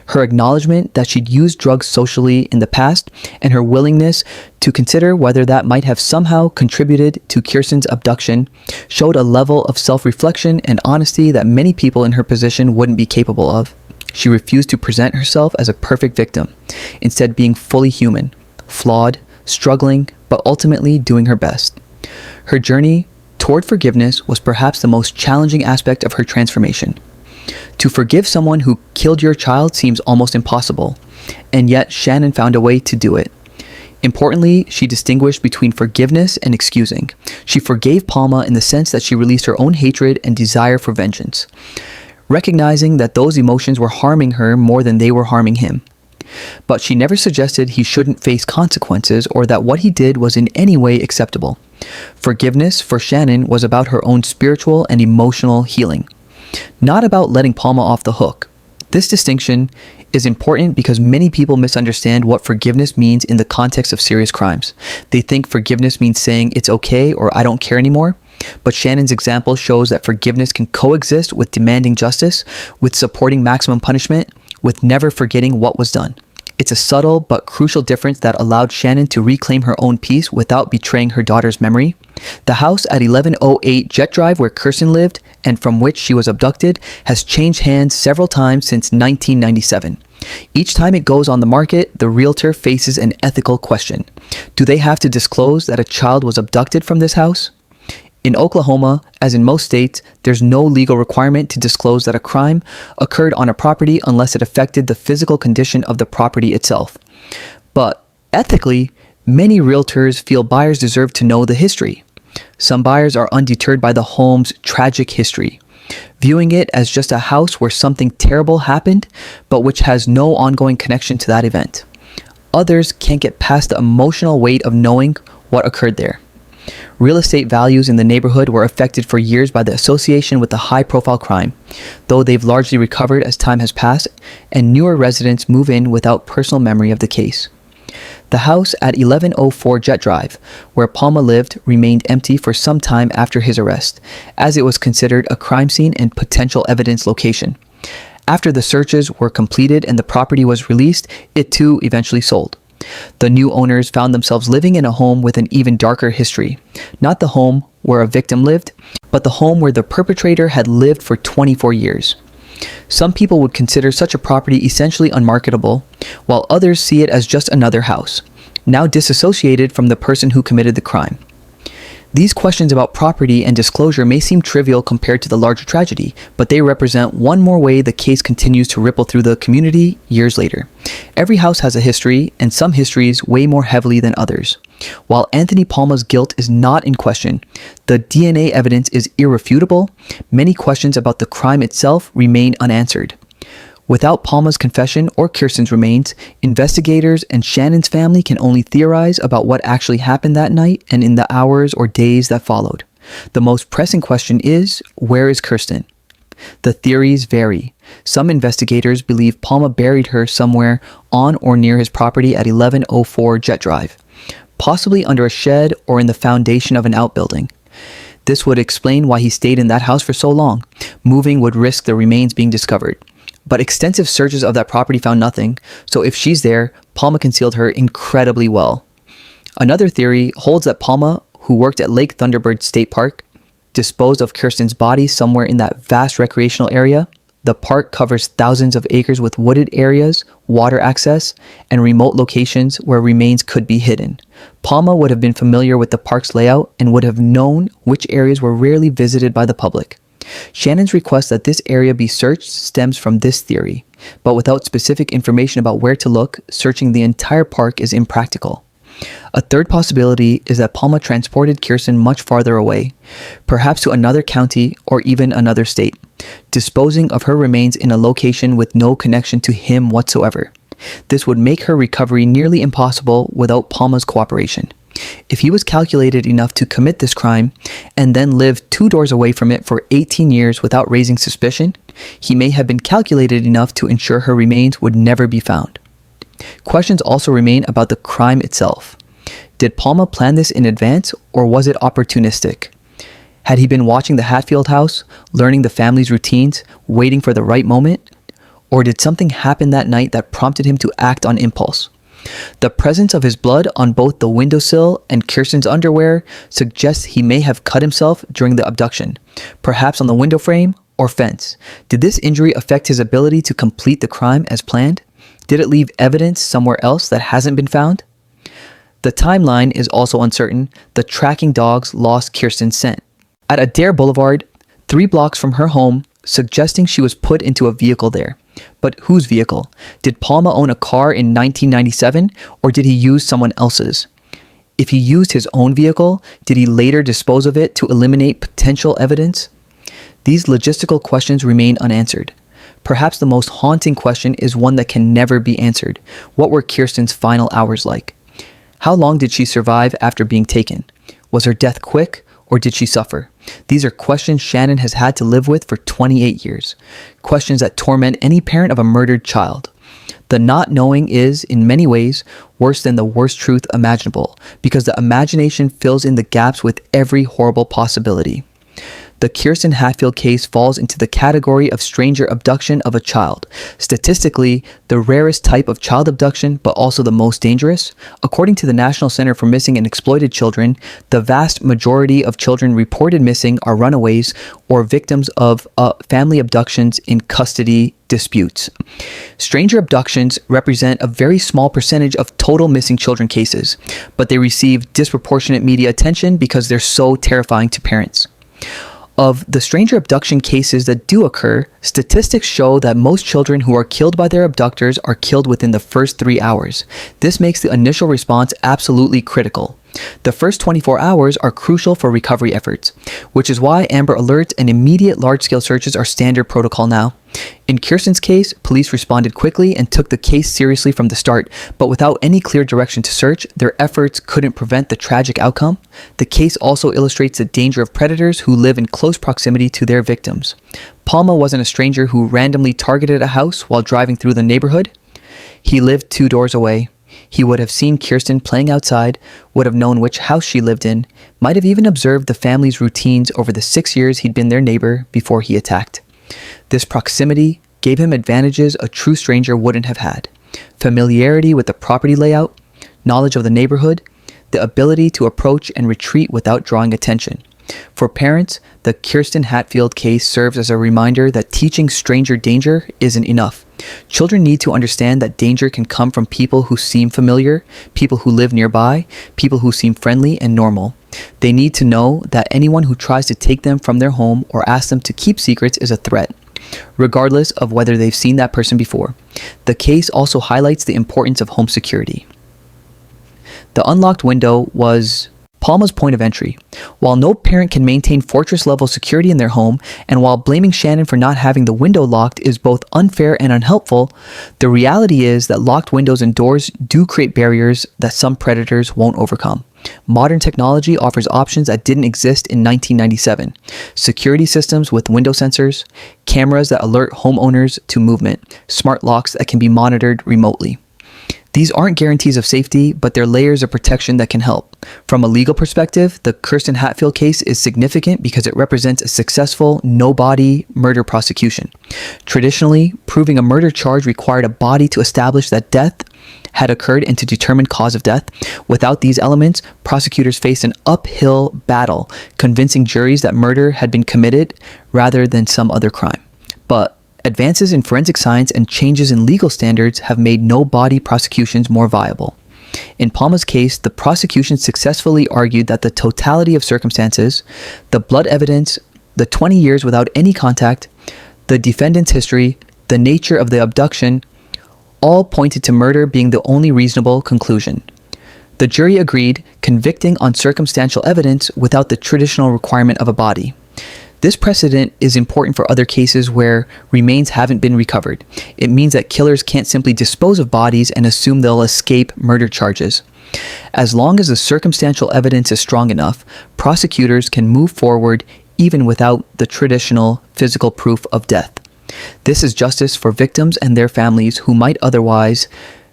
Her acknowledgement that she'd used drugs socially in the past, and her willingness to consider whether that might have somehow contributed to Kirsten's abduction, showed a level of self-reflection and honesty that many people in her position wouldn't be capable of. She refused to present herself as a perfect victim, instead being fully human, flawed, struggling, but ultimately doing her best. Her journey toward forgiveness was perhaps the most challenging aspect of her transformation. To forgive someone who killed your child seems almost impossible, and yet Shannon found a way to do it. Importantly, she distinguished between forgiveness and excusing. She forgave Palma in the sense that she released her own hatred and desire for vengeance, recognizing that those emotions were harming her more than they were harming him. But she never suggested he shouldn't face consequences or that what he did was in any way acceptable. Forgiveness for Shannon was about her own spiritual and emotional healing, not about letting Palma off the hook. This distinction is important because many people misunderstand what forgiveness means in the context of serious crimes. They think forgiveness means saying it's okay or I don't care anymore. But Shannon's example shows that forgiveness can coexist with demanding justice, with supporting maximum punishment, with never forgetting what was done. It's a subtle but crucial difference that allowed Shannon to reclaim her own peace without betraying her daughter's memory. The house at 1108 Jet Drive where Kirsten lived and from which she was abducted has changed hands several times since 1997. Each time it goes on the market, the realtor faces an ethical question. Do they have to disclose that a child was abducted from this house? In Oklahoma, as in most states, there's no legal requirement to disclose that a crime occurred on a property unless it affected the physical condition of the property itself. But ethically, many realtors feel buyers deserve to know the history. Some buyers are undeterred by the home's tragic history, viewing it as just a house where something terrible happened, but which has no ongoing connection to that event. Others can't get past the emotional weight of knowing what occurred there. Real estate values in the neighborhood were affected for years by the association with the high-profile crime, though they've largely recovered as time has passed, and newer residents move in without personal memory of the case. The house at 1104 Jet Drive, where Palma lived, remained empty for some time after his arrest, as it was considered a crime scene and potential evidence location. After the searches were completed and the property was released, it too eventually sold. The new owners found themselves living in a home with an even darker history. Not the home where a victim lived, but the home where the perpetrator had lived for 24 years. Some people would consider such a property essentially unmarketable, while others see it as just another house, now disassociated from the person who committed the crime. These questions about property and disclosure may seem trivial compared to the larger tragedy, but they represent one more way the case continues to ripple through the community years later. Every house has a history, and some histories weigh more heavily than others. While Anthony Palma's guilt is not in question, the DNA evidence is irrefutable. Many questions about the crime itself remain unanswered. Without Palma's confession or Kirsten's remains, investigators and Shannon's family can only theorize about what actually happened that night and in the hours or days that followed. The most pressing question is, where is Kirsten? The theories vary. Some investigators believe Palma buried her somewhere on or near his property at 1104 Jet Drive, possibly under a shed or in the foundation of an outbuilding. This would explain why he stayed in that house for so long. Moving would risk the remains being discovered. But extensive searches of that property found nothing, so if she's there, Palma concealed her incredibly well. Another theory holds that Palma, who worked at Lake Thunderbird State Park, disposed of Kirsten's body somewhere in that vast recreational area. The park covers thousands of acres with wooded areas, water access, and remote locations where remains could be hidden. Palma would have been familiar with the park's layout and would have known which areas were rarely visited by the public. Shannon's request that this area be searched stems from this theory, but without specific information about where to look, searching the entire park is impractical. A third possibility is that Palma transported Kirsten much farther away, perhaps to another county or even another state, disposing of her remains in a location with no connection to him whatsoever. This would make her recovery nearly impossible without Palma's cooperation. If he was calculated enough to commit this crime and then live 2 doors away from it for 18 years without raising suspicion, he may have been calculated enough to ensure her remains would never be found. Questions also remain about the crime itself. Did Palma plan this in advance, or was it opportunistic? Had he been watching the Hatfield house, learning the family's routines, waiting for the right moment? Or did something happen that night that prompted him to act on impulse? The presence of his blood on both the windowsill and Kirsten's underwear suggests he may have cut himself during the abduction, perhaps on the window frame or fence. Did this injury affect his ability to complete the crime as planned? Did it leave evidence somewhere else that hasn't been found? The timeline is also uncertain. The tracking dogs lost Kirsten's scent at Adair Boulevard, 3 blocks from her home, suggesting she was put into a vehicle there. But whose vehicle? Did Palma own a car in 1997, or did he use someone else's? If he used his own vehicle, did he later dispose of it to eliminate potential evidence? These logistical questions remain unanswered. Perhaps the most haunting question is one that can never be answered. What were Kirsten's final hours like? How long did she survive after being taken? Was her death quick, or did she suffer? These are questions Shannon has had to live with for 28 years. Questions that torment any parent of a murdered child. The not knowing is, in many ways, worse than the worst truth imaginable, because the imagination fills in the gaps with every horrible possibility. The Kirsten Hatfield case falls into the category of stranger abduction of a child. Statistically, the rarest type of child abduction, but also the most dangerous. According to the National Center for Missing and Exploited Children, the vast majority of children reported missing are runaways or victims of family abductions in custody disputes. Stranger abductions represent a very small percentage of total missing children cases, but they receive disproportionate media attention because they're so terrifying to parents. Of the stranger abduction cases that do occur, statistics show that most children who are killed by their abductors are killed within the first 3 hours. This makes the initial response absolutely critical. The first 24 hours are crucial for recovery efforts, which is why Amber Alerts and immediate large-scale searches are standard protocol now. In Kirsten's case, police responded quickly and took the case seriously from the start, but without any clear direction to search, their efforts couldn't prevent the tragic outcome. The case also illustrates the danger of predators who live in close proximity to their victims. Palma wasn't a stranger who randomly targeted a house while driving through the neighborhood. He lived 2 doors away. He would have seen Kirsten playing outside, would have known which house she lived in, might have even observed the family's routines over the 6 years he'd been their neighbor before he attacked. This proximity gave him advantages a true stranger wouldn't have had. Familiarity with the property layout, knowledge of the neighborhood, the ability to approach and retreat without drawing attention. For parents, the Kirsten Hatfield case serves as a reminder that teaching stranger danger isn't enough. Children need to understand that danger can come from people who seem familiar, people who live nearby, people who seem friendly and normal. They need to know that anyone who tries to take them from their home or ask them to keep secrets is a threat, regardless of whether they've seen that person before. The case also highlights the importance of home security. The unlocked window was Palma's point of entry. While no parent can maintain fortress-level security in their home, and while blaming Shannon for not having the window locked is both unfair and unhelpful, the reality is that locked windows and doors do create barriers that some predators won't overcome. Modern technology offers options that didn't exist in 1997. Security systems with window sensors, cameras that alert homeowners to movement, smart locks that can be monitored remotely. These aren't guarantees of safety, but they're layers of protection that can help. From a legal perspective, the Kirsten Hatfield case is significant because it represents a successful no-body murder prosecution. Traditionally, proving a murder charge required a body to establish that death had occurred and to determine cause of death. Without these elements, prosecutors faced an uphill battle, convincing juries that murder had been committed rather than some other crime. But advances in forensic science and changes in legal standards have made no-body prosecutions more viable. In Palma's case, the prosecution successfully argued that the totality of circumstances, the blood evidence, the 20 years without any contact, the defendant's history, the nature of the abduction, all pointed to murder being the only reasonable conclusion. The jury agreed, convicting on circumstantial evidence without the traditional requirement of a body. This precedent is important for other cases where remains haven't been recovered. It means that killers can't simply dispose of bodies and assume they'll escape murder charges. As long as the circumstantial evidence is strong enough, prosecutors can move forward even without the traditional physical proof of death. This is justice for victims and their families who might otherwise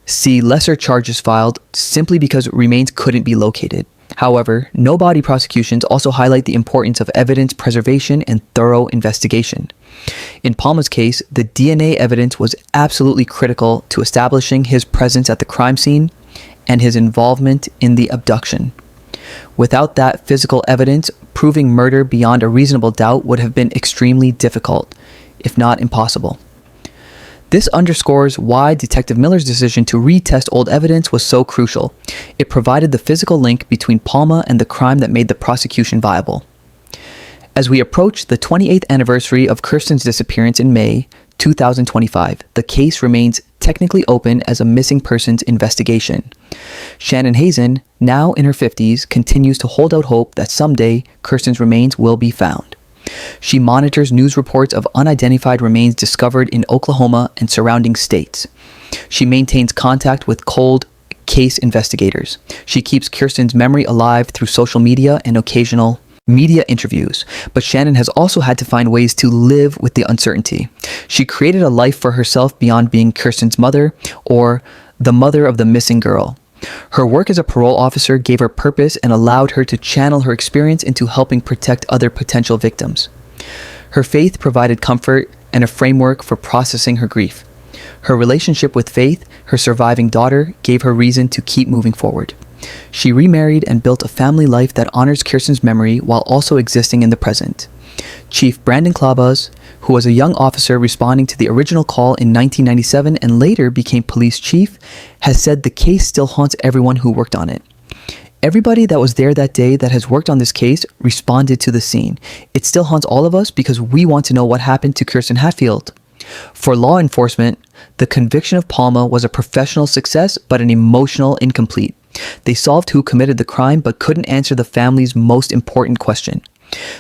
see lesser charges filed simply because remains couldn't be located. However, no body prosecutions also highlight the importance of evidence preservation and thorough investigation. In Palma's case, the DNA evidence was absolutely critical to establishing his presence at the crime scene and his involvement in the abduction. Without that physical evidence, proving murder beyond a reasonable doubt would have been extremely difficult, if not impossible. This underscores why Detective Miller's decision to retest old evidence was so crucial. It provided the physical link between Palma and the crime that made the prosecution viable. As we approach the 28th anniversary of Kirsten's disappearance in May 2025, the case remains technically open as a missing persons investigation. Shannon Hazen, now in her 50s, continues to hold out hope that someday Kirsten's remains will be found. She monitors news reports of unidentified remains discovered in Oklahoma and surrounding states. She maintains contact with cold case investigators. She keeps Kirsten's memory alive through social media and occasional media interviews, but Shannon has also had to find ways to live with the uncertainty. She created a life for herself beyond being Kirsten's mother or the mother of the missing girl. Her work as a parole officer gave her purpose and allowed her to channel her experience into helping protect other potential victims. Her faith provided comfort and a framework for processing her grief. Her relationship with Faith, her surviving daughter, gave her reason to keep moving forward. She remarried and built a family life that honors Kirsten's memory while also existing in the present. Chief Brandon Klabas, who was a young officer responding to the original call in 1997 and later became police chief, has said the case still haunts everyone who worked on it. Everybody that was there that day that has worked on this case responded to the scene. It still haunts all of us because we want to know what happened to Kirsten Hatfield. For law enforcement, the conviction of Palma was a professional success but an emotional incomplete. They solved who committed the crime but couldn't answer the family's most important question.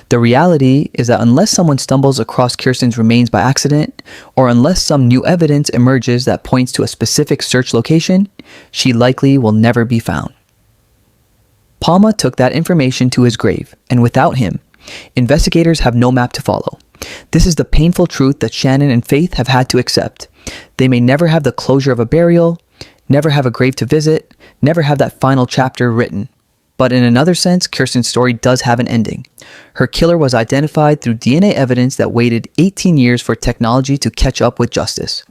The reality is that unless someone stumbles across Kirsten's remains by accident, or unless some new evidence emerges that points to a specific search location, she likely will never be found. Palma took that information to his grave, and without him, investigators have no map to follow. This is the painful truth that Shannon and Faith have had to accept. They may never have the closure of a burial, never have a grave to visit, never have that final chapter written. But in another sense, Kirsten's story does have an ending. Her killer was identified through DNA evidence that waited 18 years for technology to catch up with justice.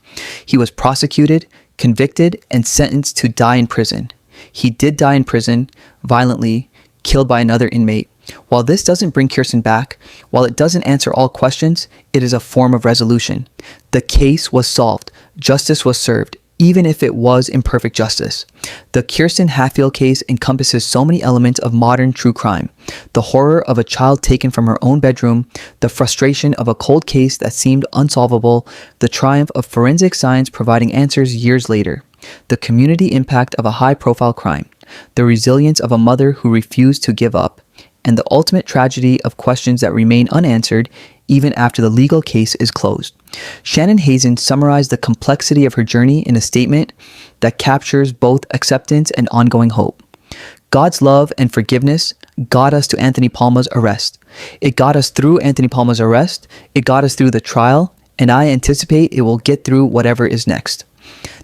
He was prosecuted, convicted, and sentenced to die in prison. He did die in prison, violently, killed by another inmate. While this doesn't bring Kirsten back, while it doesn't answer all questions, it is a form of resolution. The case was solved. Justice was served, even if it was imperfect justice. The Kirsten Hatfield case encompasses so many elements of modern true crime. The horror of a child taken from her own bedroom, the frustration of a cold case that seemed unsolvable, the triumph of forensic science providing answers years later, the community impact of a high-profile crime, the resilience of a mother who refused to give up, and the ultimate tragedy of questions that remain unanswered even after the legal case is closed. Shannon Hazen summarized the complexity of her journey in a statement that captures both acceptance and ongoing hope. God's love and forgiveness got us to Anthony Palma's arrest. It got us through Anthony Palma's arrest. It got us through the trial, and I anticipate it will get through whatever is next.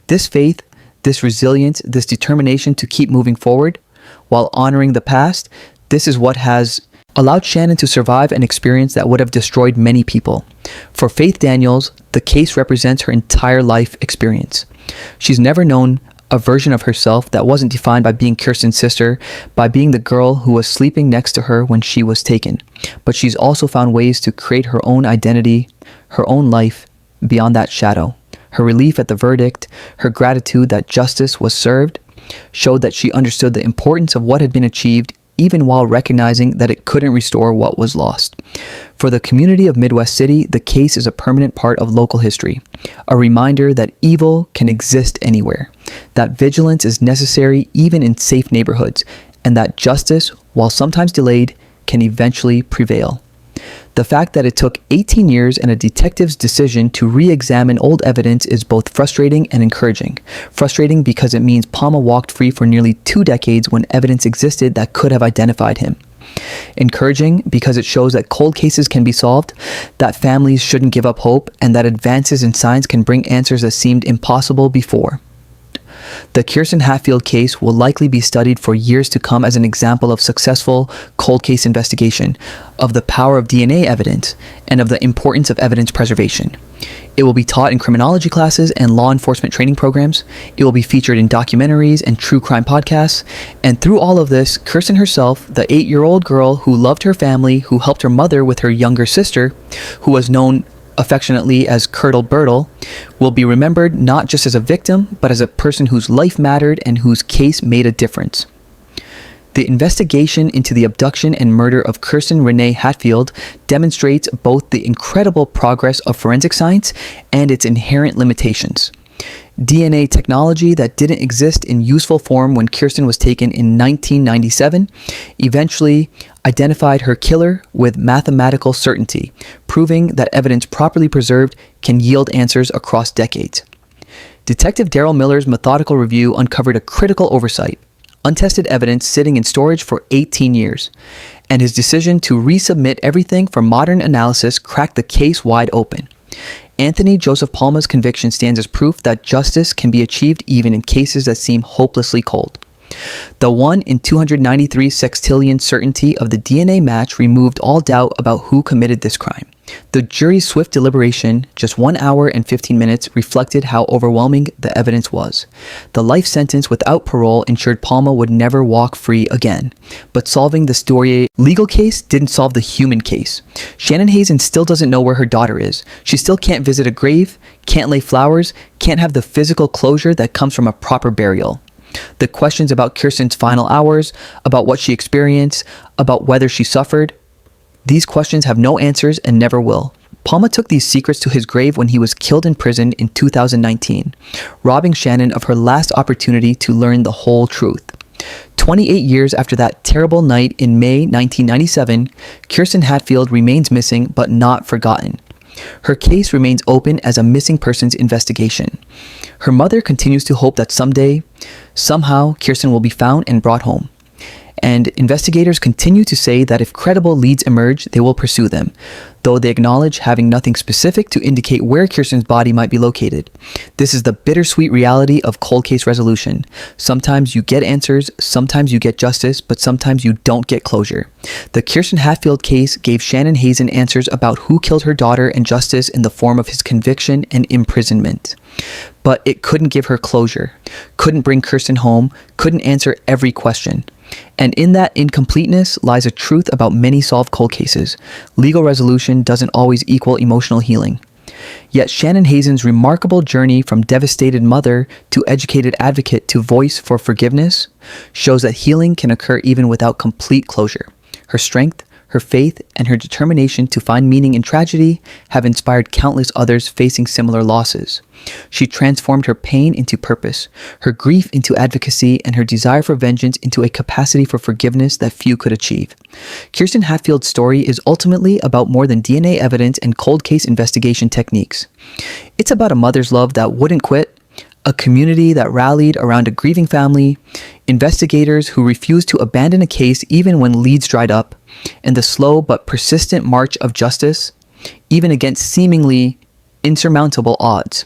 This faith, this resilience, this determination to keep moving forward while honoring the past, this is what has allowed Shannon to survive an experience that would have destroyed many people. For Faith Daniels, the case represents her entire life experience. She's never known a version of herself that wasn't defined by being Kirsten's sister, by being the girl who was sleeping next to her when she was taken. But she's also found ways to create her own identity, her own life beyond that shadow. Her relief at the verdict, her gratitude that justice was served, showed that she understood the importance of what had been achieved even while recognizing that it couldn't restore what was lost. For the community of Midwest City, the case is a permanent part of local history, a reminder that evil can exist anywhere, that vigilance is necessary even in safe neighborhoods, and that justice, while sometimes delayed, can eventually prevail. The fact that it took 18 years and a detective's decision to re-examine old evidence is both frustrating and encouraging. Frustrating because it means Palma walked free for nearly 2 decades when evidence existed that could have identified him. Encouraging because it shows that cold cases can be solved, that families shouldn't give up hope, and that advances in science can bring answers that seemed impossible before. The Kirsten Hatfield case will likely be studied for years to come as an example of successful cold case investigation, of the power of DNA evidence, and of the importance of evidence preservation. It will be taught in criminology classes and law enforcement training programs. It will be featured in documentaries and true crime podcasts. And through all of this, Kirsten herself, the 8-year-old girl who loved her family, who helped her mother with her younger sister, who was known affectionately as Curdle Birdle, will be remembered not just as a victim, but as a person whose life mattered and whose case made a difference. The investigation into the abduction and murder of Kirsten Renee Hatfield demonstrates both the incredible progress of forensic science and its inherent limitations. DNA technology that didn't exist in useful form when Kirsten was taken in 1997 eventually identified her killer with mathematical certainty, proving that evidence properly preserved can yield answers across decades. Detective Daryl Miller's methodical review uncovered a critical oversight: untested evidence sitting in storage for 18 years, and his decision to resubmit everything for modern analysis cracked the case wide open. Anthony Joseph Palma's conviction stands as proof that justice can be achieved even in cases that seem hopelessly cold. The 1 in 293 sextillion certainty of the DNA match removed all doubt about who committed this crime. The jury's swift deliberation, just 1 hour and 15 minutes, reflected how overwhelming the evidence was. The life sentence without parole ensured Palma would never walk free again. But solving the Stourier legal case didn't solve the human case. Shannon Hazen still doesn't know where her daughter is. She still can't visit a grave, can't lay flowers, can't have the physical closure that comes from a proper burial. The questions about Kirsten's final hours, about what she experienced, about whether she suffered, these questions have no answers and never will. Palma took these secrets to his grave when he was killed in prison in 2019, robbing Shannon of her last opportunity to learn the whole truth. 28 years after that terrible night in May 1997, Kirsten Hatfield remains missing but not forgotten. Her case remains open as a missing persons investigation. Her mother continues to hope that someday, somehow, Kirsten will be found and brought home. And investigators continue to say that if credible leads emerge, they will pursue them, though they acknowledge having nothing specific to indicate where Kirsten's body might be located. This is the bittersweet reality of cold case resolution. Sometimes you get answers, sometimes you get justice, but sometimes you don't get closure. The Kirsten Hatfield case gave Shannon Hazen answers about who killed her daughter and justice in the form of his conviction and imprisonment. But it couldn't give her closure, couldn't bring Kirsten home, couldn't answer every question. And in that incompleteness lies a truth about many solved cold cases. Legal resolution doesn't always equal emotional healing. Yet Shannon Hazen's remarkable journey from devastated mother to educated advocate to voice for forgiveness shows that healing can occur even without complete closure. Her strength, her faith, and her determination to find meaning in tragedy have inspired countless others facing similar losses. She transformed her pain into purpose, her grief into advocacy, and her desire for vengeance into a capacity for forgiveness that few could achieve. Kirsten Hatfield's story is ultimately about more than DNA evidence and cold case investigation techniques. It's about a mother's love that wouldn't quit, a community that rallied around a grieving family, investigators who refused to abandon a case even when leads dried up, and the slow but persistent march of justice, even against seemingly insurmountable odds.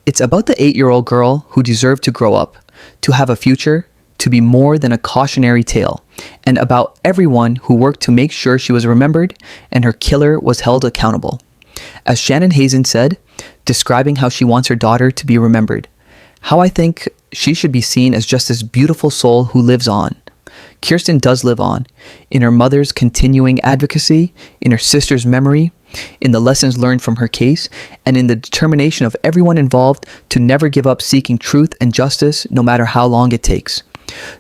It's about the 8-year-old girl who deserved to grow up, to have a future, to be more than a cautionary tale, and about everyone who worked to make sure she was remembered and her killer was held accountable. As Shannon Hazen said, describing how she wants her daughter to be remembered, how I think she should be seen as just this beautiful soul who lives on. Kirsten does live on, in her mother's continuing advocacy, in her sister's memory, in the lessons learned from her case, and in the determination of everyone involved to never give up seeking truth and justice no matter how long it takes.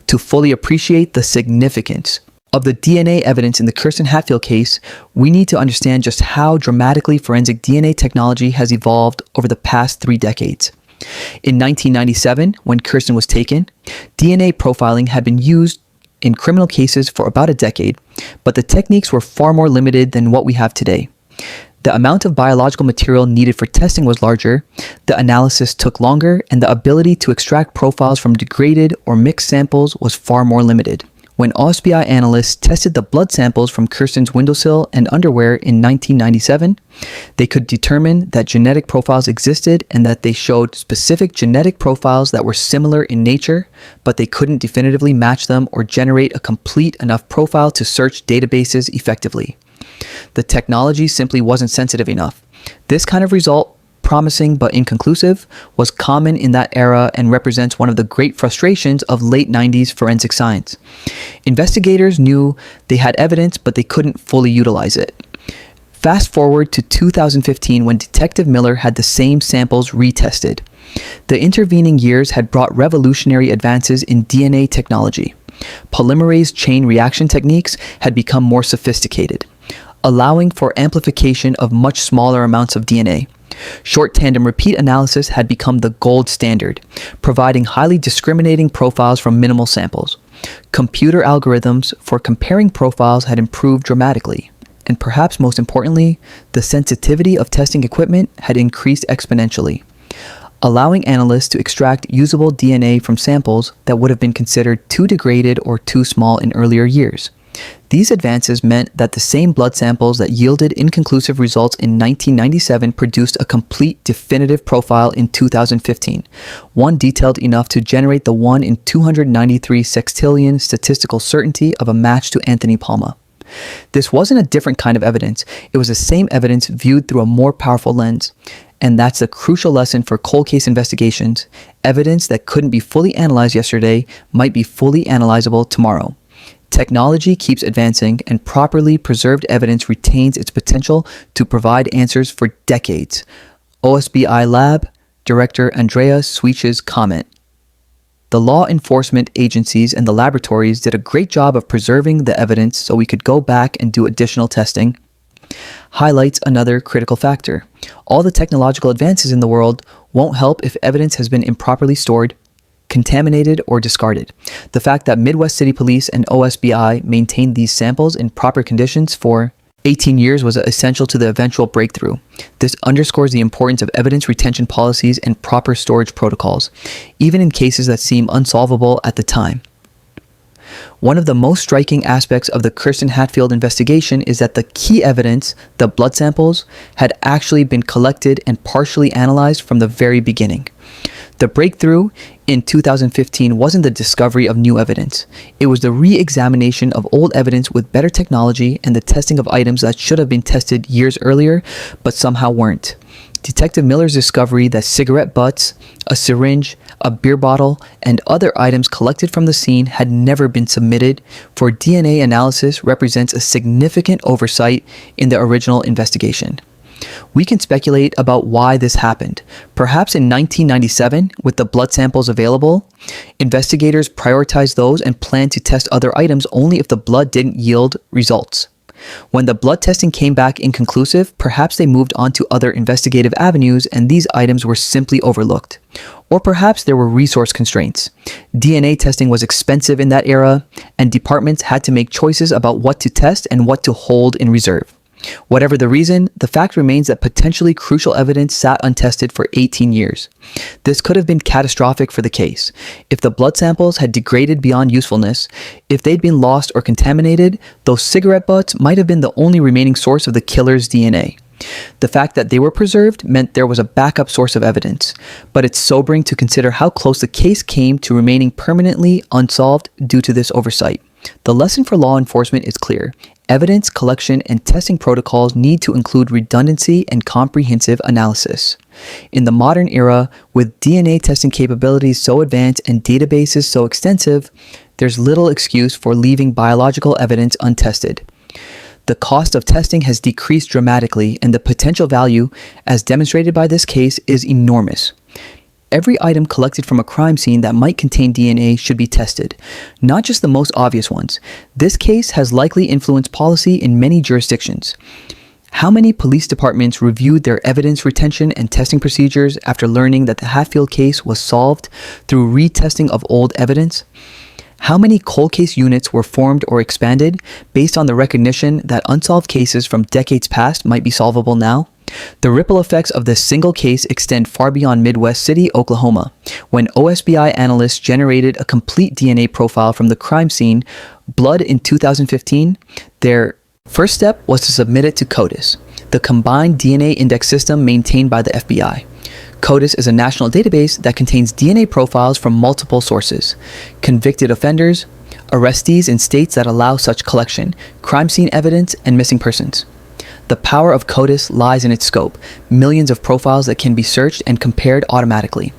To fully appreciate the significance of the DNA evidence in the Kirsten Hatfield case, we need to understand just how dramatically forensic DNA technology has evolved over the past 3 decades. In 1997, when Kirsten was taken, DNA profiling had been used in criminal cases for about a decade, but the techniques were far more limited than what we have today. The amount of biological material needed for testing was larger, the analysis took longer, and the ability to extract profiles from degraded or mixed samples was far more limited. When OSBI analysts tested the blood samples from Kirsten's windowsill and underwear in 1997, they could determine that genetic profiles existed and that they showed specific genetic profiles that were similar in nature, but they couldn't definitively match them or generate a complete enough profile to search databases effectively. The technology simply wasn't sensitive enough. This kind of result, promising but inconclusive, was common in that era and represents one of the great frustrations of late 90s forensic science. Investigators knew they had evidence, but they couldn't fully utilize it. Fast forward to 2015 when Detective Miller had the same samples retested. The intervening years had brought revolutionary advances in DNA technology. Polymerase chain reaction techniques had become more sophisticated, allowing for amplification of much smaller amounts of DNA. Short tandem repeat analysis had become the gold standard, providing highly discriminating profiles from minimal samples. Computer algorithms for comparing profiles had improved dramatically, and perhaps most importantly, the sensitivity of testing equipment had increased exponentially, allowing analysts to extract usable DNA from samples that would have been considered too degraded or too small in earlier years. These advances meant that the same blood samples that yielded inconclusive results in 1997 produced a complete definitive profile in 2015, one detailed enough to generate the 1 in 293 sextillion statistical certainty of a match to Anthony Palma. This wasn't a different kind of evidence, it was the same evidence viewed through a more powerful lens. And that's the crucial lesson for cold case investigations. Evidence that couldn't be fully analyzed yesterday might be fully analyzable tomorrow. Technology keeps advancing, and properly preserved evidence retains its potential to provide answers for decades. OSBI Lab Director Andrea Sweet's comment. The law enforcement agencies and the laboratories did a great job of preserving the evidence so we could go back and do additional testing. Highlights another critical factor. All the technological advances in the world won't help if evidence has been improperly stored, contaminated, or discarded. The fact that Midwest City Police and OSBI maintained these samples in proper conditions for 18 years was essential to the eventual breakthrough. This underscores the importance of evidence retention policies and proper storage protocols, even in cases that seem unsolvable at the time. One of the most striking aspects of the Kirsten Hatfield investigation is that the key evidence, the blood samples, had actually been collected and partially analyzed from the very beginning. The breakthrough in 2015 wasn't the discovery of new evidence. It was the re-examination of old evidence with better technology and the testing of items that should have been tested years earlier, but somehow weren't. Detective Miller's discovery that cigarette butts, a syringe, a beer bottle, and other items collected from the scene had never been submitted for DNA analysis represents a significant oversight in the original investigation. We can speculate about why this happened. Perhaps in 1997, with the blood samples available, investigators prioritized those and planned to test other items only if the blood didn't yield results. When the blood testing came back inconclusive, perhaps they moved on to other investigative avenues and these items were simply overlooked. Or perhaps there were resource constraints. DNA testing was expensive in that era, and departments had to make choices about what to test and what to hold in reserve. Whatever the reason, the fact remains that potentially crucial evidence sat untested for 18 years. This could have been catastrophic for the case. If the blood samples had degraded beyond usefulness, if they'd been lost or contaminated, those cigarette butts might have been the only remaining source of the killer's DNA. The fact that they were preserved meant there was a backup source of evidence, but it's sobering to consider how close the case came to remaining permanently unsolved due to this oversight. The lesson for law enforcement is clear. Evidence collection and testing protocols need to include redundancy and comprehensive analysis. In the modern era, with DNA testing capabilities so advanced and databases so extensive, there's little excuse for leaving biological evidence untested. The cost of testing has decreased dramatically, and the potential value, as demonstrated by this case, is enormous. Every item collected from a crime scene that might contain DNA should be tested, not just the most obvious ones. This case has likely influenced policy in many jurisdictions. How many police departments reviewed their evidence retention and testing procedures after learning that the Hatfield case was solved through retesting of old evidence? How many cold case units were formed or expanded based on the recognition that unsolved cases from decades past might be solvable now? The ripple effects of this single case extend far beyond Midwest City, Oklahoma, when OSBI analysts generated a complete DNA profile from the crime scene blood in 2015. Their first step was to submit it to CODIS, the combined DNA index system maintained by the FBI. CODIS is a national database that contains DNA profiles from multiple sources: convicted offenders, arrestees in states that allow such collection, crime scene evidence, and missing persons. The power of CODIS lies in its scope: millions of profiles that can be searched and compared automatically.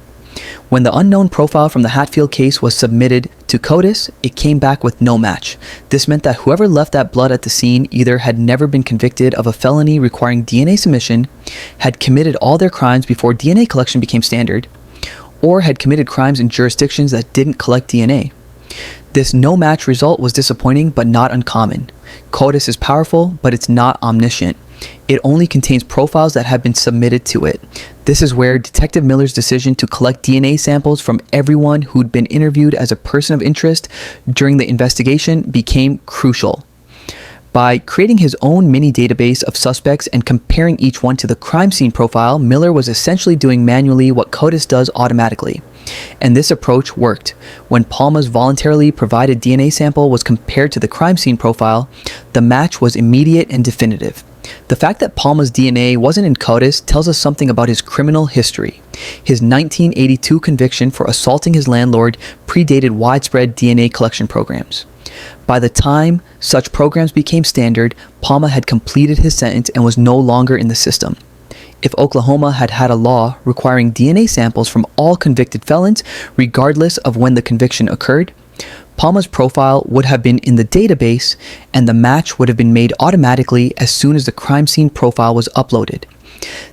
When the unknown profile from the Hatfield case was submitted to CODIS, it came back with no match. This meant that whoever left that blood at the scene either had never been convicted of a felony requiring DNA submission, had committed all their crimes before DNA collection became standard, or had committed crimes in jurisdictions that didn't collect DNA. This no-match result was disappointing but not uncommon. CODIS is powerful, but it's not omniscient. It only contains profiles that have been submitted to it. This is where Detective Miller's decision to collect DNA samples from everyone who'd been interviewed as a person of interest during the investigation became crucial. By creating his own mini database of suspects and comparing each one to the crime scene profile, Miller was essentially doing manually what CODIS does automatically. And this approach worked. When Palma's voluntarily provided DNA sample was compared to the crime scene profile, the match was immediate and definitive. The fact that Palma's DNA wasn't in CODIS tells us something about his criminal history. His 1982 conviction for assaulting his landlord predated widespread DNA collection programs. By the time such programs became standard, Palma had completed his sentence and was no longer in the system. If Oklahoma had had a law requiring DNA samples from all convicted felons, regardless of when the conviction occurred, Palma's profile would have been in the database and the match would have been made automatically as soon as the crime scene profile was uploaded.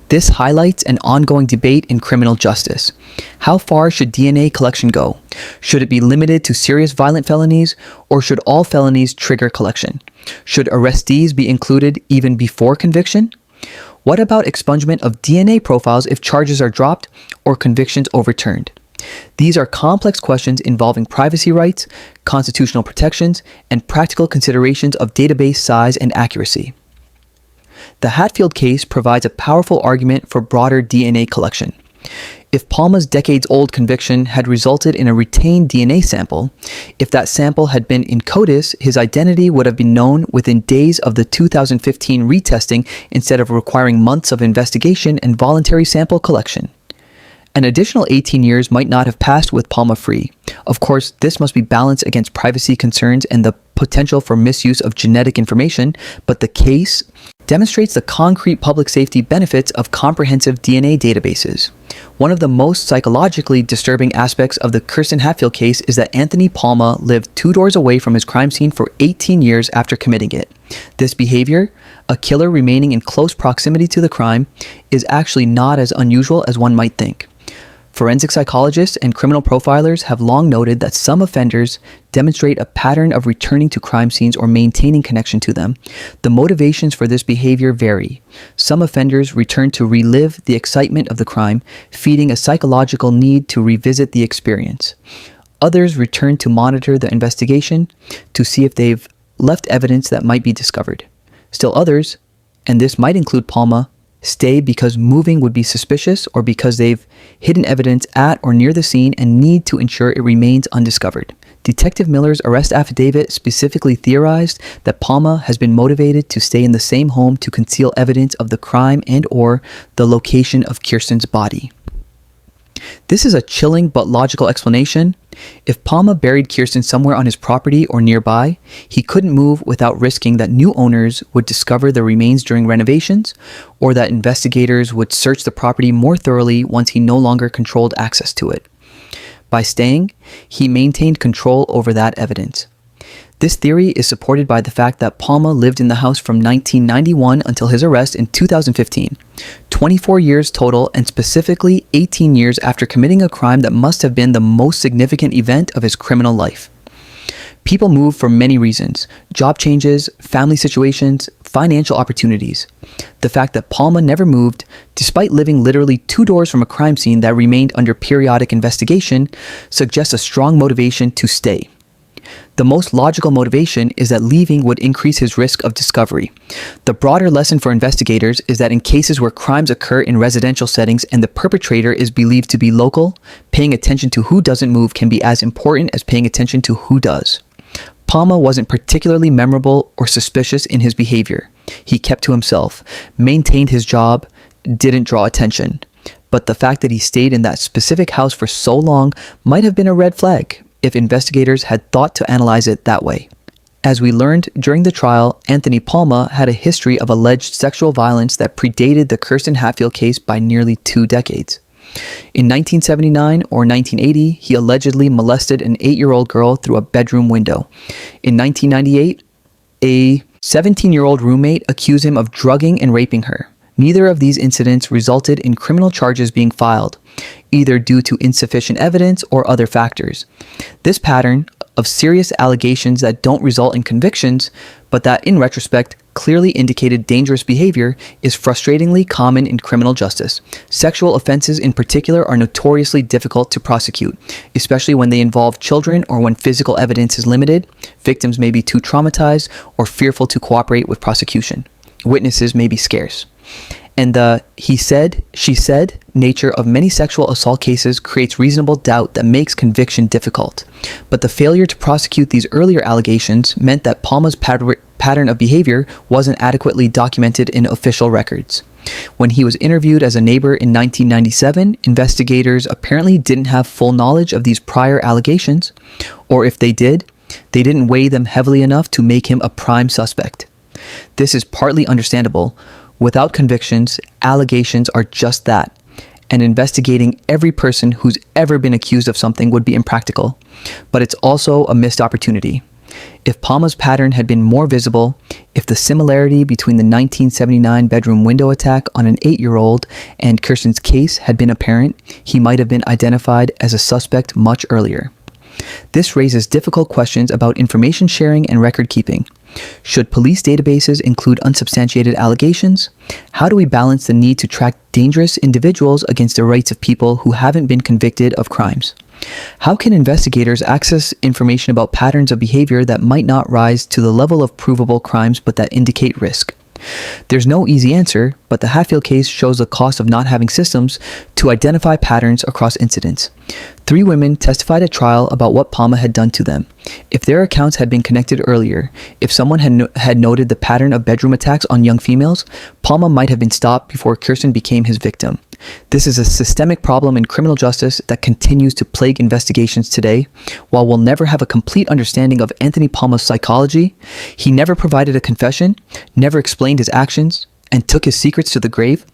This highlights an ongoing debate in criminal justice. How far should DNA collection go? Should it be limited to serious violent felonies, or should all felonies trigger collection? Should arrestees be included even before conviction? What about expungement of DNA profiles if charges are dropped or convictions overturned? These are complex questions involving privacy rights, constitutional protections, and practical considerations of database size and accuracy. The Hatfield case provides a powerful argument for broader DNA collection. If Palma's decades-old conviction had resulted in a retained DNA sample, if that sample had been in CODIS, his identity would have been known within days of the 2015 retesting instead of requiring months of investigation and voluntary sample collection. An additional 18 years might not have passed with Palma free. Of course, this must be balanced against privacy concerns and the potential for misuse of genetic information, but the case demonstrates the concrete public safety benefits of comprehensive DNA databases. One of the most psychologically disturbing aspects of the Kirsten Hatfield case is that Anthony Palma lived 2 doors away from his crime scene for 18 years after committing it. This behavior, a killer remaining in close proximity to the crime, is actually not as unusual as one might think. Forensic psychologists and criminal profilers have long noted that some offenders demonstrate a pattern of returning to crime scenes or maintaining connection to them. The motivations for this behavior vary. Some offenders return to relive the excitement of the crime, feeding a psychological need to revisit the experience. Others return to monitor the investigation to see if they've left evidence that might be discovered. Still others, and this might include Palma, stay because moving would be suspicious or because they've hidden evidence at or near the scene and need to ensure it remains undiscovered. Detective Miller's arrest affidavit specifically theorized that Palma has been motivated to stay in the same home to conceal evidence of the crime and/or the location of Kirsten's body. This is a chilling but logical explanation. If Palma buried Kirsten somewhere on his property or nearby, he couldn't move without risking that new owners would discover the remains during renovations, or that investigators would search the property more thoroughly once he no longer controlled access to it. By staying, he maintained control over that evidence. This theory is supported by the fact that Palma lived in the house from 1991 until his arrest in 2015, 24 years total, and specifically 18 years after committing a crime that must have been the most significant event of his criminal life. People move for many reasons: job changes, family situations, financial opportunities. The fact that Palma never moved, despite living literally 2 doors from a crime scene that remained under periodic investigation, suggests a strong motivation to stay. The most logical motivation is that leaving would increase his risk of discovery. The broader lesson for investigators is that in cases where crimes occur in residential settings and the perpetrator is believed to be local, paying attention to who doesn't move can be as important as paying attention to who does. Palma wasn't particularly memorable or suspicious in his behavior. He kept to himself, maintained his job, didn't draw attention. But the fact that he stayed in that specific house for so long might have been a red flag if investigators had thought to analyze it that way. As we learned during the trial, Anthony Palma had a history of alleged sexual violence that predated the Kirsten Hatfield case by nearly 2 decades. In 1979 or 1980, he allegedly molested an 8-year-old girl through a bedroom window. In 1998, a 17-year-old roommate accused him of drugging and raping her. Neither of these incidents resulted in criminal charges being filed, either due to insufficient evidence or other factors. This pattern of serious allegations that don't result in convictions, but that in retrospect clearly indicated dangerous behavior, is frustratingly common in criminal justice. Sexual offenses in particular are notoriously difficult to prosecute, especially when they involve children or when physical evidence is limited, victims may be too traumatized or fearful to cooperate with prosecution. Witnesses may be scarce. And the he said, she said nature of many sexual assault cases creates reasonable doubt that makes conviction difficult. But the failure to prosecute these earlier allegations meant that Palma's pattern of behavior wasn't adequately documented in official records. When he was interviewed as a neighbor in 1997, investigators apparently didn't have full knowledge of these prior allegations, or if they did, they didn't weigh them heavily enough to make him a prime suspect. This is partly understandable. Without convictions, allegations are just that, and investigating every person who's ever been accused of something would be impractical, but it's also a missed opportunity. If Palma's pattern had been more visible, if the similarity between the 1979 bedroom window attack on an 8-year-old and Kirsten's case had been apparent, he might have been identified as a suspect much earlier. This raises difficult questions about information sharing and record keeping. Should police databases include unsubstantiated allegations? How do we balance the need to track dangerous individuals against the rights of people who haven't been convicted of crimes? How can investigators access information about patterns of behavior that might not rise to the level of provable crimes but that indicate risk? There's no easy answer, but the Hatfield case shows the cost of not having systems to identify patterns across incidents. 3 women testified at trial about what Palma had done to them. If their accounts had been connected earlier, if someone had noted the pattern of bedroom attacks on young females, Palma might have been stopped before Kirsten became his victim. This is a systemic problem in criminal justice that continues to plague investigations today. While we'll never have a complete understanding of Anthony Palma's psychology, he never provided a confession, never explained his actions, and took his secrets to the grave,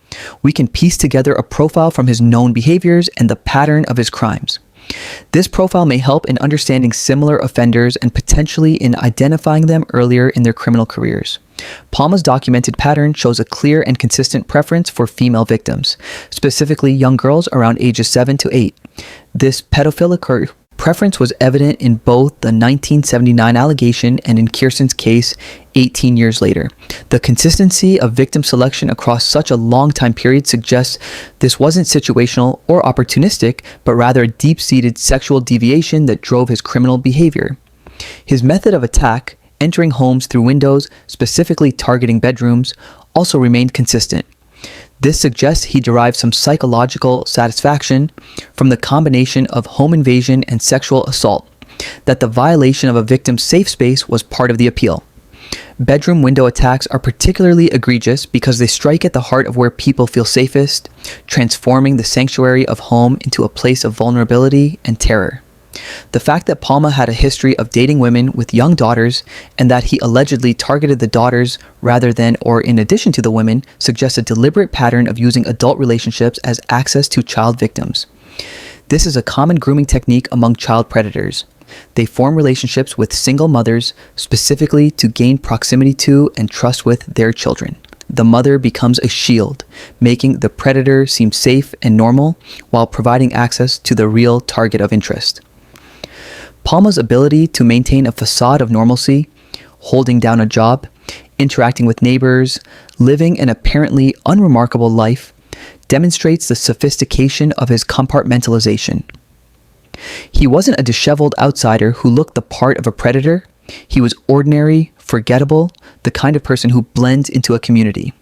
we can piece together a profile from his known behaviors and the pattern of his crimes. This profile may help in understanding similar offenders and potentially in identifying them earlier in their criminal careers. Palma's documented pattern shows a clear and consistent preference for female victims, specifically young girls around ages 7 to 8. This pedophilic preference was evident in both the 1979 allegation and in Kirsten's case 18 years later. The consistency of victim selection across such a long time period suggests this wasn't situational or opportunistic, but rather a deep-seated sexual deviation that drove his criminal behavior. His method of attack, entering homes through windows, specifically targeting bedrooms, also remained consistent. This suggests he derived some psychological satisfaction from the combination of home invasion and sexual assault, that the violation of a victim's safe space was part of the appeal. Bedroom window attacks are particularly egregious because they strike at the heart of where people feel safest, transforming the sanctuary of home into a place of vulnerability and terror. The fact that Palma had a history of dating women with young daughters and that he allegedly targeted the daughters rather than or in addition to the women suggests a deliberate pattern of using adult relationships as access to child victims. This is a common grooming technique among child predators. They form relationships with single mothers specifically to gain proximity to and trust with their children. The mother becomes a shield, making the predator seem safe and normal while providing access to the real target of interest. Palma's ability to maintain a facade of normalcy, holding down a job, interacting with neighbors, living an apparently unremarkable life, demonstrates the sophistication of his compartmentalization. He wasn't a disheveled outsider who looked the part of a predator. He was ordinary, forgettable, the kind of person who blends into a community.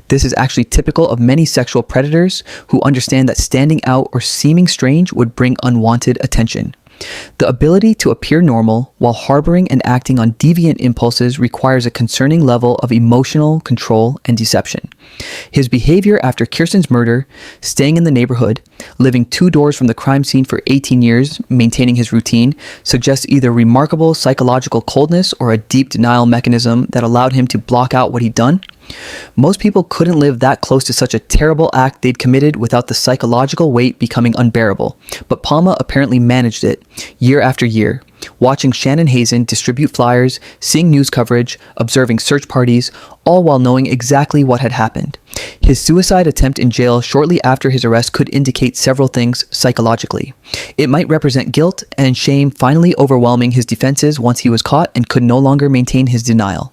This is actually typical of many sexual predators who understand that standing out or seeming strange would bring unwanted attention. The ability to appear normal while harboring and acting on deviant impulses requires a concerning level of emotional control and deception. His behavior after Kirsten's murder, staying in the neighborhood, living 2 doors from the crime scene for 18 years, maintaining his routine, suggests either remarkable psychological coldness or a deep denial mechanism that allowed him to block out what he'd done. Most people couldn't live that close to such a terrible act they'd committed without the psychological weight becoming unbearable, but Palma apparently managed it, year after year, watching Shannon Hazen distribute flyers, seeing news coverage, observing search parties, all while knowing exactly what had happened. His suicide attempt in jail shortly after his arrest could indicate several things psychologically. It might represent guilt and shame finally overwhelming his defenses once he was caught and could no longer maintain his denial.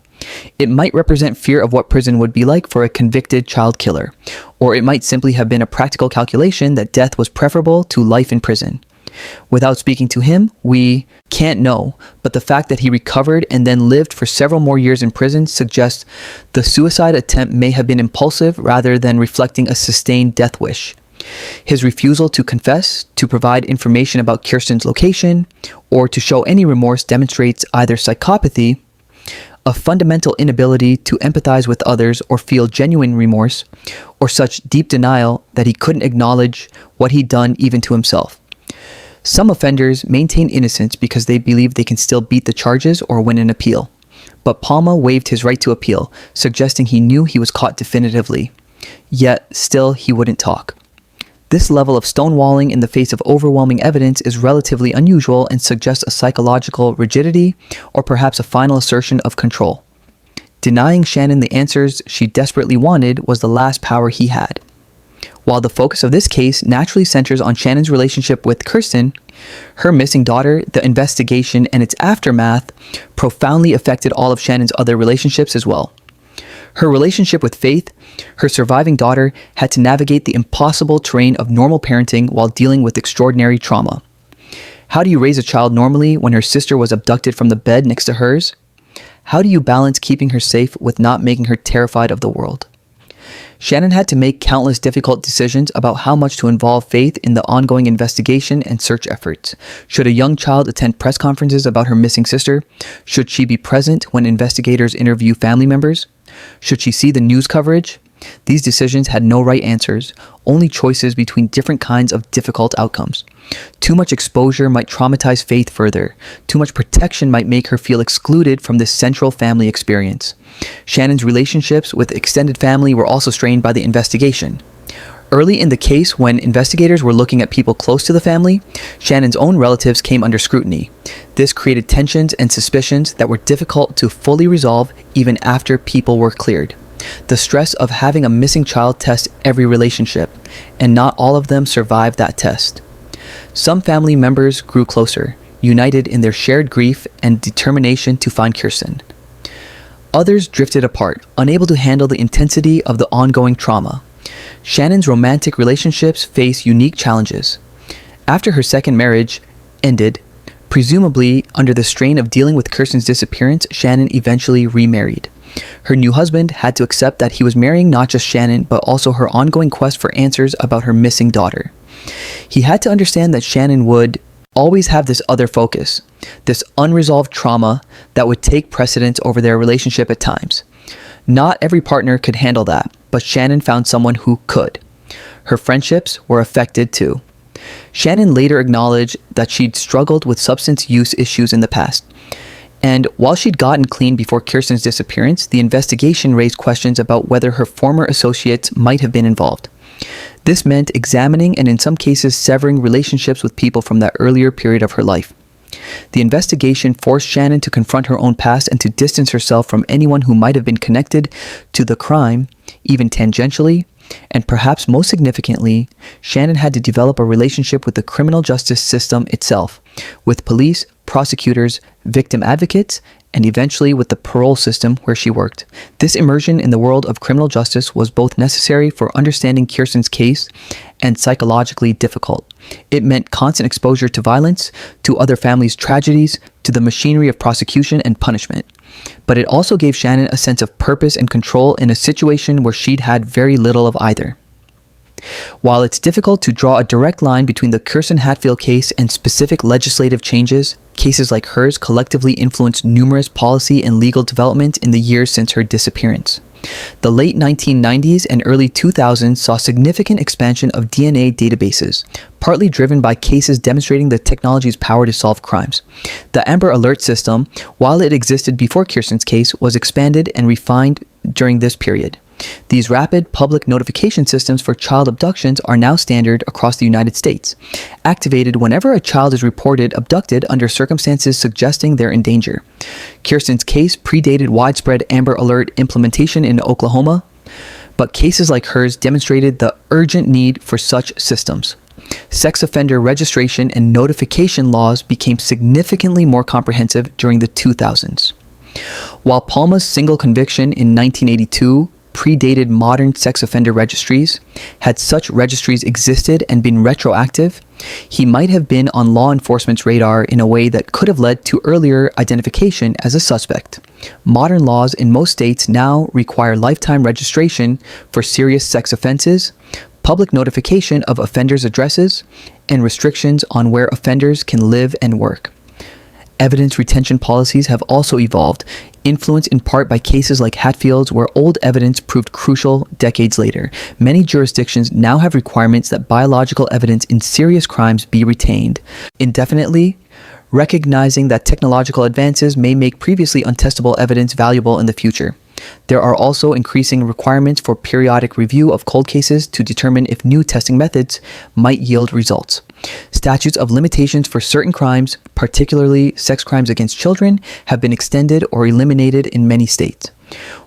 It might represent fear of what prison would be like for a convicted child killer, or it might simply have been a practical calculation that death was preferable to life in prison. Without speaking to him, we can't know, but the fact that he recovered and then lived for several more years in prison suggests the suicide attempt may have been impulsive rather than reflecting a sustained death wish. His refusal to confess, to provide information about Kirsten's location, or to show any remorse demonstrates either psychopathy, a fundamental inability to empathize with others or feel genuine remorse, or such deep denial that he couldn't acknowledge what he'd done even to himself. Some offenders maintain innocence because they believe they can still beat the charges or win an appeal. But Palma waived his right to appeal, suggesting he knew he was caught definitively. Yet, still, he wouldn't talk. This level of stonewalling in the face of overwhelming evidence is relatively unusual and suggests a psychological rigidity or perhaps a final assertion of control. Denying Shannon the answers she desperately wanted was the last power he had. While the focus of this case naturally centers on Shannon's relationship with Kirsten, her missing daughter, the investigation, and its aftermath profoundly affected all of Shannon's other relationships as well. Her relationship with Faith, her surviving daughter, had to navigate the impossible terrain of normal parenting while dealing with extraordinary trauma. How do you raise a child normally when her sister was abducted from the bed next to hers? How do you balance keeping her safe with not making her terrified of the world? Shannon had to make countless difficult decisions about how much to involve Faith in the ongoing investigation and search efforts. Should a young child attend press conferences about her missing sister? Should she be present when investigators interview family members? Should she see the news coverage? These decisions had no right answers, only choices between different kinds of difficult outcomes. Too much exposure might traumatize Faith further. Too much protection might make her feel excluded from this central family experience. Shannon's relationships with extended family were also strained by the investigation. Early in the case, when investigators were looking at people close to the family, Shannon's own relatives came under scrutiny. This created tensions and suspicions that were difficult to fully resolve even after people were cleared. The stress of having a missing child tests every relationship, and not all of them survived that test. Some family members grew closer, united in their shared grief and determination to find Kirsten. Others drifted apart, unable to handle the intensity of the ongoing trauma. Shannon's romantic relationships face unique challenges. After her second marriage ended, presumably under the strain of dealing with Kirsten's disappearance, Shannon eventually remarried. Her new husband had to accept that he was marrying not just Shannon, but also her ongoing quest for answers about her missing daughter. He had to understand that Shannon would always have this other focus, this unresolved trauma that would take precedence over their relationship at times. Not every partner could handle that, but Shannon found someone who could. Her friendships were affected too. Shannon later acknowledged that she'd struggled with substance use issues in the past. And while she'd gotten clean before Kirsten's disappearance, the investigation raised questions about whether her former associates might have been involved. This meant examining and in some cases severing relationships with people from that earlier period of her life. The investigation forced Shannon to confront her own past and to distance herself from anyone who might have been connected to the crime, even tangentially, and perhaps most significantly, Shannon had to develop a relationship with the criminal justice system itself, with police, prosecutors, victim advocates, and eventually with the parole system where she worked. This immersion in the world of criminal justice was both necessary for understanding Kirsten's case and psychologically difficult. It meant constant exposure to violence, to other families' tragedies, to the machinery of prosecution and punishment. But it also gave Shannon a sense of purpose and control in a situation where she'd had very little of either. While it's difficult to draw a direct line between the Kirsten Hatfield case and specific legislative changes, cases like hers collectively influenced numerous policy and legal development in the years since her disappearance. The late 1990s and early 2000s saw significant expansion of DNA databases, partly driven by cases demonstrating the technology's power to solve crimes. The Amber Alert system, while it existed before Kirsten's case, was expanded and refined during this period. These rapid public notification systems for child abductions are now standard across the United States, activated whenever a child is reported abducted under circumstances suggesting they're in danger. Kirsten's case predated widespread Amber Alert implementation in Oklahoma, but cases like hers demonstrated the urgent need for such systems. Sex offender registration and notification laws became significantly more comprehensive during the 2000s. While Palma's single conviction in 1982 predated modern sex offender registries, had such registries existed and been retroactive, he might have been on law enforcement's radar in a way that could have led to earlier identification as a suspect. Modern laws in most states now require lifetime registration for serious sex offenses, public notification of offenders' addresses, and restrictions on where offenders can live and work. Evidence retention policies have also evolved, influenced in part by cases like Hatfield's, where old evidence proved crucial decades later. Many jurisdictions now have requirements that biological evidence in serious crimes be retained indefinitely, recognizing that technological advances may make previously untestable evidence valuable in the future. There are also increasing requirements for periodic review of cold cases to determine if new testing methods might yield results. Statutes of limitations for certain crimes, particularly sex crimes against children, have been extended or eliminated in many states.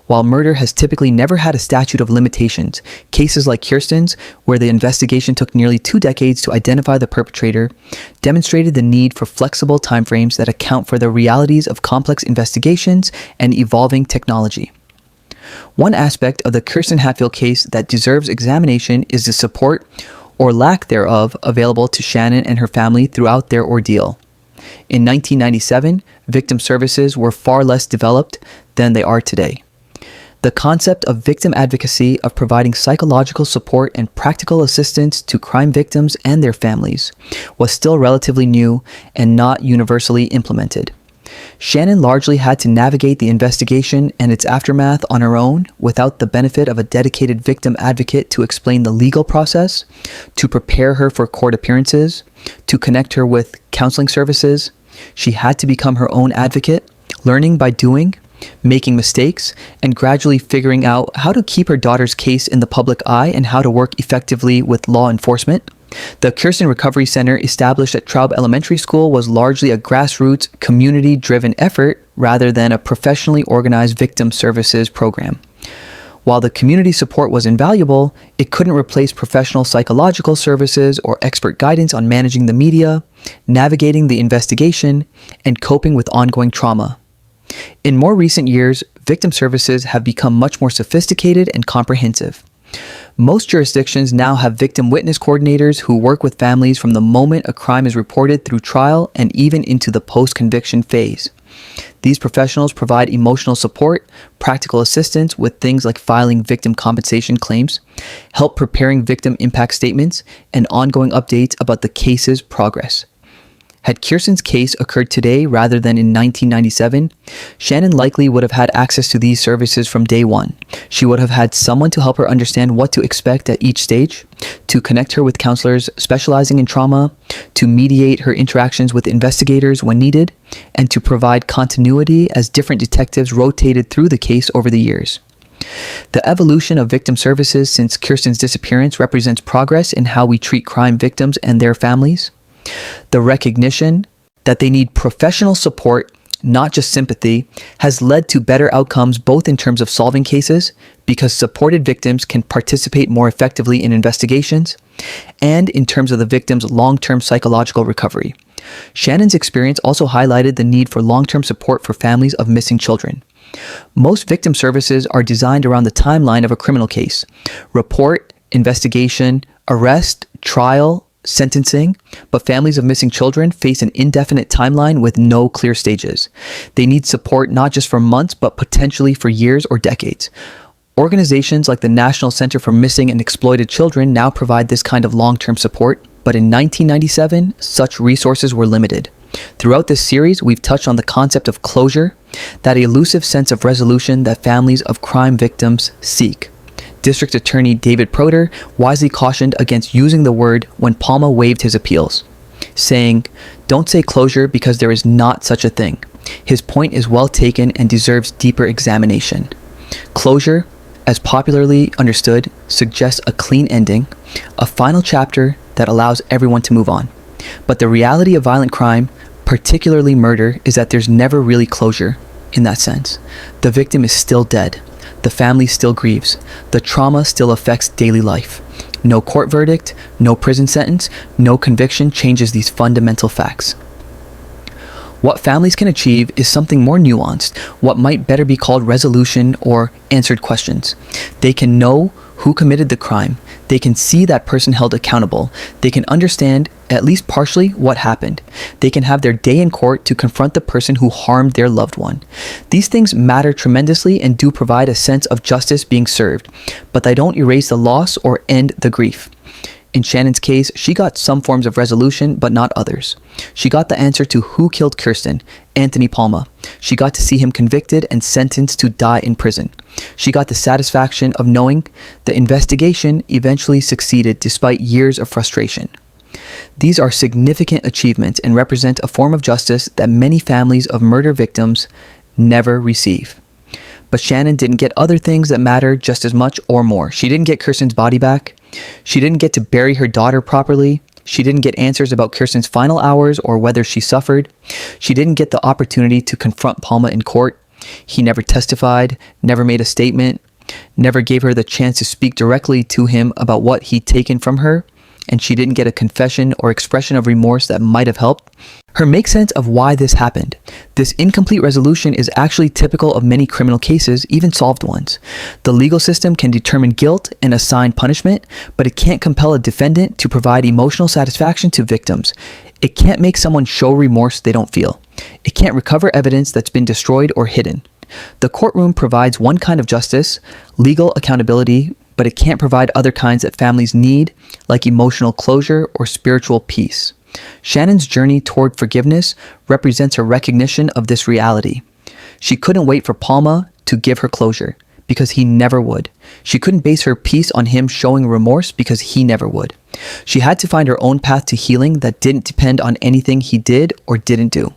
While murder has typically never had a statute of limitations, cases like Kirsten's, where the investigation took nearly 2 decades to identify the perpetrator, demonstrated the need for flexible timeframes that account for the realities of complex investigations and evolving technology. One aspect of the Kirsten Hatfield case that deserves examination is the support, or lack thereof, available to Shannon and her family throughout their ordeal. In 1997, victim services were far less developed than they are today. The concept of victim advocacy, of providing psychological support and practical assistance to crime victims and their families, was still relatively new and not universally implemented. Shannon largely had to navigate the investigation and its aftermath on her own, without the benefit of a dedicated victim advocate to explain the legal process, to prepare her for court appearances, to connect her with counseling services. She had to become her own advocate, learning by doing, making mistakes, and gradually figuring out how to keep her daughter's case in the public eye and how to work effectively with law enforcement. The Kirsten Recovery Center, established at Traub Elementary School, was largely a grassroots, community-driven effort rather than a professionally organized victim services program. While the community support was invaluable, it couldn't replace professional psychological services or expert guidance on managing the media, navigating the investigation, and coping with ongoing trauma. In more recent years, victim services have become much more sophisticated and comprehensive. Most jurisdictions now have victim witness coordinators who work with families from the moment a crime is reported through trial and even into the post-conviction phase. These professionals provide emotional support, practical assistance with things like filing victim compensation claims, help preparing victim impact statements, and ongoing updates about the case's progress. Had Kirsten's case occurred today rather than in 1997, Shannon likely would have had access to these services from day one. She would have had someone to help her understand what to expect at each stage, to connect her with counselors specializing in trauma, to mediate her interactions with investigators when needed, and to provide continuity as different detectives rotated through the case over the years. The evolution of victim services since Kirsten's disappearance represents progress in how we treat crime victims and their families. The recognition that they need professional support, not just sympathy, has led to better outcomes both in terms of solving cases, because supported victims can participate more effectively in investigations, and in terms of the victim's long-term psychological recovery. Shannon's experience also highlighted the need for long-term support for families of missing children. Most victim services are designed around the timeline of a criminal case: report, investigation, Arrest, trial, sentencing, but families of missing children face an indefinite timeline with no clear stages. They need support not just for months, but potentially for years or decades. Organizations like the National Center for Missing and Exploited Children now provide this kind of long-term support, but in 1997, such resources were limited. Throughout this series, we've touched on the concept of closure, that elusive sense of resolution that families of crime victims seek. District Attorney David Proter wisely cautioned against using the word when Palma waived his appeals, saying, "Don't say closure because there is not such a thing." His point is well taken and deserves deeper examination. Closure, as popularly understood, suggests a clean ending, a final chapter that allows everyone to move on. But the reality of violent crime, particularly murder, is that there's never really closure in that sense. The victim is still dead. The family still grieves. The trauma still affects daily life. No court verdict, no prison sentence, no conviction changes these fundamental facts. What families can achieve is something more nuanced, what might better be called resolution or answered questions. They can know who committed the crime. They can see that person held accountable. They can understand, at least partially, what happened. They can have their day in court to confront the person who harmed their loved one. These things matter tremendously and do provide a sense of justice being served, but they don't erase the loss or end the grief. In Shannon's case, she got some forms of resolution, but not others. She got the answer to who killed Kirsten, Anthony Palma. She got to see him convicted and sentenced to die in prison. She got the satisfaction of knowing the investigation eventually succeeded despite years of frustration. These are significant achievements and represent a form of justice that many families of murder victims never receive. But Shannon didn't get other things that matter just as much or more. She didn't get Kirsten's body back. She didn't get to bury her daughter properly. She didn't get answers about Kirsten's final hours or whether she suffered. She didn't get the opportunity to confront Palma in court. He never testified, never made a statement, never gave her the chance to speak directly to him about what he'd taken from her, and she didn't get a confession or expression of remorse that might have helped her make sense of why this happened. This incomplete resolution is actually typical of many criminal cases, even solved ones. The legal system can determine guilt and assign punishment, but it can't compel a defendant to provide emotional satisfaction to victims. It can't make someone show remorse they don't feel. It can't recover evidence that's been destroyed or hidden. The courtroom provides one kind of justice, legal accountability, but it can't provide other kinds that families need, like emotional closure or spiritual peace. Shannon's journey toward forgiveness represents a recognition of this reality. She couldn't wait for Palma to give her closure, because he never would. She couldn't base her peace on him showing remorse, because he never would. She had to find her own path to healing that didn't depend on anything he did or didn't do.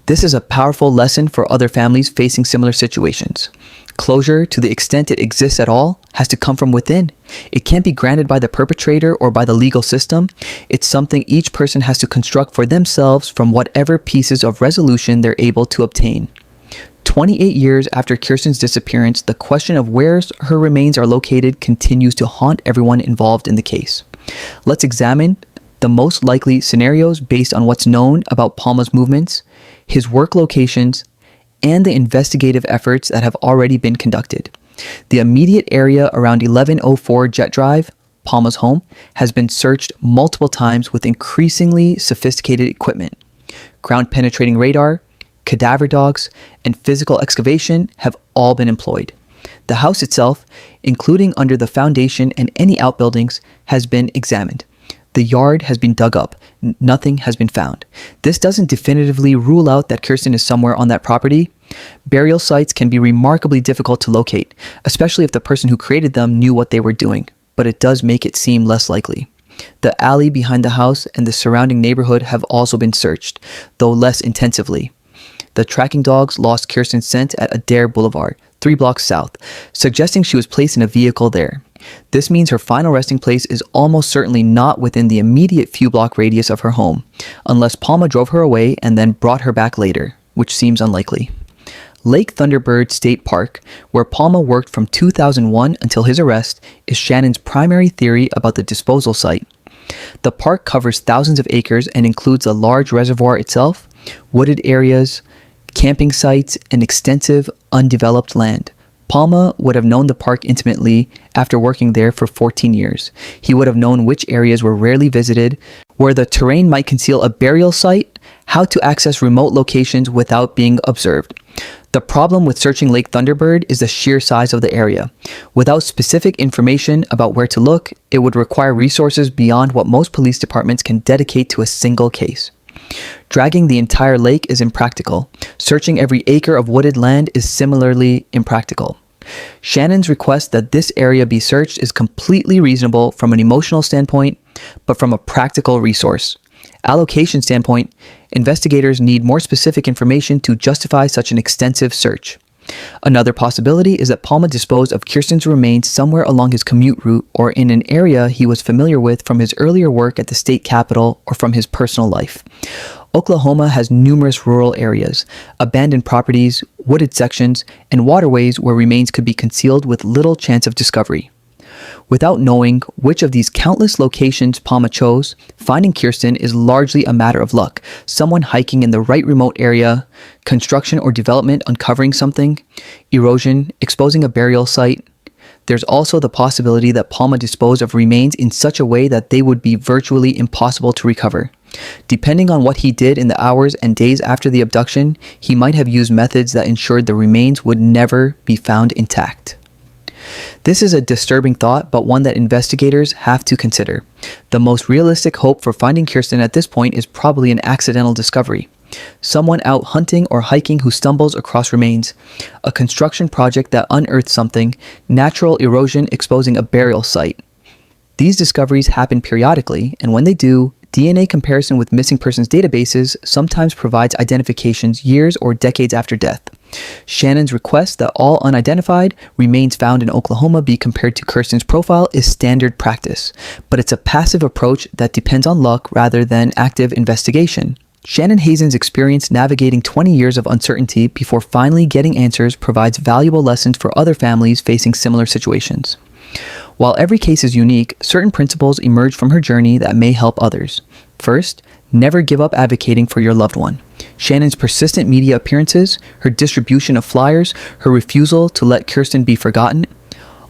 This is a powerful lesson for other families facing similar situations. Closure, to the extent it exists at all, has to come from within. It can't be granted by the perpetrator or by the legal system. It's something each person has to construct for themselves from whatever pieces of resolution they're able to obtain. 28 years after Kirsten's disappearance, the question of where her remains are located continues to haunt everyone involved in the case. Let's examine the most likely scenarios based on what's known about Palma's movements, his work locations, and the investigative efforts that have already been conducted. The immediate area around 1104 Jet Drive, Palma's home, has been searched multiple times with increasingly sophisticated equipment. Ground-penetrating radar, cadaver dogs, and physical excavation have all been employed. The house itself, including under the foundation and any outbuildings, has been examined. The yard has been dug up. Nothing has been found. This doesn't definitively rule out that Kirsten is somewhere on that property. Burial sites can be remarkably difficult to locate, especially if the person who created them knew what they were doing, but it does make it seem less likely. The alley behind the house and the surrounding neighborhood have also been searched, though less intensively. The tracking dogs lost Kirsten's scent at Adair Boulevard, 3 blocks south, suggesting she was placed in a vehicle there. This means her final resting place is almost certainly not within the immediate few block radius of her home, unless Palma drove her away and then brought her back later, which seems unlikely. Lake Thunderbird State Park, where Palma worked from 2001 until his arrest, is Shannon's primary theory about the disposal site. The park covers thousands of acres and includes a large reservoir itself, wooded areas, camping sites, and extensive undeveloped land. Palma would have known the park intimately after working there for 14 years. He would have known which areas were rarely visited, where the terrain might conceal a burial site, how to access remote locations without being observed. The problem with searching Lake Thunderbird is the sheer size of the area. Without specific information about where to look, it would require resources beyond what most police departments can dedicate to a single case. Dragging the entire lake is impractical. Searching every acre of wooded land is similarly impractical. Shannon's request that this area be searched is completely reasonable from an emotional standpoint, but from a practical resource allocation standpoint, investigators need more specific information to justify such an extensive search. Another possibility is that Palma disposed of Kirsten's remains somewhere along his commute route or in an area he was familiar with from his earlier work at the state capitol or from his personal life. Oklahoma has numerous rural areas, abandoned properties, wooded sections, and waterways where remains could be concealed with little chance of discovery. Without knowing which of these countless locations Palma chose, finding Kirsten is largely a matter of luck. Someone hiking in the right remote area, construction or development uncovering something, erosion, exposing a burial site. There's also the possibility that Palma disposed of remains in such a way that they would be virtually impossible to recover. Depending on what he did in the hours and days after the abduction, he might have used methods that ensured the remains would never be found intact. This is a disturbing thought, but one that investigators have to consider. The most realistic hope for finding Kirsten at this point is probably an accidental discovery. Someone out hunting or hiking who stumbles across remains, a construction project that unearths something, natural erosion exposing a burial site. These discoveries happen periodically, and when they do, DNA comparison with missing persons databases sometimes provides identifications years or decades after death. Shannon's request that all unidentified remains found in Oklahoma be compared to Kirsten's profile is standard practice, but it's a passive approach that depends on luck rather than active investigation. Shannon Hazen's experience navigating 20 years of uncertainty before finally getting answers provides valuable lessons for other families facing similar situations. While every case is unique, certain principles emerge from her journey that may help others. First, never give up advocating for your loved one. Shannon's persistent media appearances, her distribution of flyers, her refusal to let Kirsten be forgotten,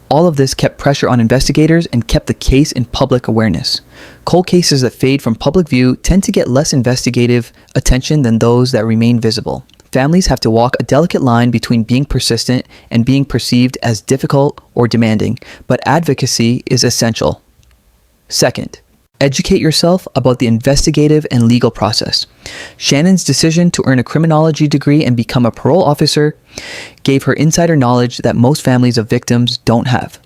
all of this kept pressure on investigators and kept the case in public awareness. Cold cases that fade from public view tend to get less investigative attention than those that remain visible. Families have to walk a delicate line between being persistent and being perceived as difficult or demanding, but advocacy is essential. Second, educate yourself about the investigative and legal process. Shannon's decision to earn a criminology degree and become a parole officer gave her insider knowledge that most families of victims don't have.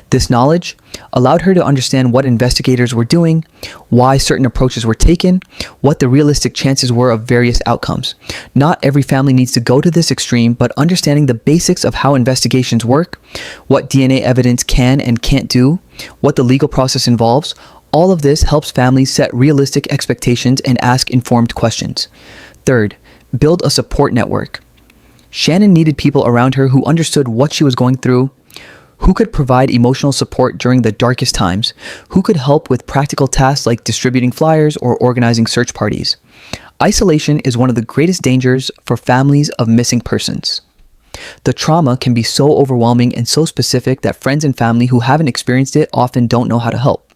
This knowledge allowed her to understand what investigators were doing, why certain approaches were taken, what the realistic chances were of various outcomes. Not every family needs to go to this extreme, but understanding the basics of how investigations work, what DNA evidence can and can't do, what the legal process involves, all of this helps families set realistic expectations and ask informed questions. Third, build a support network. Shannon needed people around her who understood what she was going through, who could provide emotional support during the darkest times, who could help with practical tasks like distributing flyers or organizing search parties. Isolation is one of the greatest dangers for families of missing persons. The trauma can be so overwhelming and so specific that friends and family who haven't experienced it often don't know how to help.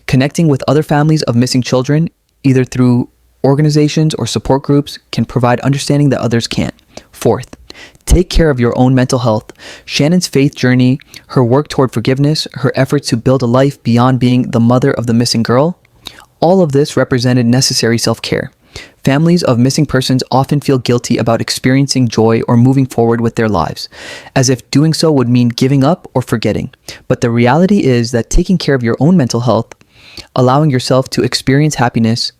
Connecting with other families of missing children, either through organizations or support groups, can provide understanding that others can't. Fourth, take care of your own mental health. Shannon's faith journey, her work toward forgiveness, her efforts to build a life beyond being the mother of the missing girl, all of this represented necessary self-care. Families of missing persons often feel guilty about experiencing joy or moving forward with their lives, as if doing so would mean giving up or forgetting. But the reality is that taking care of your own mental health, allowing yourself to experience happiness,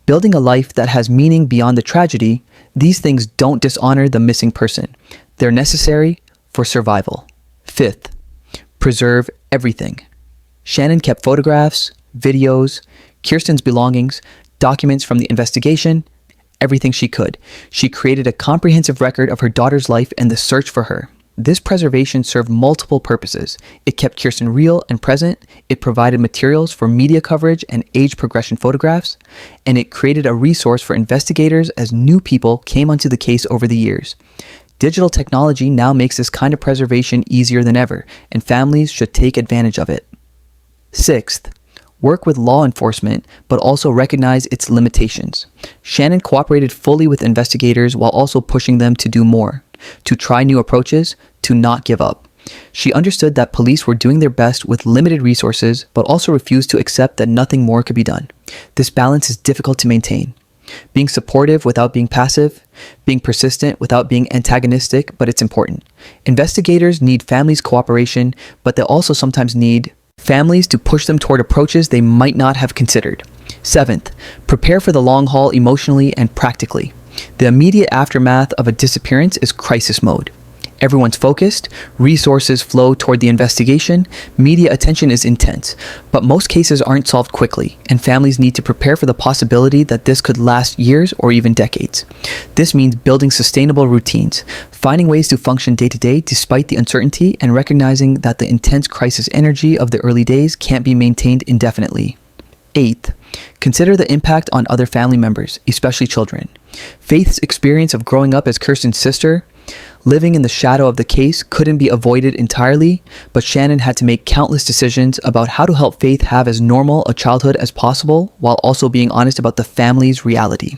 building a life that has meaning beyond the tragedy, these things don't dishonor the missing person. They're necessary for survival. Fifth, preserve everything. Shannon kept photographs, videos, Kirsten's belongings, documents from the investigation, everything she could. She created a comprehensive record of her daughter's life and the search for her. This preservation served multiple purposes. It kept Kirsten real and present, it provided materials for media coverage and age progression photographs, and it created a resource for investigators as new people came onto the case over the years. Digital technology now makes this kind of preservation easier than ever, and families should take advantage of it. Sixth, work with law enforcement, but also recognize its limitations. Shannon cooperated fully with investigators while also pushing them to do more, to try new approaches, to not give up. She understood that police were doing their best with limited resources, but also refused to accept that nothing more could be done. This balance is difficult to maintain. Being supportive without being passive, being persistent without being antagonistic, but it's important. Investigators need families' cooperation, but they also sometimes need families to push them toward approaches they might not have considered. Seventh, prepare for the long haul emotionally and practically. The immediate aftermath of a disappearance is crisis mode. Everyone's focused, resources flow toward the investigation, media attention is intense, but most cases aren't solved quickly, and families need to prepare for the possibility that this could last years or even decades. This means building sustainable routines, finding ways to function day to day despite the uncertainty, and recognizing that the intense crisis energy of the early days can't be maintained indefinitely. Eighth, consider the impact on other family members, especially children. Faith's experience of growing up as Kirsten's sister, living in the shadow of the case, couldn't be avoided entirely, but Shannon had to make countless decisions about how to help Faith have as normal a childhood as possible while also being honest about the family's reality.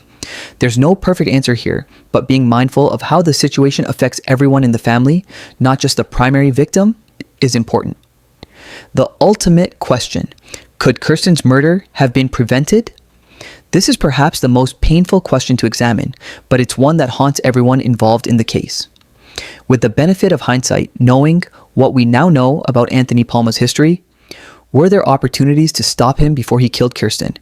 There's no perfect answer here, but being mindful of how the situation affects everyone in the family, not just the primary victim, is important. The ultimate question: could Kirsten's murder have been prevented? This is perhaps the most painful question to examine, but it's one that haunts everyone involved in the case. With the benefit of hindsight, knowing what we now know about Anthony Palma's history, were there opportunities to stop him before he killed Kirsten?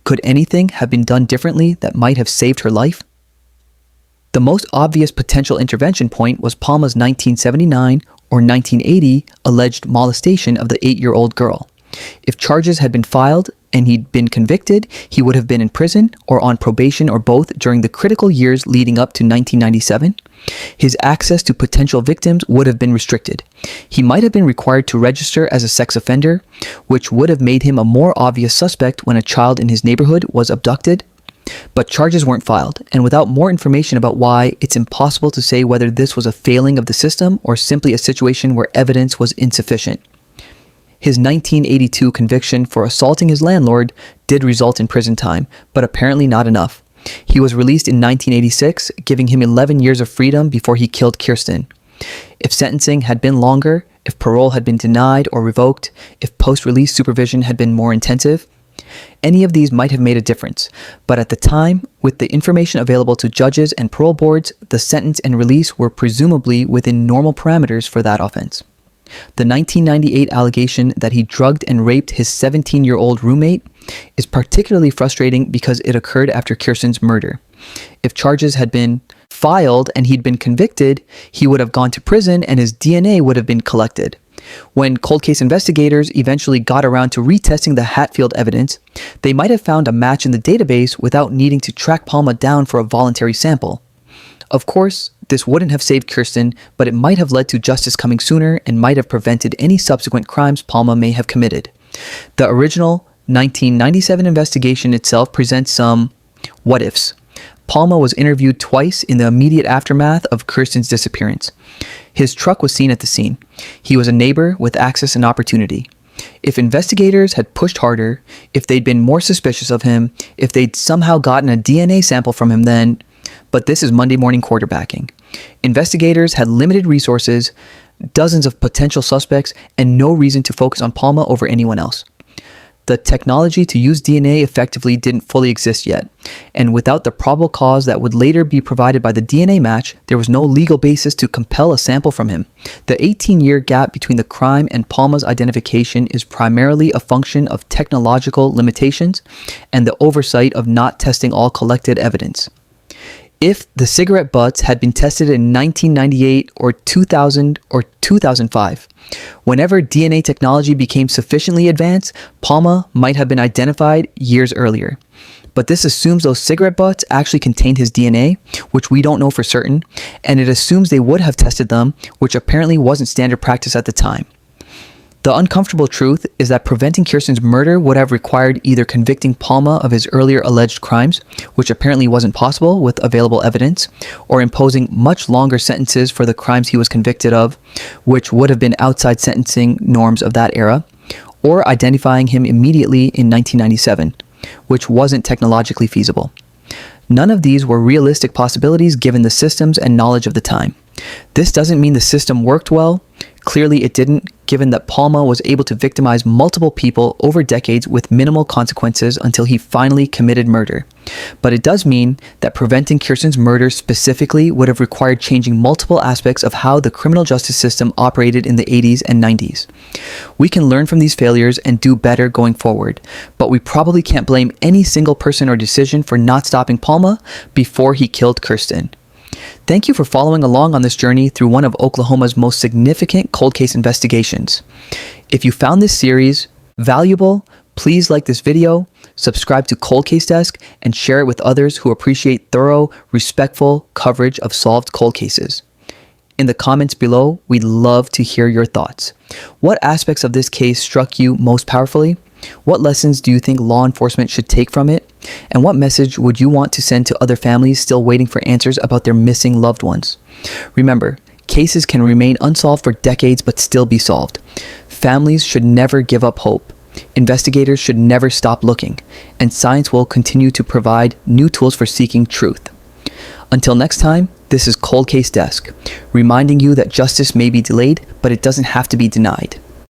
Could anything have been done differently that might have saved her life? The most obvious potential intervention point was Palma's 1979 or 1980 alleged molestation of the 8-year-old girl. If charges had been filed and he'd been convicted, he would have been in prison or on probation or both during the critical years leading up to 1997. His access to potential victims would have been restricted. He might have been required to register as a sex offender, which would have made him a more obvious suspect when a child in his neighborhood was abducted. But charges weren't filed, and without more information about why, it's impossible to say whether this was a failing of the system or simply a situation where evidence was insufficient. His 1982 conviction for assaulting his landlord did result in prison time, but apparently not enough. He was released in 1986, giving him 11 years of freedom before he killed Kirsten. If sentencing had been longer, if parole had been denied or revoked, if post-release supervision had been more intensive, any of these might have made a difference. But at the time, with the information available to judges and parole boards, the sentence and release were presumably within normal parameters for that offense. The 1998 allegation that he drugged and raped his 17-year-old roommate is particularly frustrating because it occurred after Kirsten's murder. If charges had been filed and he'd been convicted, he would have gone to prison and his DNA would have been collected. When cold case investigators eventually got around to retesting the Hatfield evidence, they might have found a match in the database without needing to track Palma down for a voluntary sample. Of course, this wouldn't have saved Kirsten, but it might have led to justice coming sooner and might have prevented any subsequent crimes Palma may have committed. The original 1997 investigation itself presents some what-ifs. Palma was interviewed twice in the immediate aftermath of Kirsten's disappearance. His truck was seen at the scene. He was a neighbor with access and opportunity. If investigators had pushed harder, if they'd been more suspicious of him, if they'd somehow gotten a DNA sample from him then... But this is Monday morning quarterbacking. Investigators had limited resources, dozens of potential suspects, and no reason to focus on Palma over anyone else. The technology to use DNA effectively didn't fully exist yet, and without the probable cause that would later be provided by the DNA match, there was no legal basis to compel a sample from him. The 18-year gap between the crime and Palma's identification is primarily a function of technological limitations and the oversight of not testing all collected evidence. If the cigarette butts had been tested in 1998 or 2000 or 2005, whenever DNA technology became sufficiently advanced, Palma might have been identified years earlier. But this assumes those cigarette butts actually contained his DNA, which we don't know for certain, and it assumes they would have tested them, which apparently wasn't standard practice at the time. The uncomfortable truth is that preventing Kirsten's murder would have required either convicting Palma of his earlier alleged crimes, which apparently wasn't possible with available evidence, or imposing much longer sentences for the crimes he was convicted of, which would have been outside sentencing norms of that era, or identifying him immediately in 1997, which wasn't technologically feasible. None of these were realistic possibilities given the systems and knowledge of the time. This doesn't mean the system worked well. Clearly it didn't, given that Palma was able to victimize multiple people over decades with minimal consequences until he finally committed murder. But it does mean that preventing Kirsten's murder specifically would have required changing multiple aspects of how the criminal justice system operated in the 80s and 90s. We can learn from these failures and do better going forward, but we probably can't blame any single person or decision for not stopping Palma before he killed Kirsten. Thank you for following along on this journey through one of Oklahoma's most significant cold case investigations. If you found this series valuable, please like this video, subscribe to Cold Case Desk, and share it with others who appreciate thorough, respectful coverage of solved cold cases. In the comments below, we'd love to hear your thoughts. What aspects of this case struck you most powerfully? What lessons do you think law enforcement should take from it? And what message would you want to send to other families still waiting for answers about their missing loved ones? Remember, cases can remain unsolved for decades but still be solved. Families should never give up hope. Investigators should never stop looking. And science will continue to provide new tools for seeking truth. Until next time, this is Cold Case Desk, reminding you that justice may be delayed, but it doesn't have to be denied.